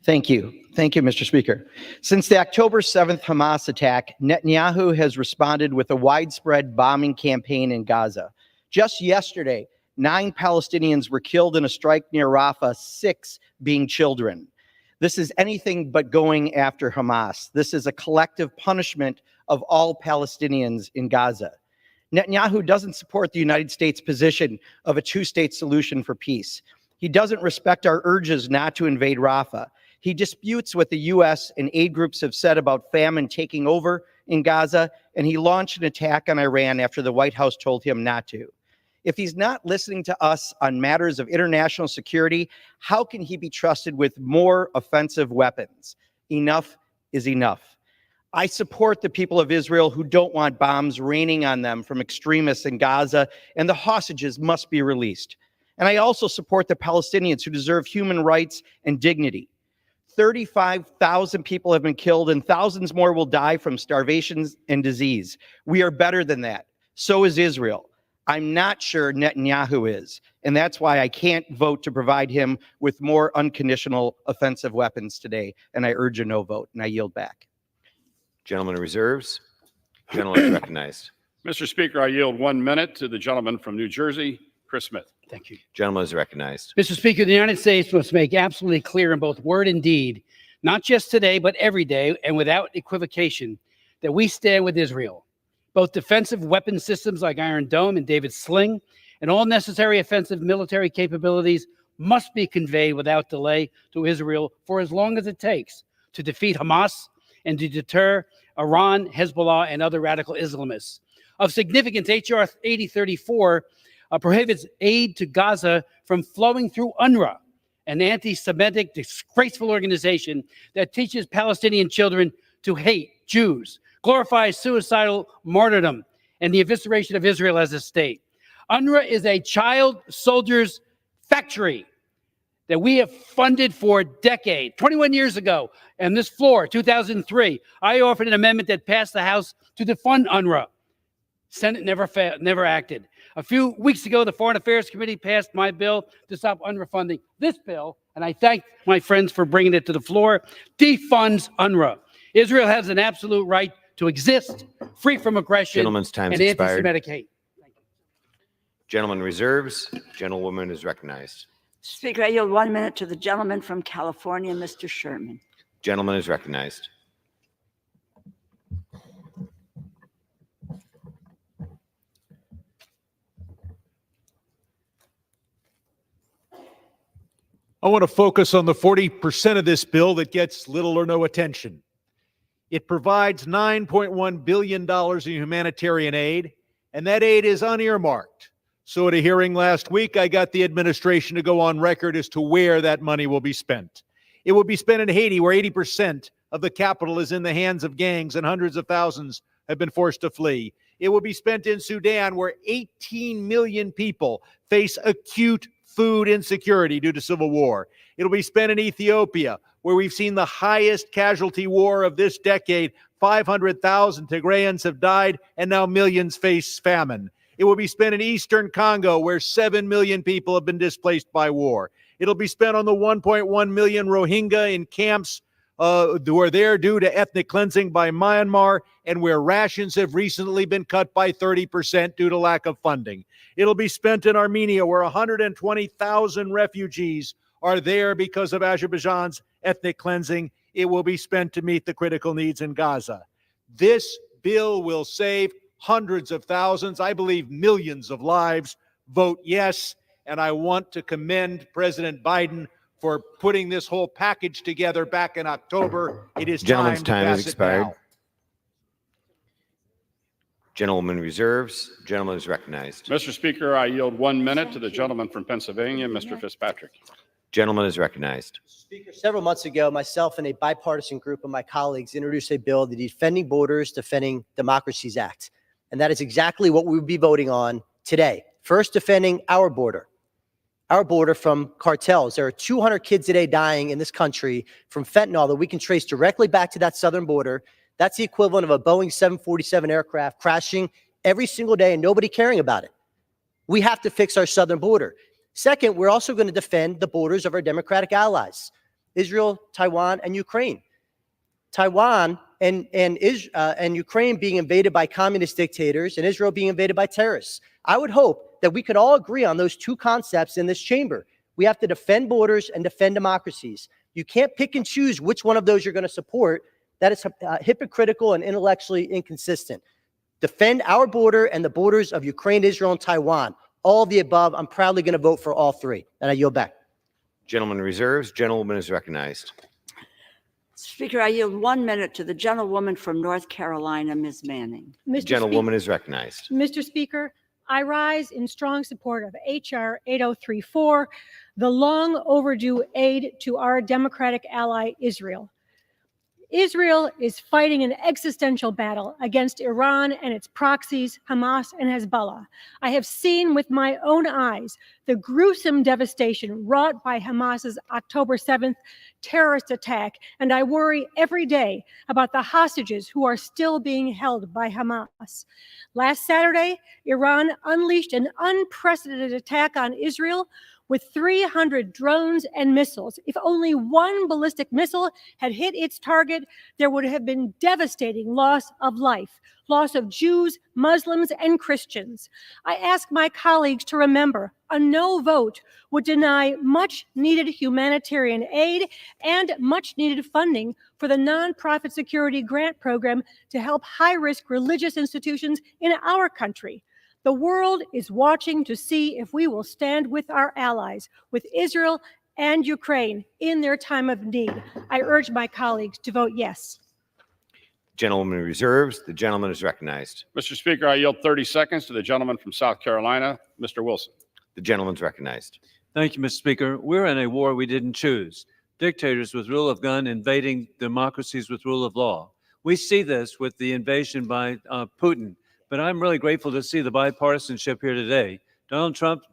Thank you. Thank you, Mr. Speaker. Since the October 7th Hamas attack, Netanyahu has responded with a widespread bombing campaign in Gaza. Just yesterday, 9 Palestinians were killed in a strike near Rafah, 6 being children. This is anything but going after Hamas. This is a collective punishment of all Palestinians in Gaza. Netanyahu doesn't support the United States' position of a two-state solution for peace. He doesn't respect our urges not to invade Rafah. He disputes what the U.S. and aid groups have said about famine taking over in Gaza, and he launched an attack on Iran after the White House told him not to. If he's not listening to us on matters of international security, how can he be trusted with more offensive weapons? Enough is enough. I support the people of Israel who don't want bombs raining on them from extremists in Gaza, and the hostages must be released. And I also support the Palestinians who deserve human rights and dignity. 35,000 people have been killed and thousands more will die from starvation and disease. We are better than that. So is Israel. I'm not sure Netanyahu is, and that's why I can't vote to provide him with more unconditional offensive weapons today, and I urge a no vote, and I yield back. Gentleman reserves. Gentleman is recognized. Mr. Speaker, I yield 1 minute to the gentleman from New Jersey, Chris Smith. Thank you. Gentleman is recognized. Mr. Speaker, the United States must make absolutely clear in both word and deed, not just today, but every day and without equivocation, that we stand with Israel. Both defensive weapon systems like Iron Dome and David's Sling and all necessary offensive military capabilities must be conveyed without delay to Israel for as long as it takes to defeat Hamas and to deter Iran, Hezbollah, and other radical Islamists. Of significance, H.R. 8034 prohibits aid to Gaza from flowing through UNRWA, an anti-Semitic, disgraceful organization that teaches Palestinian children to hate Jews, glorifies suicidal martyrdom, and the evisceration of Israel as a state. UNRWA is a child soldiers factory that we have funded for decades. 21 years ago, on this floor, 2003, I offered an amendment that passed the House to defund UNRWA. Senate never acted. A few weeks ago, the Foreign Affairs Committee passed my bill to stop UNRWA funding. This bill, and I thank my friends for bringing it to the floor, defunds UNRWA. Israel has an absolute right to exist, free from aggression Gentleman's time and has expired. anti-Semitic hate. Gentleman reserves. Gentlewoman is recognized. Speaker, I yield 1 minute to the gentleman from California, Mr. Sherman. Gentleman is recognized. I want to focus on the 40% of this bill that gets little or no attention. It provides $9.1 billion in humanitarian aid, and that aid is unearmarked. So at a hearing last week, I got the administration to go on record as to where that money will be spent. It will be spent in Haiti, where 80% of the capital is in the hands of gangs and hundreds of thousands have been forced to flee. It will be spent in Sudan, where 18 million people face acute food insecurity due to civil war. It'll be spent in Ethiopia, where we've seen the highest casualty war of this decade. 500,000 Tigrayans have died, and now millions face famine. It will be spent in Eastern Congo, where 7 million people have been displaced by war. It'll be spent on the 1.1 million Rohingya in camps who are there due to ethnic cleansing by Myanmar, and where rations have recently been cut by 30% due to lack of funding. It'll be spent in Armenia, where 120,000 refugees are there because of Azerbaijan's ethnic cleansing. It will be spent to meet the critical needs in Gaza. This bill will save hundreds of thousands, I believe millions of lives. Vote yes. And I want to commend President Biden for putting this whole package together back in October. It is Gentleman's time has to pass it expired. now. Gentleman reserves. Gentleman is recognized. Mr. Speaker, I yield 1 minute to the gentleman from Pennsylvania, Mr. Fitzpatrick. Gentleman is recognized. Speaker, several months ago, myself and a bipartisan group of my colleagues introduced a bill, the Defending Borders, Defending Democracies Act. And that is exactly what we will be voting on today. First, defending our border from cartels. There are 200 kids a day dying in this country from fentanyl that we can trace directly back to that southern border. That's the equivalent of a Boeing 747 aircraft crashing every single day and nobody caring about it. We have to fix our southern border. Second, we're also going to defend the borders of our democratic allies, Israel, Taiwan, and Ukraine. Taiwan and Ukraine being invaded by communist dictators and Israel being invaded by terrorists. I would hope that we could all agree on those two concepts in this chamber. We have to defend borders and defend democracies. You can't pick and choose which one of those you're going to support. That is hypocritical and intellectually inconsistent. Defend our border and the borders of Ukraine, Israel, and Taiwan. All of the above. I'm proudly going to vote for all three. And I yield back. Gentleman reserves. Gentlewoman is recognized. Speaker, I yield 1 minute to the gentlewoman from North Carolina, Ms. Manning. Gentlewoman is recognized. Mr. Speaker, I rise in strong support of H.R. 8034, the long overdue aid to our democratic ally, Israel. Israel is fighting an existential battle against Iran and its proxies, Hamas and Hezbollah. I have seen with my own eyes the gruesome devastation wrought by Hamas's October 7th terrorist attack, and I worry every day about the hostages who are still being held by Hamas. Last Saturday, Iran unleashed an unprecedented attack on Israel with 300 drones and missiles. If only one ballistic missile had hit its target, there would have been devastating loss of life, loss of Jews, Muslims, and Christians. I ask my colleagues to remember a no vote would deny much needed humanitarian aid and much needed funding for the nonprofit security grant program to help high-risk religious institutions in our country. The world is watching to see if we will stand with our allies, with Israel and Ukraine in their time of need. I urge my colleagues to vote yes. Gentleman reserves. The gentleman is recognized. Mr. Speaker, I yield 30 seconds to the gentleman from South Carolina, Mr. Wilson. The gentleman's recognized. Thank you, Mr. Speaker. We're in a war we didn't choose. Dictators with rule of gun invading democracies with rule of law. We see this with the invasion by Putin, but I'm really grateful to see the bipartisanship here today. Donald Trump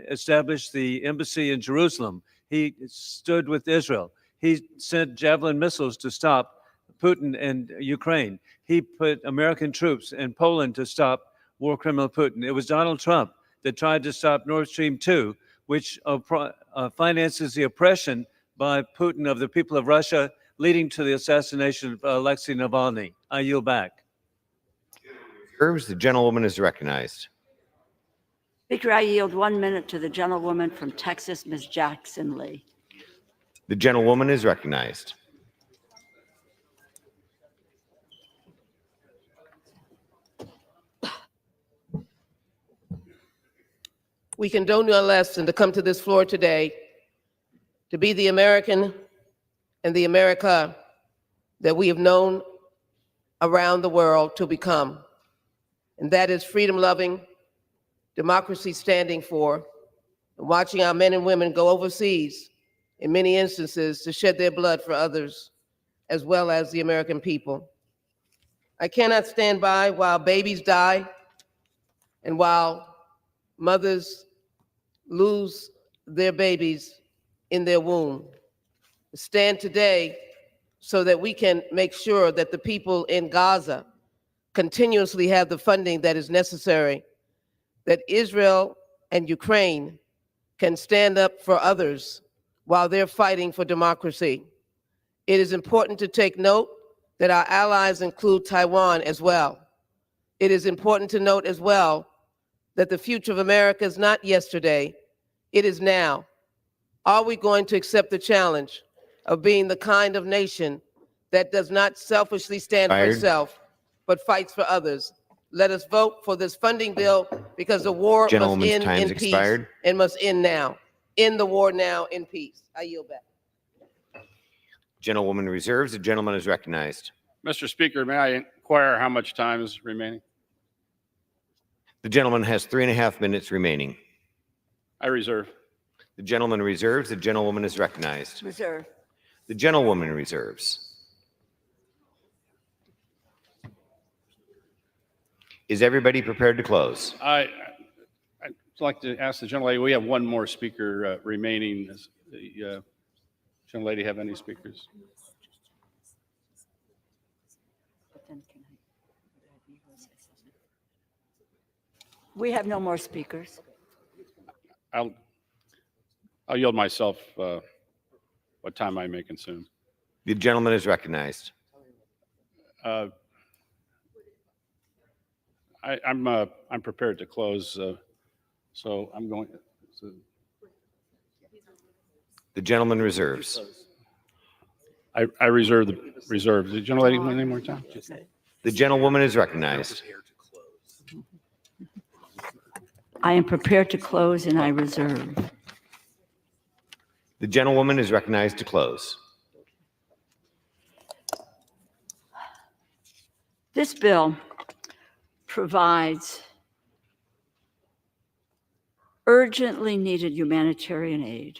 established the embassy in Jerusalem. He stood with Israel. He sent Javelin missiles to stop Putin and Ukraine. He put American troops in Poland to stop war criminal Putin. It was Donald Trump that tried to stop Nord Stream 2, which finances the oppression by Putin of the people of Russia, leading to the assassination of Alexei Navalny. I yield back. The gentlewoman is recognized. Speaker, I yield 1 minute to the gentlewoman from Texas, Ms. Jackson Lee. The gentlewoman is recognized. We can do no less than to come to this floor today to be the American and the America that we have known around the world to become. And that is freedom-loving, democracy standing for, and watching our men and women go overseas in many instances to shed their blood for others, as well as the American people. I cannot stand by while babies die and while mothers lose their babies in their womb. Stand today so that we can make sure that the people in Gaza continuously have the funding that is necessary, that Israel and Ukraine can stand up for others while they're fighting for democracy. It is important to take note that our allies include Taiwan as well. It is important to note as well that the future of America is not yesterday, it is now. Are we going to accept the challenge of being the kind of nation that does not selfishly stand for itself, but fights for others? Let us vote for this funding bill because the war must end in peace and must end now. End the war now in peace. I yield back. Gentlewoman reserves. The gentleman is recognized. Mr. Speaker, may I inquire how much time is remaining? The gentleman has 3.5 minutes remaining. I reserve. The gentleman reserves. The gentlewoman is recognized. Reserve. The gentlewoman reserves. Is everybody prepared to close? I'd like to ask the gentlelady, we have one more speaker remaining. Does the gentlelady have any speakers? We have no more speakers. I'll yield myself what time I may consume. The gentleman is recognized. I'm prepared to close, so I'm going. The gentleman reserves. I reserve the reserve. The gentlelady want any more time? The gentlewoman is recognized. I am prepared to close and I reserve. The gentlewoman is recognized to close. This bill provides urgently needed humanitarian aid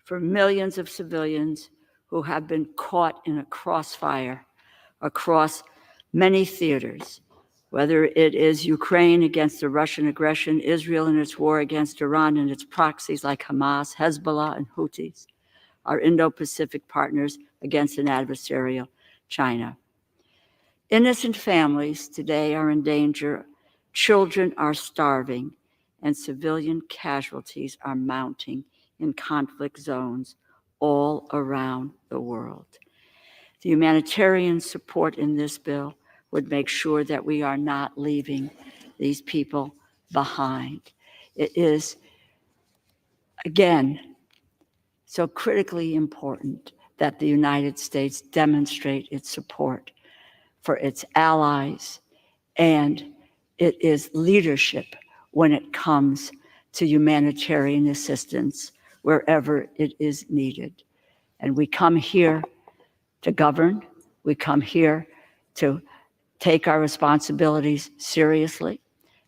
for millions of civilians who have been caught in a crossfire across many theaters, whether it is Ukraine against the Russian aggression, Israel in its war against Iran and its proxies like Hamas, Hezbollah, and Houthis, our Indo-Pacific partners against an adversarial China. Innocent families today are in danger, children are starving, and civilian casualties are mounting in conflict zones all around the world. The humanitarian support in this bill would make sure that we are not leaving these people behind. It is, again, so critically important that the United States demonstrate its support for its allies, and it is leadership when it comes to humanitarian assistance wherever it is needed. And we come here to govern. We come here to take our responsibilities seriously.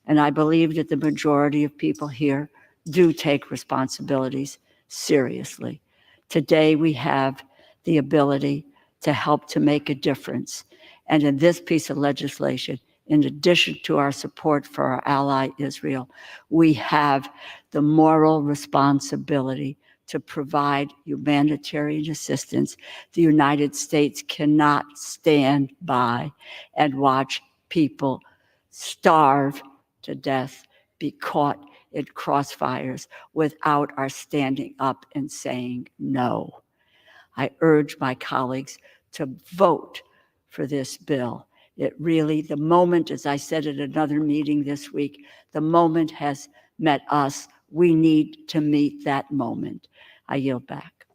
And I believe that the majority of people here do take responsibilities seriously. Today, we have the ability to help to make a difference. And in this piece of legislation, in addition to our support for our ally Israel, we have the moral responsibility to provide humanitarian assistance. The United States cannot stand by and watch people starve to death, be caught in crossfires without our standing up and saying no. I urge my colleagues to vote for this bill. It really, the moment, as I said at another meeting this week, the moment has met us. We need to meet that moment. I yield back.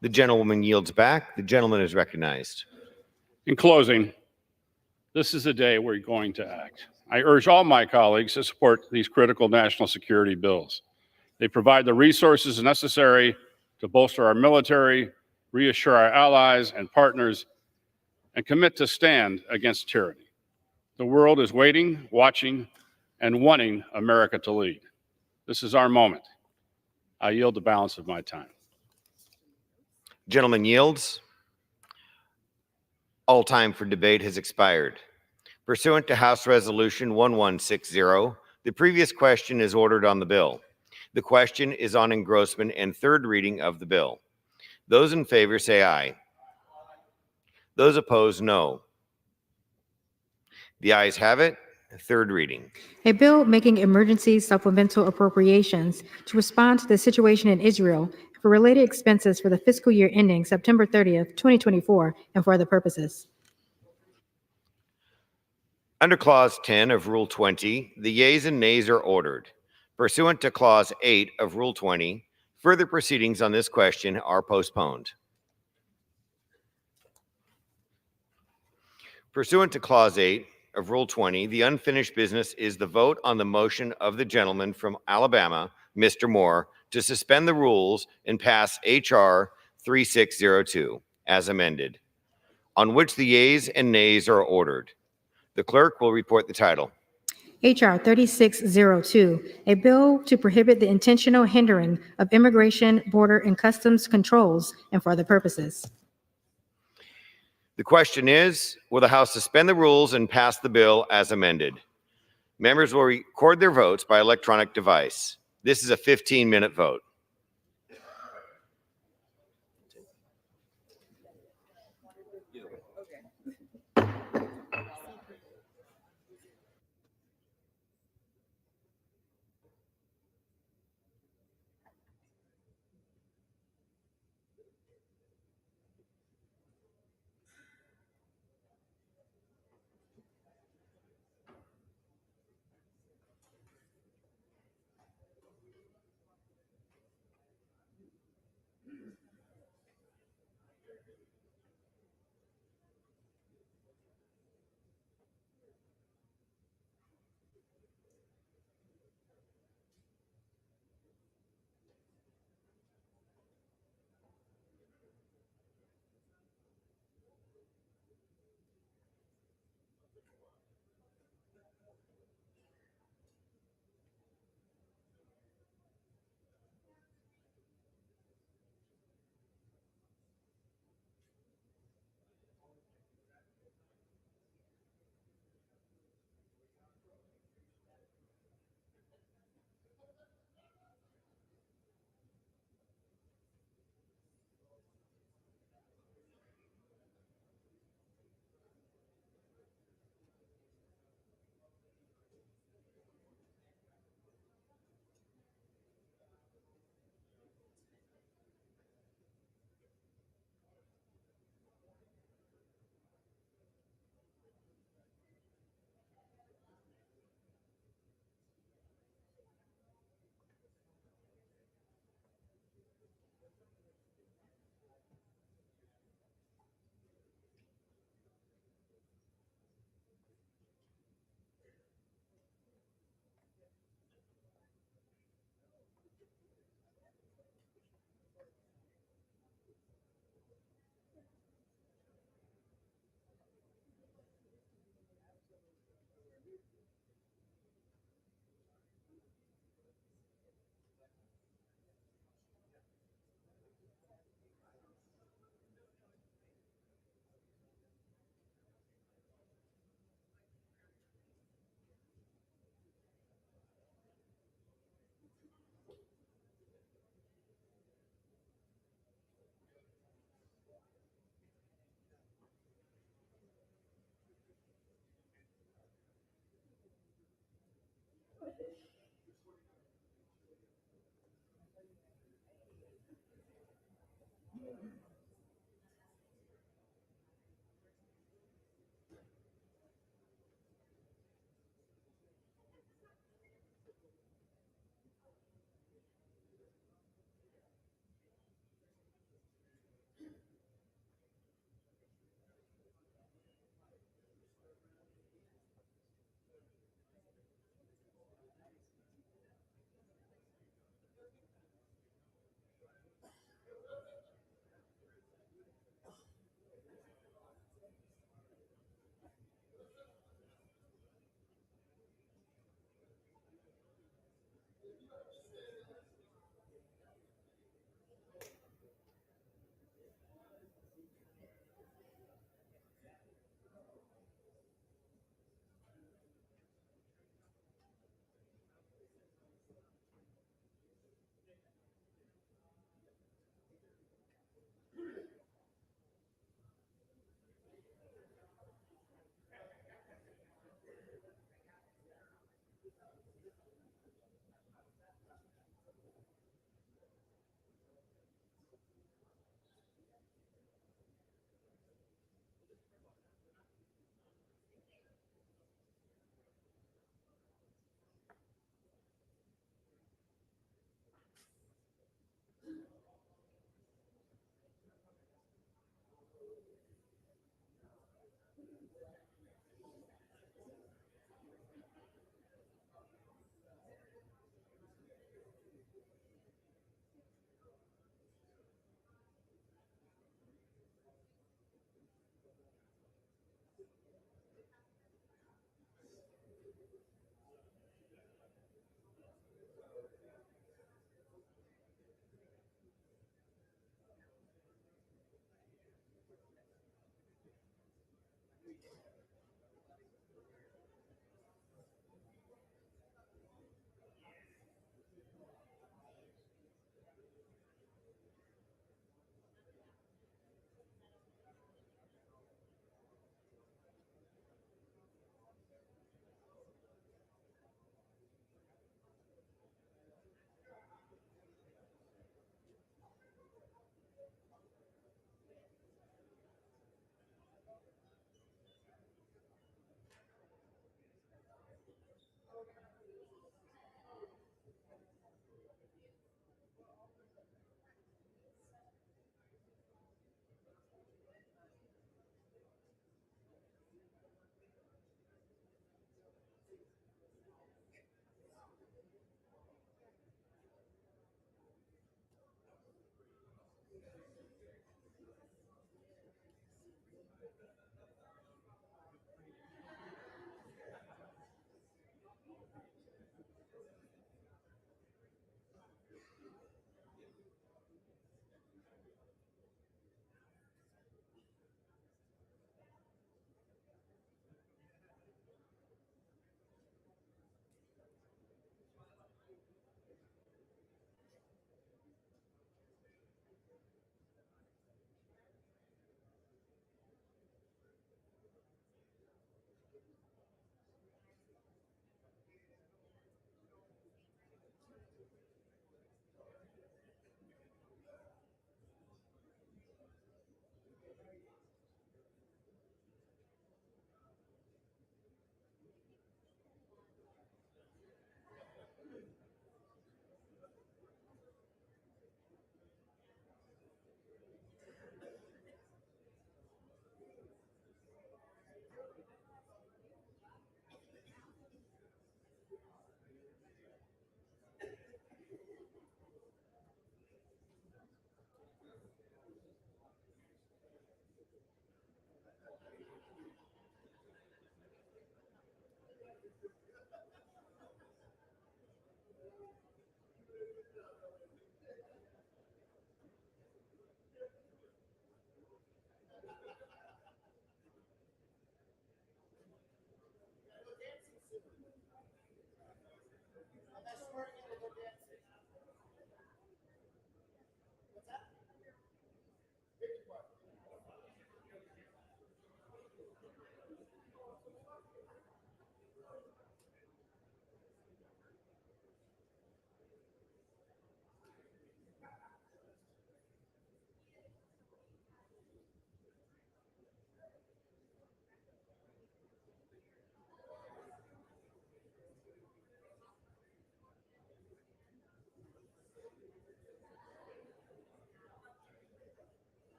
The gentlewoman yields back. The gentleman is recognized. In closing, this is the day we're going to act. I urge all my colleagues to support these critical national security bills. They provide the resources necessary to bolster our military, reassure our allies and partners, and commit to stand against tyranny. The world is waiting, watching, and wanting America to lead. This is our moment. I yield the balance of my time. Gentleman yields. All time for debate has expired. Pursuant to House Resolution 1160, the previous question is ordered on the bill. The question is on engrossment and third reading of the bill. Those in favor say aye. Those opposed, no. The ayes have it. Third reading. A bill making emergency supplemental appropriations to respond to the situation in Israel for related expenses for the fiscal year ending September 30th, 2024, and for other purposes. Under Clause 10 of Rule 20, the yeas and nays are ordered. Pursuant to Clause 8 of Rule 20, further proceedings on this question are postponed. Pursuant to Clause 8 of Rule 20, the unfinished business is the vote on the motion of the gentleman from Alabama, Mr. Moore, to suspend the rules and pass H.R. 3602 as amended, on which the yeas and nays are ordered. The clerk will report the title. H.R. 3602, a bill to prohibit the intentional hindering of immigration, border, and customs controls, and for other purposes. The question is, will the House suspend the rules and pass the bill as amended? Members will record their votes by electronic device. This is a 15-minute vote.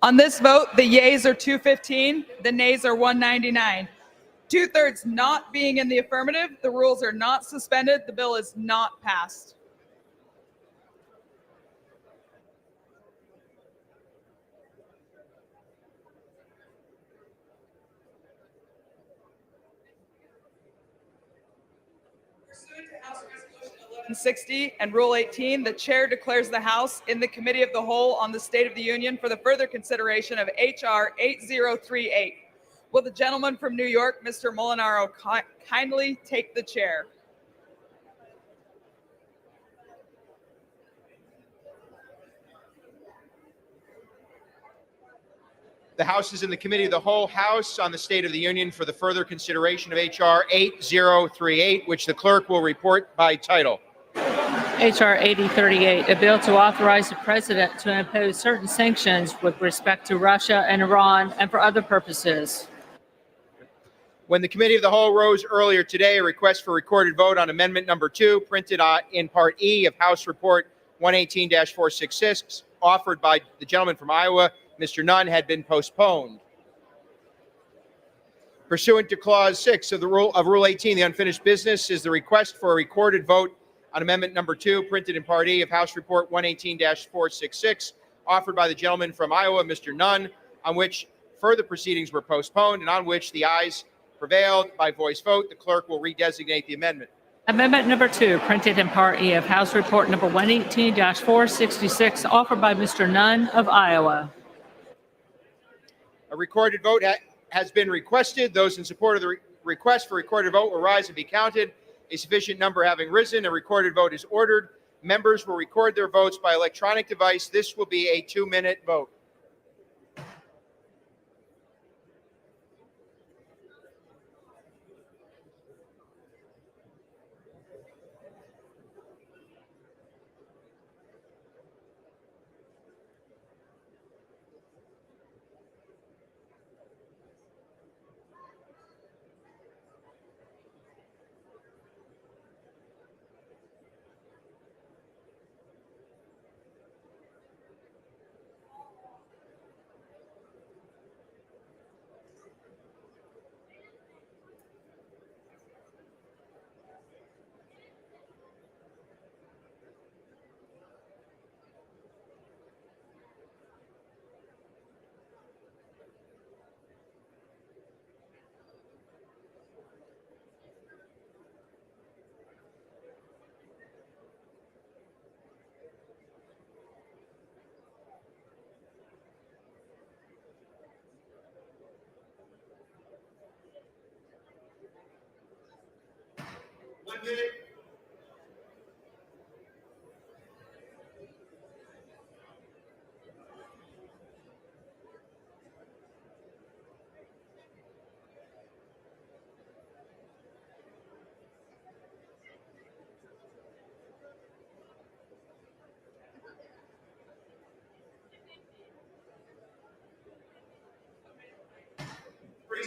On this vote, the yeas are 215, the nays are 199. Two-thirds not being in the affirmative, the rules are not suspended, the bill is not passed. Pursuant to House Resolution 1160 and Rule 18, the chair declares the House in the Committee of the Whole on the State of the Union for the further consideration of H.R. 8038. Will the gentleman from New York, Mr. Molinaro, kindly take the chair? The House is in the Committee of the Whole House on the State of the Union for the further consideration of H.R. 8038, which the clerk will report by title. H.R. 8038, a bill to authorize the president to impose certain sanctions with respect to Russia and Iran and for other purposes. When the Committee of the Whole rose earlier today, a request for recorded vote on Amendment Number 2, printed in Part E of House Report 118-466, offered by the gentleman from Iowa, Mr. Nunn, had been postponed. Pursuant to Clause 6 of Rule 18, the unfinished business is the request for a recorded vote on Amendment Number 2, printed in Part E of House Report 118-466, offered by the gentleman from Iowa, Mr. Nunn, on which further proceedings were postponed and on which the ayes prevailed by voice vote. The clerk will redesignate the amendment. Amendment number 2, printed in Part E of House Report number 118-466, offered by Mr. Nunn of Iowa. A recorded vote has been requested. Those in support of the request for recorded vote will rise and be counted. A sufficient number having risen, a recorded vote is ordered. Members will record their votes by electronic device. This will be a 2-minute vote.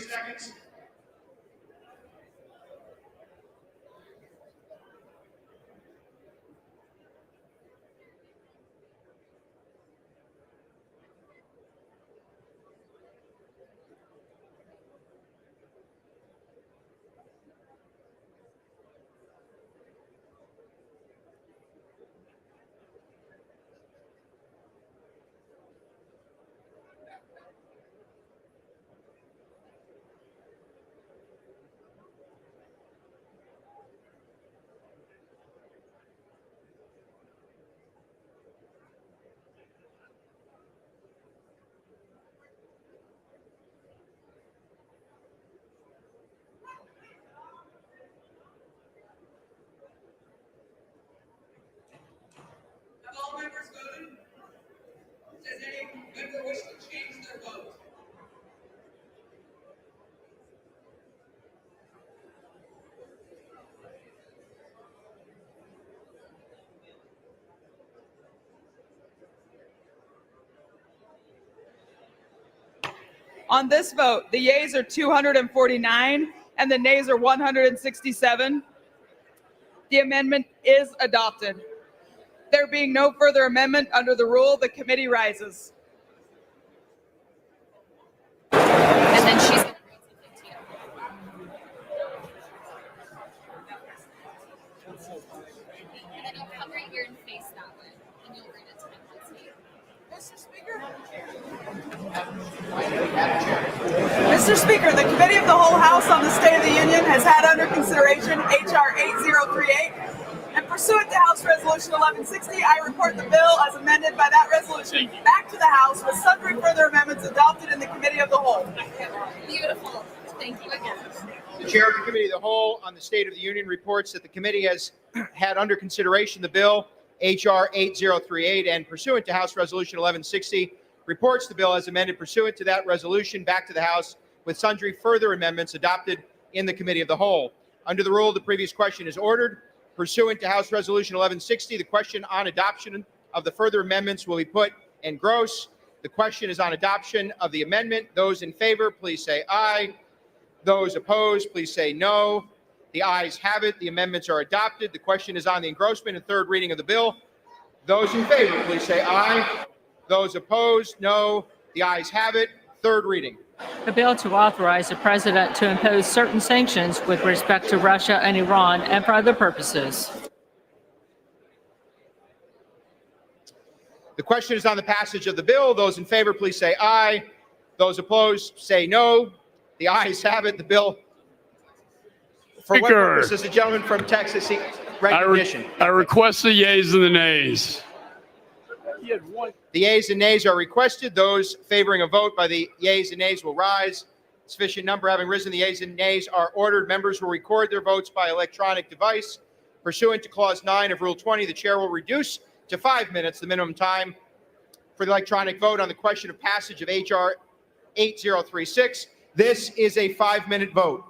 Seconds. Have all members voted? Does any member wish to change their vote? On this vote, the yeas are 249 and the nays are 167. The amendment is adopted. There being no further amendment under the rule, the committee rises. Mr. Speaker, the Committee of the Whole House on the State of the Union has had under consideration H.R. 8038, and pursuant to House Resolution 1160, I report the bill as amended by that resolution back to the House with sundry further amendments adopted in the Committee of the Whole. Beautiful. Thank you again. The Chair of the Committee of the Whole on the State of the Union reports that the committee has had under consideration the bill H.R. 8038, and pursuant to House Resolution 1160, reports the bill as amended pursuant to that resolution back to the House with sundry further amendments adopted in the Committee of the Whole. Under the rule, the previous question is ordered. Pursuant to House Resolution 1160, the question on adoption of the further amendments will be put en gross. The question is on adoption of the amendment. Those in favor, please say aye. Those opposed, please say no. The ayes have it. The amendments are adopted. The question is on the engrossment and third reading of the bill. Those in favor, please say aye. Those opposed, no. The ayes have it. Third reading. A bill to authorize the president to impose certain sanctions with respect to Russia and Iran and for other purposes. The question is on the passage of the bill. Those in favor, please say aye. Those opposed, say no. The ayes have it. The bill. For what purpose does the gentleman from Texas seek recognition? I request the yeas and the nays. The yeas and nays are requested. Those favoring a vote by the yeas and nays will rise. Sufficient number having risen, the yeas and nays are ordered. Members will record their votes by electronic device. Pursuant to Clause 9 of Rule 20, the chair will reduce to 5 minutes the minimum time for the electronic vote on the question of passage of H.R. 8036. This is a 5-minute vote.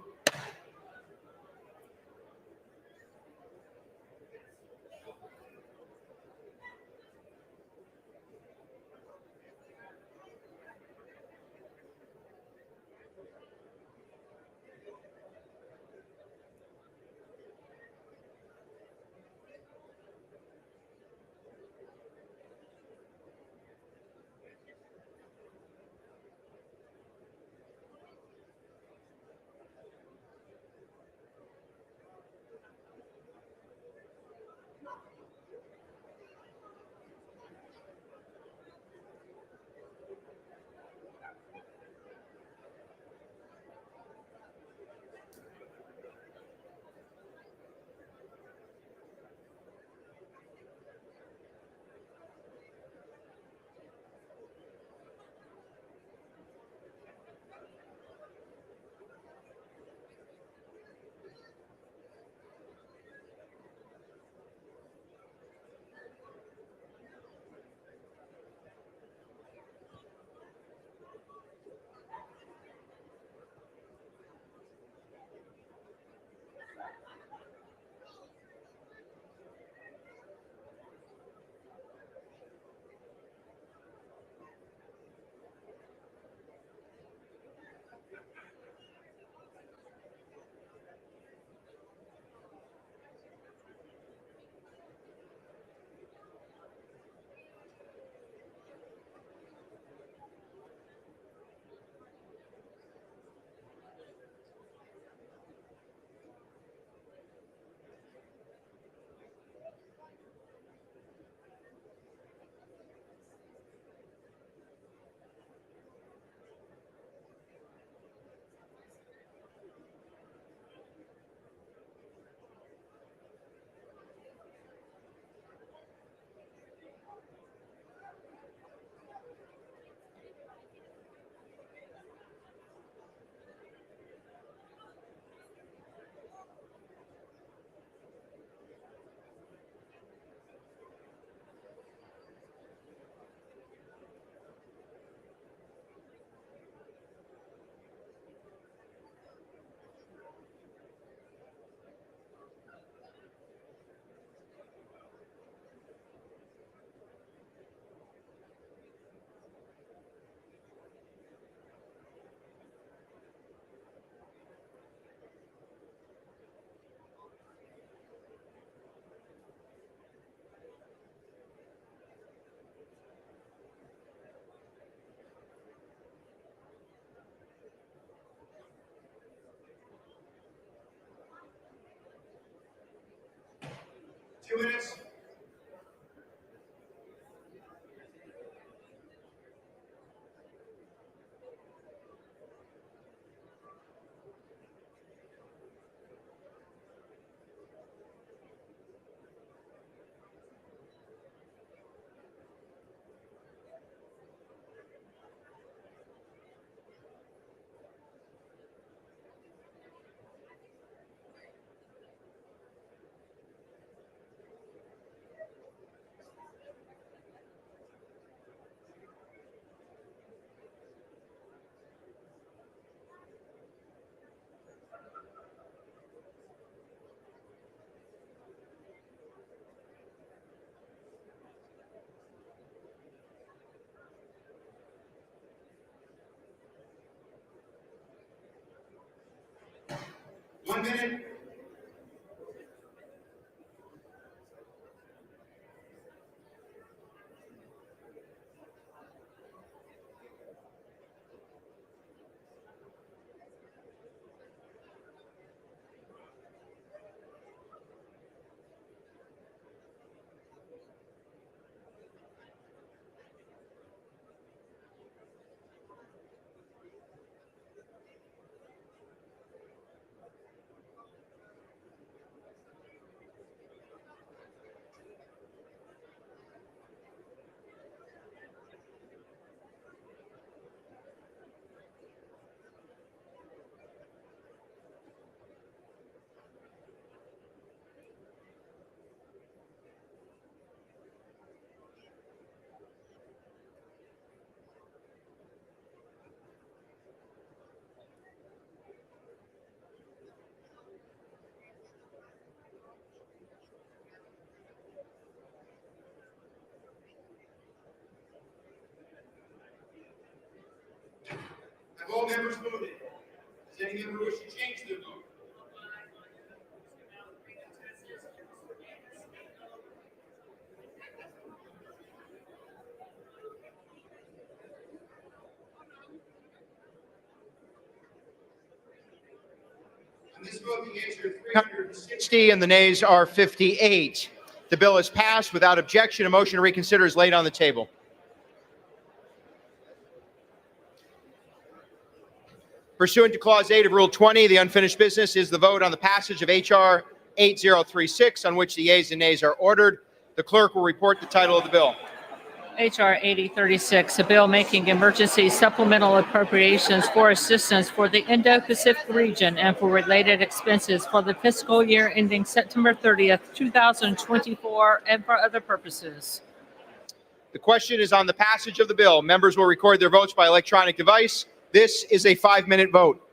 1 minute. Have all members voted? Does any member wish to change their vote? On this vote, the yeas are 360 and the nays are 58. The bill is passed without objection. A motion to reconsider is laid on the table. Pursuant to Clause 8 of Rule 20, the unfinished business is the vote on the passage of H.R. 8036, on which the yeas and nays are ordered. The clerk will report the title of the bill. H.R. 8036, a bill making emergency supplemental appropriations for assistance for the Indo-Pacific region and for related expenses for the fiscal year ending September 30th, 2024, and for other purposes. The question is on the passage of the bill. Members will record their votes by electronic device. This is a 5-minute vote.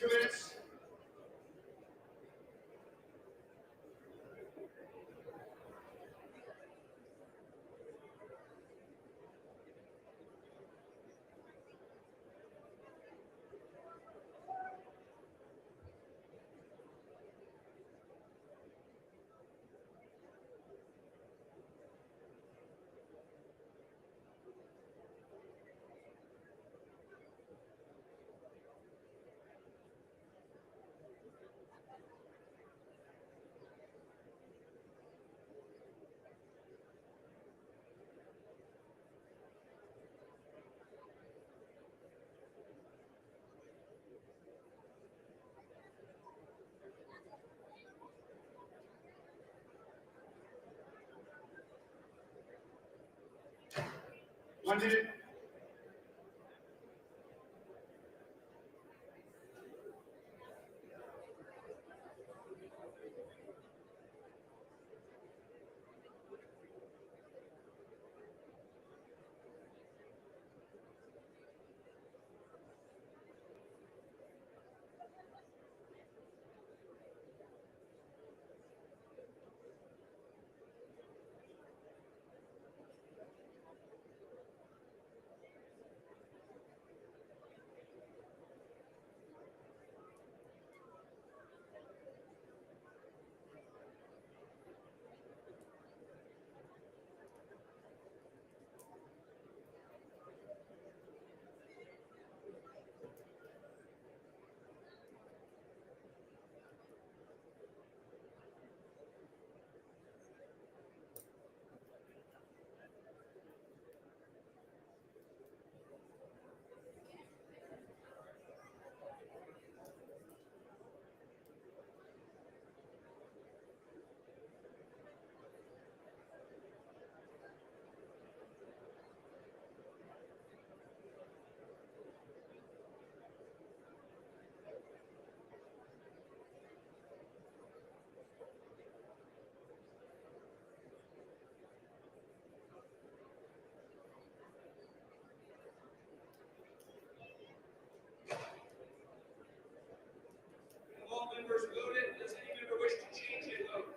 minutes. One minute. All members voted. Does any member wish to change their vote?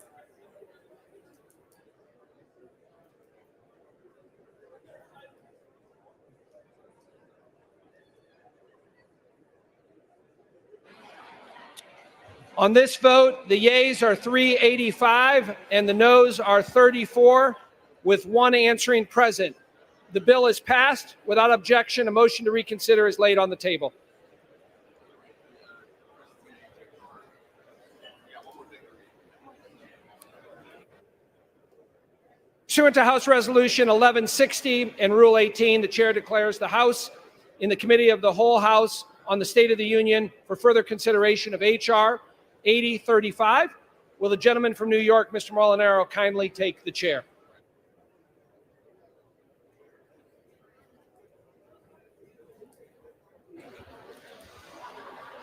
On this vote, the yeas are 385 and the noes are 34, with one answering present. The bill is passed. Without objection, a motion to reconsider is laid on the table. Pursuant to House Resolution 1160 and Rule 18, the chair declares the House in the Committee of the Whole House on the State of the Union for further consideration of H.R. 8035. Will the gentleman from New York, Mr. Molinaro, kindly take the chair?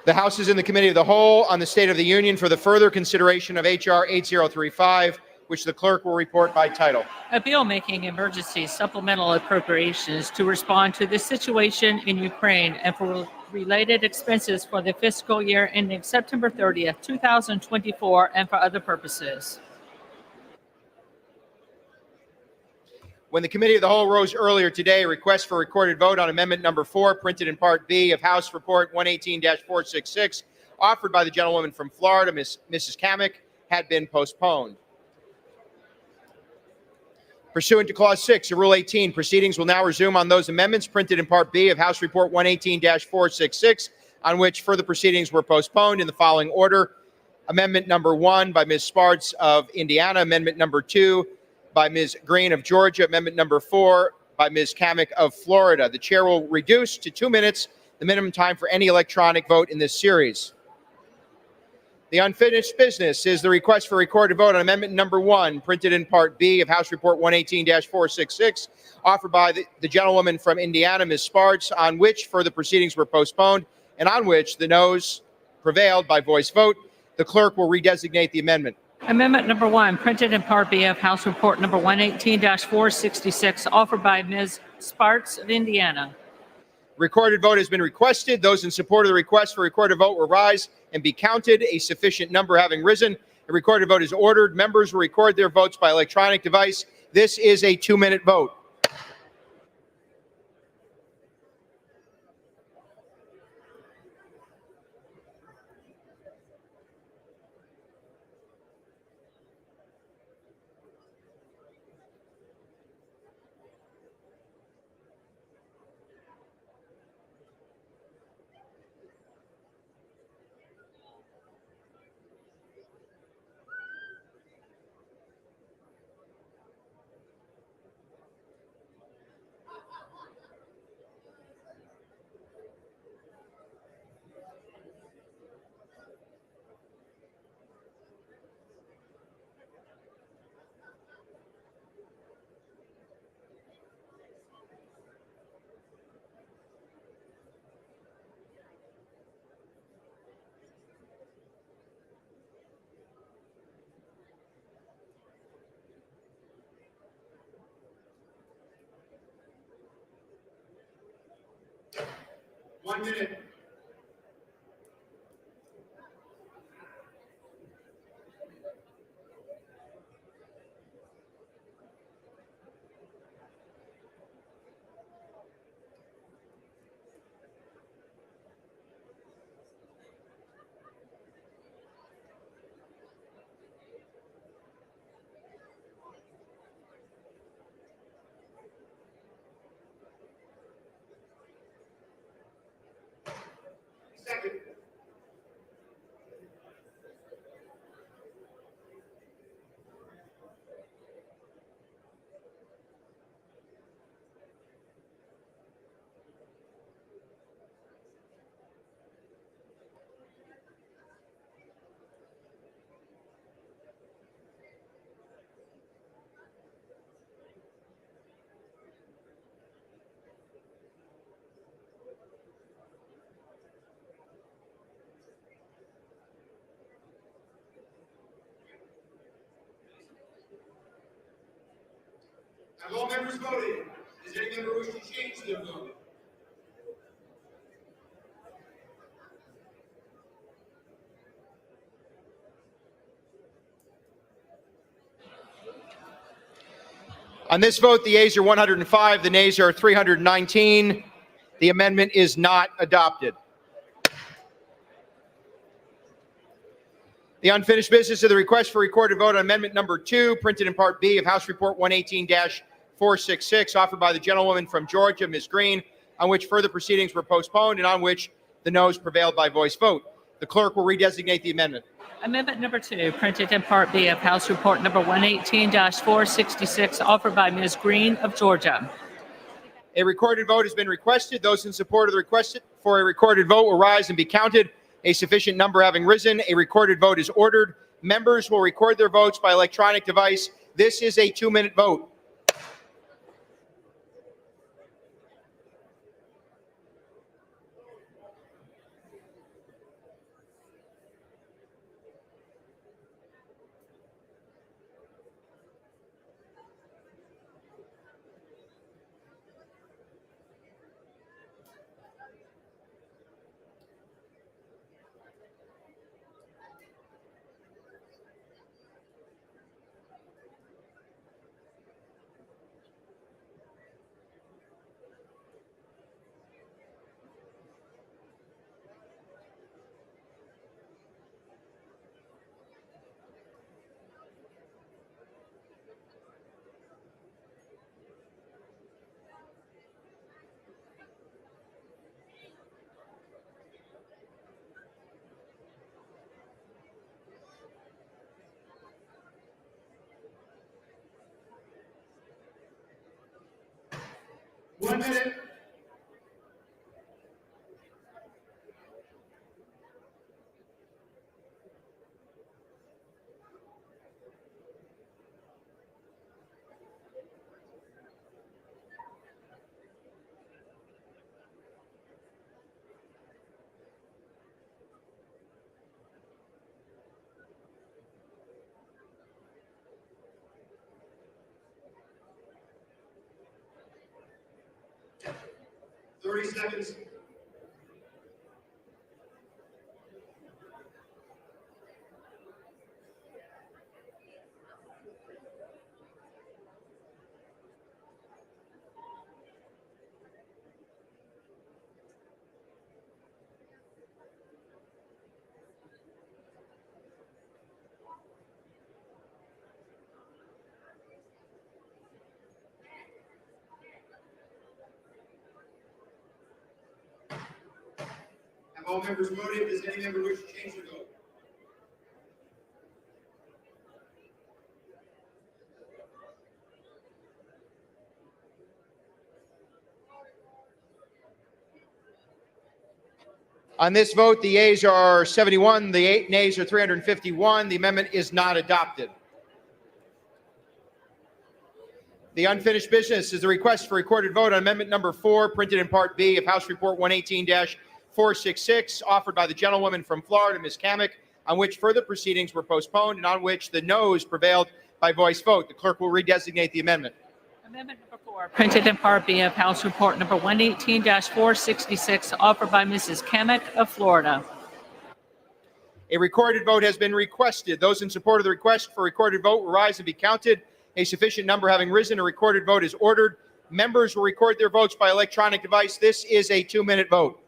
The House is in the Committee of the Whole on the State of the Union for the further consideration of H.R. 8035, which the clerk will report by title. A bill making emergency supplemental appropriations to respond to the situation in Ukraine and for related expenses for the fiscal year ending September 30th, 2024, and for other purposes. When the Committee of the Whole rose earlier today, a request for recorded vote on Amendment Number 4, printed in Part B of House Report 118-466, offered by the gentlewoman from Florida, Mrs. Kamek, had been postponed. Pursuant to Clause 6 of Rule 18, proceedings will now resume on those amendments printed in Part B of House Report 118-466, on which further proceedings were postponed in the following order. Amendment Number 1 by Ms. Spartz of Indiana, Amendment Number 2 by Ms. Green of Georgia, Amendment Number 4 by Ms. Kamek of Florida. The chair will reduce to 2 minutes the minimum time for any electronic vote in this series. The unfinished business is the request for recorded vote on Amendment Number 1, printed in Part B of House Report 118-466, offered by the gentlewoman from Indiana, Ms. Spartz, on which further proceedings were postponed and on which the noes prevailed by voice vote. The clerk will redesignate the amendment. Amendment number 1, printed in Part B of House Report number 118-466, offered by Ms. Spartz of Indiana. Recorded vote has been requested. Those in support of the request for recorded vote will rise and be counted. A sufficient number having risen, a recorded vote is ordered. Members will record their votes by electronic device. This is a 2-minute vote. One minute. Second. Have all members voted? Does any member wish to change their vote? On this vote, the yeas are 105, the nays are 319. The amendment is not adopted. The unfinished business of the request for recorded vote on amendment number 2, printed in Part B of House Report 118-466, offered by the gentlewoman from Georgia, Ms. Green, on which further proceedings were postponed and on which the noes prevailed by voice vote. The clerk will redesignate the amendment. Amendment number 2, printed in Part B of House Report number 118-466, offered by Ms. Green of Georgia. A recorded vote has been requested. Those in support of the request for a recorded vote will rise and be counted. A sufficient number having risen, a recorded vote is ordered. Members will record their votes by electronic device. This is a 2-minute vote. One minute. 30 seconds. Have all members voted? Does any member wish to change their vote? On this vote, the yeas are 71, the nays are 351. The amendment is not adopted. The unfinished business is a request for recorded vote on amendment number 4, printed in Part B of House Report 118-466, offered by the gentlewoman from Florida, Ms. Kamick, on which further proceedings were postponed and on which the noes prevailed by voice vote. The clerk will redesignate the amendment. Amendment number 4, printed in Part B of House Report number 118-466, offered by Mrs. Kamick of Florida. A recorded vote has been requested. Those in support of the request for recorded vote will rise and be counted. A sufficient number having risen, a recorded vote is ordered. Members will record their votes by electronic device. This is a 2-minute vote.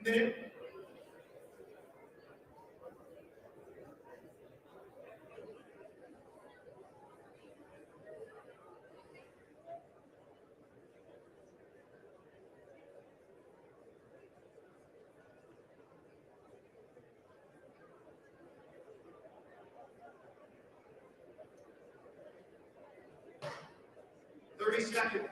Minute. Second.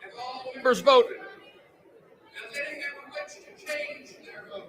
Have all members voted? Does any member wish to change their vote?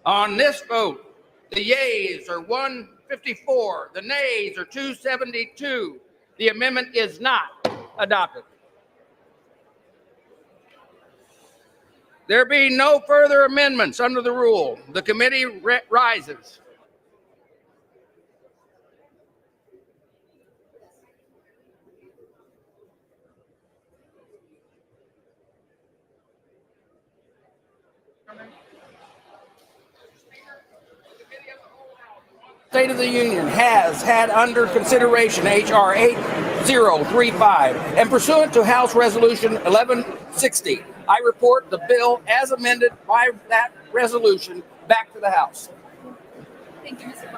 On this vote, the yeas are 154, the nays are 272. The amendment is not adopted. There being no further amendments under the rule, the committee rises. State of the Union has had under consideration H.R. 8035 and pursuant to House Resolution 1160, I report the bill as amended by that resolution back to the House. Thank you, Mr.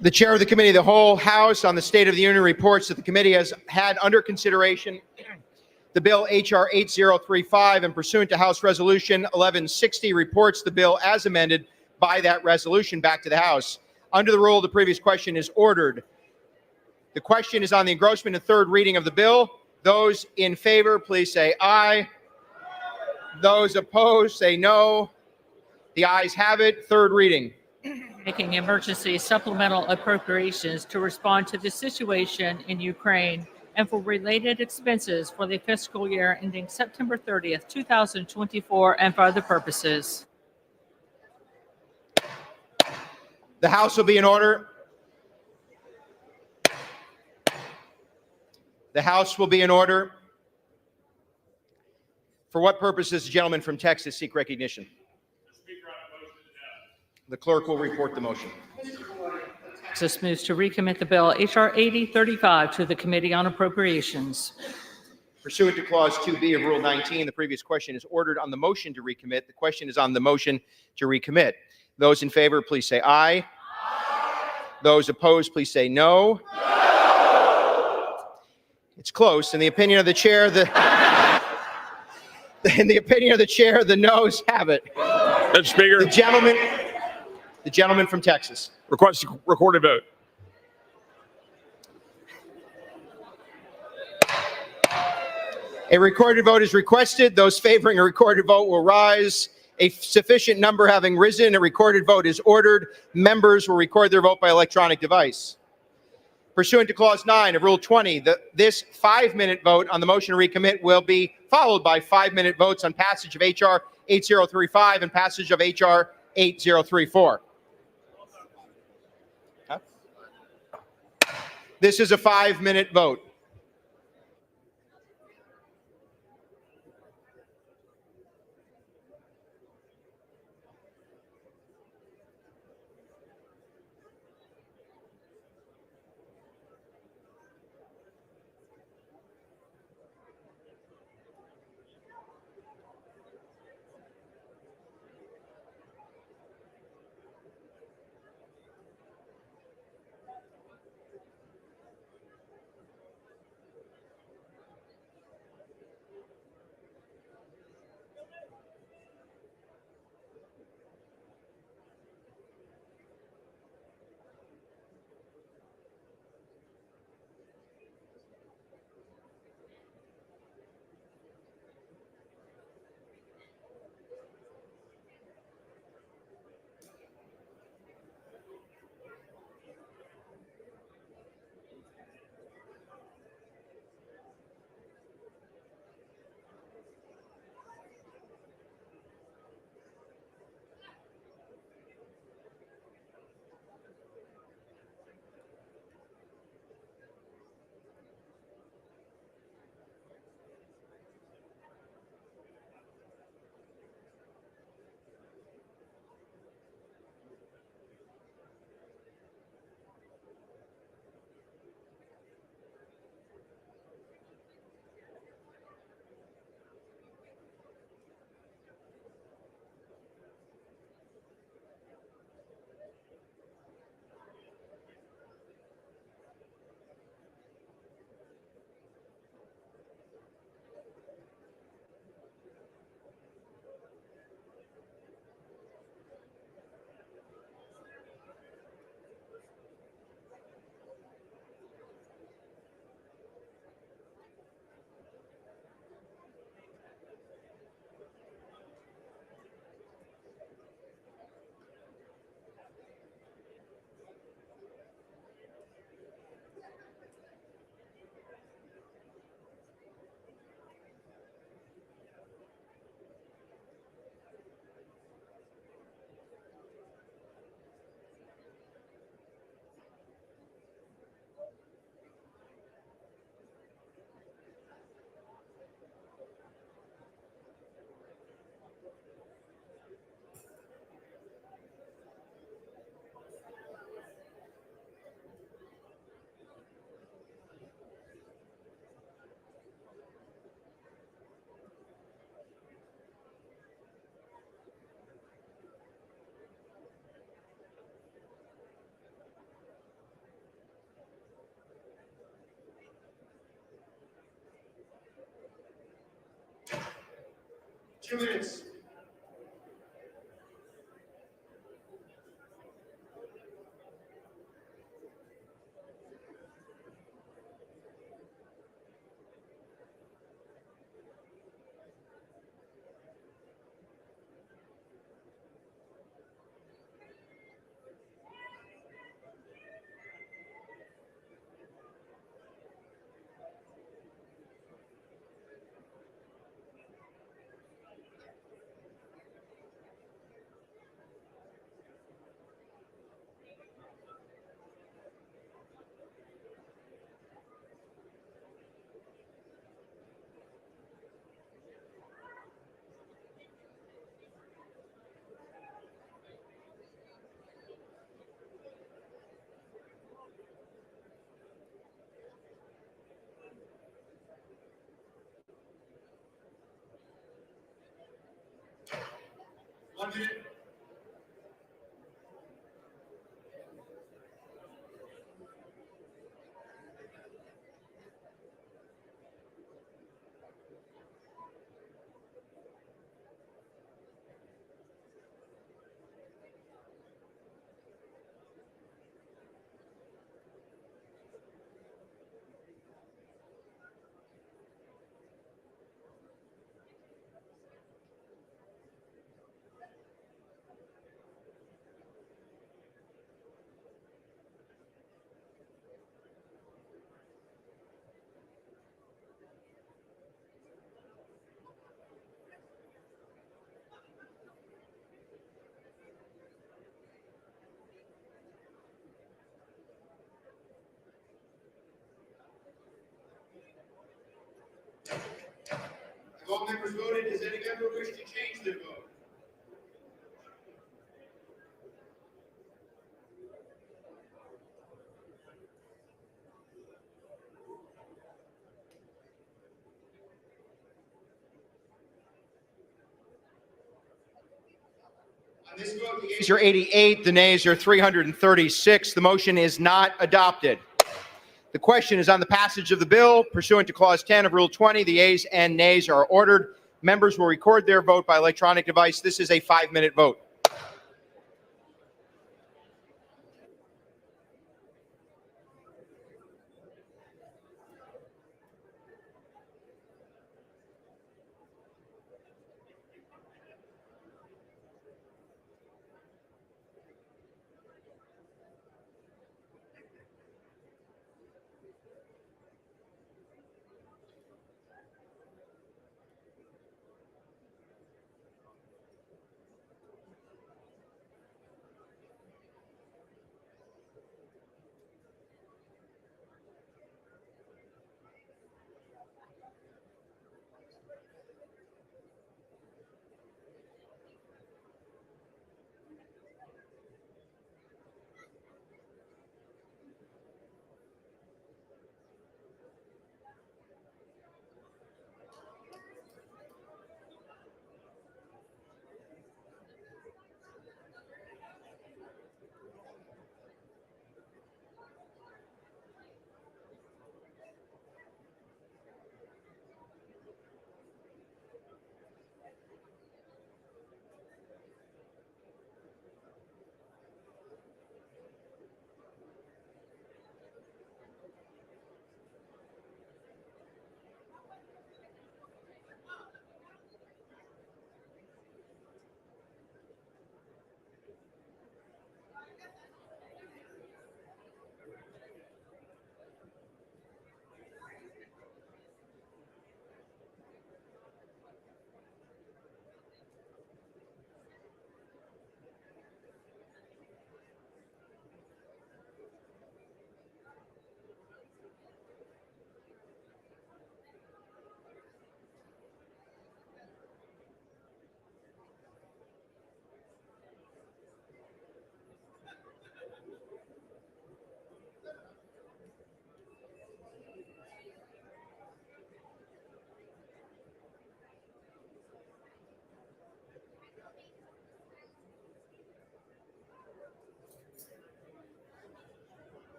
The chair of the Committee of the Whole House on the State of the Union reports that the committee has had under consideration the bill H.R. 8035 and pursuant to House Resolution 1160 reports the bill as amended by that resolution back to the House. Under the rule, the previous question is ordered. The question is on the engrossment and third reading of the bill. Those in favor, please say aye. Those opposed, say no. The ayes have it. Third reading. Making emergency supplemental appropriations to respond to the situation in Ukraine and for related expenses for the fiscal year ending September 30th, 2024, and for other purposes. The House will be in order. The House will be in order. For what purpose does the gentleman from Texas seek recognition? The clerk will report the motion. Texas moves to recommit the bill H.R. 8035 to the Committee on Appropriations. Pursuant to Clause 2B of Rule 19, the previous question is ordered on the motion to recommit. The question is on the motion to recommit. Those in favor, please say aye. Those opposed, please say no. It's close. In the opinion of the chair, the noes have it. Mr. Speaker. The gentleman from Texas. Request recorded vote. A recorded vote is requested. Those favoring a recorded vote will rise. A sufficient number having risen, a recorded vote is ordered. Members will record their vote by electronic device. Pursuant to Clause 9 of Rule 20, this 5-minute vote on the motion to recommit will be followed by 5-minute votes on passage of H.R. 8035 and passage of H.R. 8034. This is a 5-minute vote. 2 minutes. Have all members voted? Does any member wish to change their vote? On this vote, the yeas are 88, the nays are 336. The motion is not adopted. The question is on the passage of the bill. Pursuant to Clause 10 of Rule 20, the yeas and nays are ordered. Members will record their vote by electronic device. This is a 5-minute vote.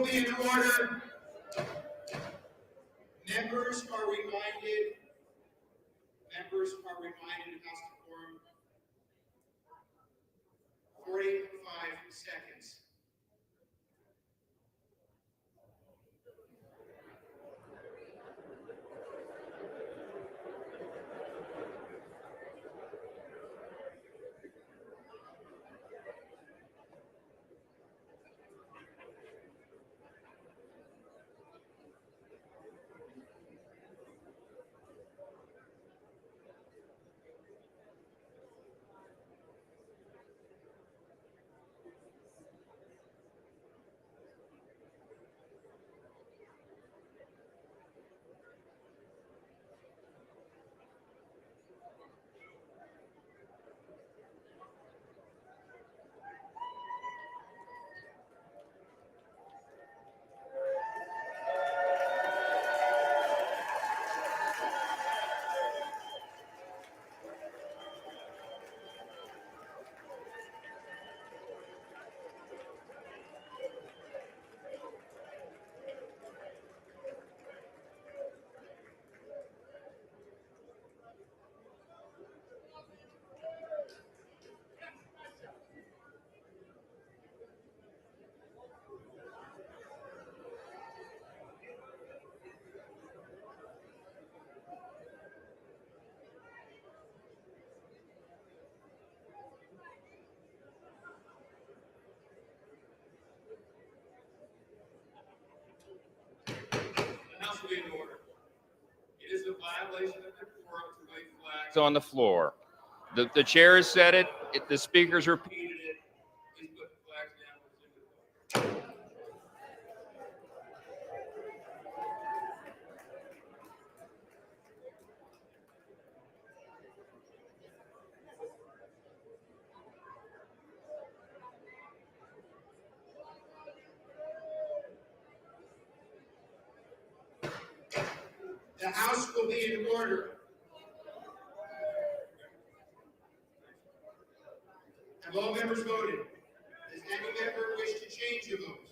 be in order. Members are reminded of House decorum. 45 seconds. It is a violation of decorum to wave flags on the floor. The chair has said it. The speakers repeated it. Please put the flags down. The House will be in order. Have all members voted? Does any member wish to change your vote?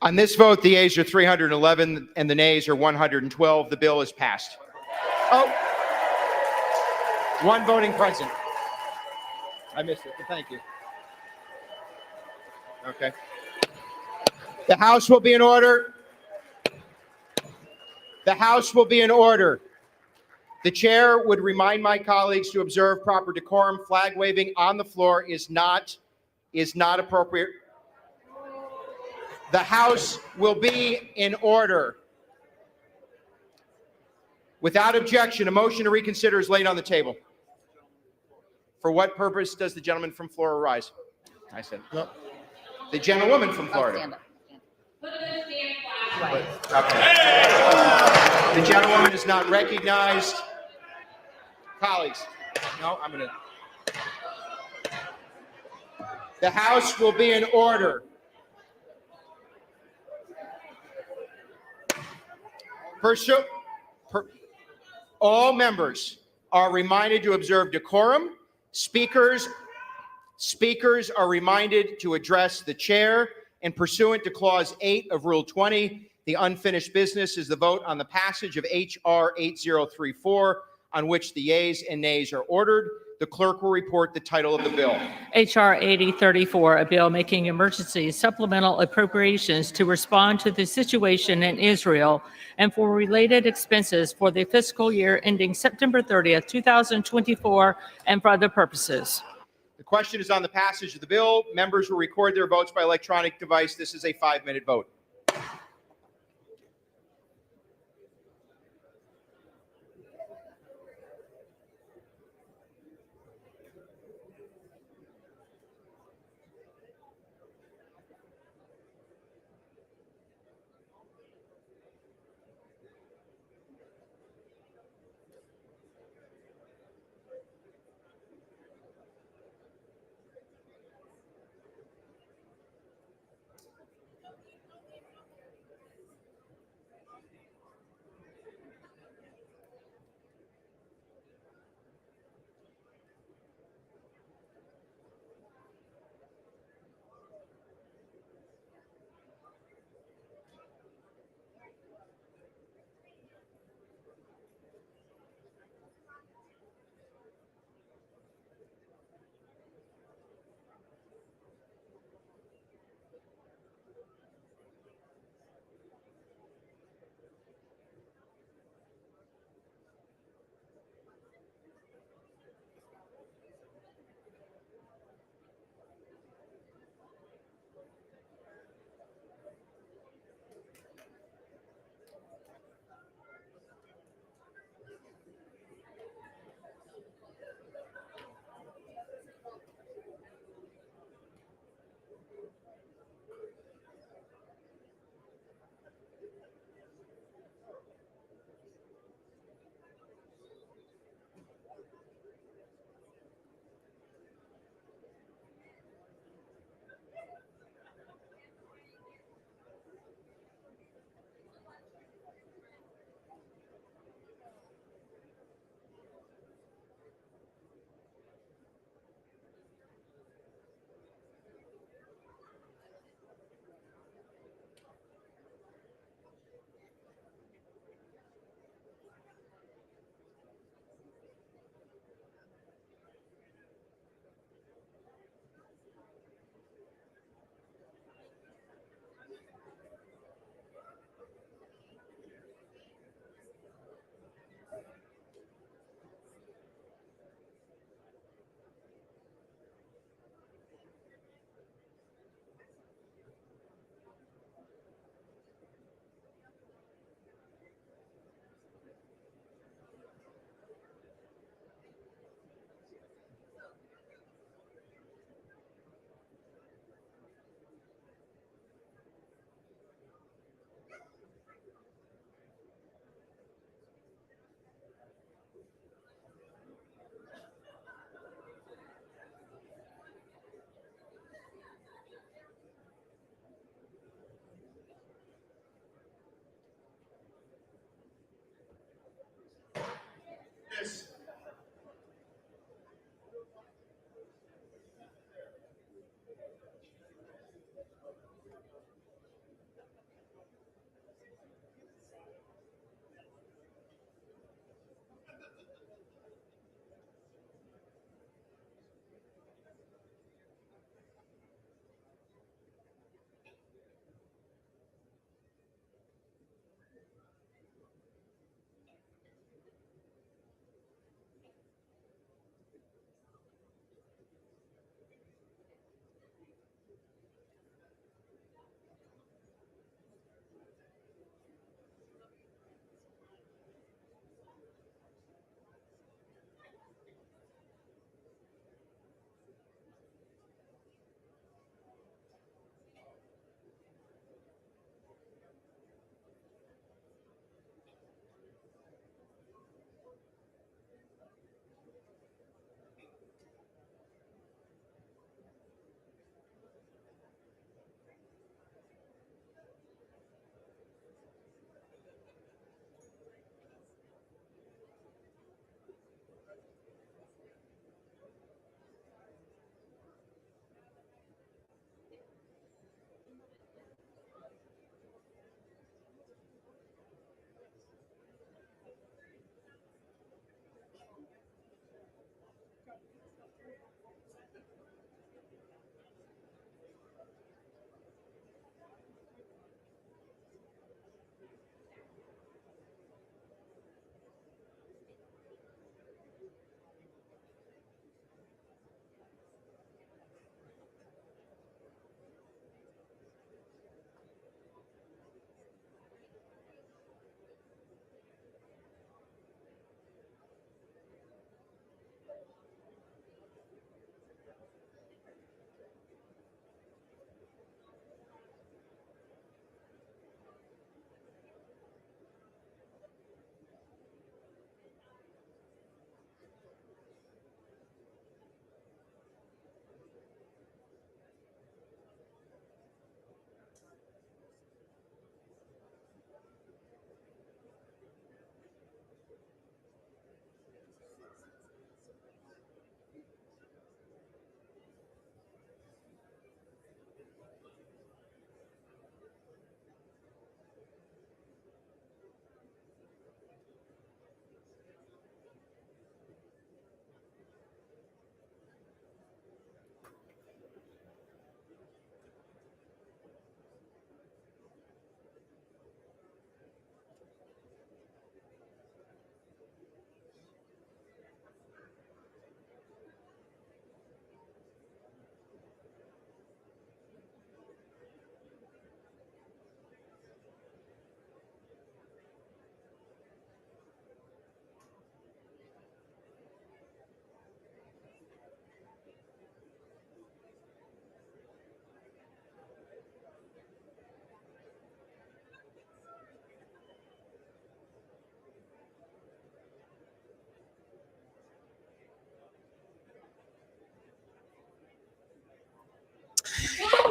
On this vote, the yeas are 311 and the nays are 112. The bill is passed. Oh, one voting present. I missed it, but thank you. Okay. The House will be in order. The House will be in order. The chair would remind my colleagues to observe proper decorum. Flag waving on the floor is not appropriate. The House will be in order. Without objection, a motion to reconsider is laid on the table. For what purpose does the gentleman from Florida rise? I said, no. The gentlewoman from Florida. Okay. The gentlewoman is not recognized. Colleagues, no, I'm going to. The House will be in order. All members are reminded to observe decorum. Speakers are reminded to address the chair. And pursuant to Clause 8 of Rule 20, the unfinished business is the vote on the passage of H.R. 8034, on which the yeas and nays are ordered. The clerk will report the title of the bill. H.R. 8034, a bill making emergency supplemental appropriations to respond to the situation in Israel and for related expenses for the fiscal year ending September 30th, 2024, and for other purposes. The question is on the passage of the bill. Members will record their votes by electronic device. This is a 5-minute vote.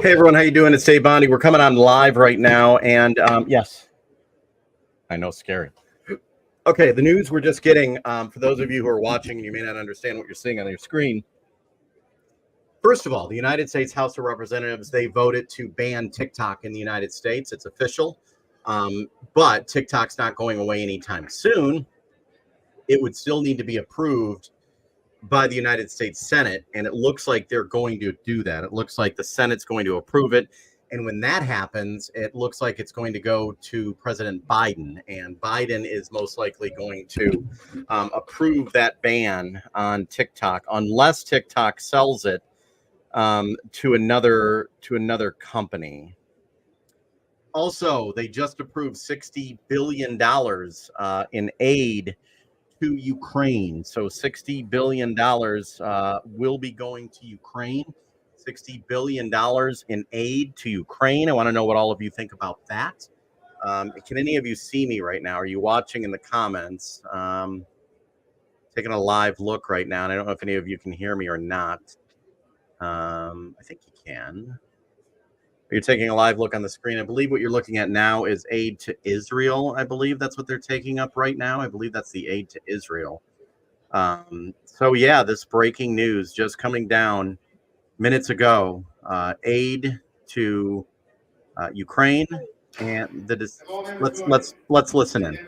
Hey everyone, how you doing? It's Dave Bondi. We're coming on live right now, and yes, I know, scary. Okay, the news we're just getting, for those of you who are watching and you may not understand what you're seeing on your screen. First of all, the United States House of Representatives, they voted to ban TikTok in the United States. It's official, but TikTok's not going away anytime soon. It would still need to be approved by the United States Senate, and it looks like they're going to do that. It looks like the Senate's going to approve it, and when that happens, it looks like it's going to go to President Biden, and Biden is most likely going to approve that ban on TikTok unless TikTok sells it to another company. Also, they just approved $60 billion in aid to Ukraine. So $60 billion will be going to Ukraine. $60 billion in aid to Ukraine. I want to know what all of you think about that. Can any of you see me right now? Are you watching in the comments? Taking a live look right now, and I don't know if any of you can hear me or not. I think you can. You're taking a live look on the screen. I believe what you're looking at now is aid to Israel. I believe that's what they're taking up right now. I believe that's the aid to Israel. So yeah, this breaking news just coming down minutes ago. Aid to Ukraine, and let's listen in.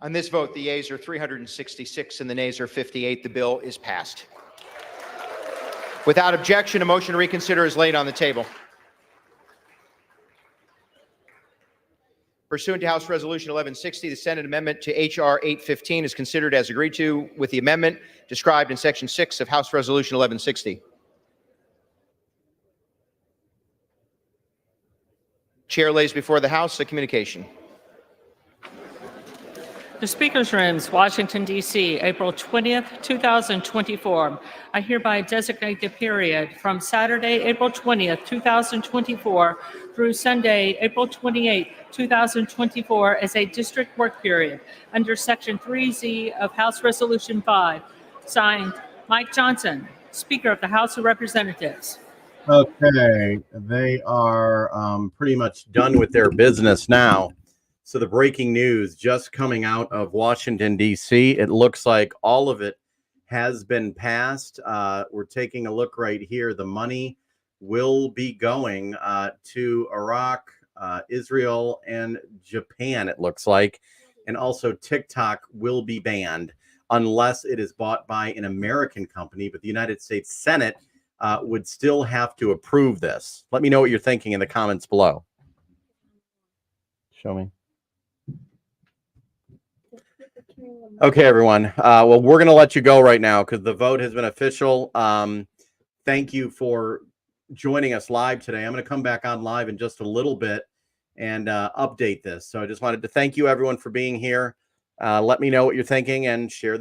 On this vote, the yeas are 366 and the nays are 58. The bill is passed. Without objection, a motion to reconsider is laid on the table. Pursuant to House Resolution 1160, the Senate amendment to H.R. 815 is considered as agreed to with the amendment described in Section 6 of House Resolution 1160. Chair lays before the House a communication. The Speaker's Rooms, Washington, D.C., April 20th, 2024. I hereby designate the period from Saturday, April 20th, 2024 through Sunday, April 28th, 2024 as a district work period under Section 3Z of House Resolution 5. Signed, Mike Johnson, Speaker of the House of Representatives. Okay, they are pretty much done with their business now. So the breaking news just coming out of Washington, D.C., it looks like all of it has been passed. We're taking a look right here. The money will be going to Iraq, Israel, and Japan, it looks like. And also TikTok will be banned unless it is bought by an American company. But the United States Senate would still have to approve this. Let me know what you're thinking in the comments below. Show me. Okay, everyone. Well, we're going to let you go right now because the vote has been official. Thank you for joining us live today. I'm going to come back on live in just a little bit and update this. So I just wanted to thank you, everyone, for being here. Let me know what you're thinking and share this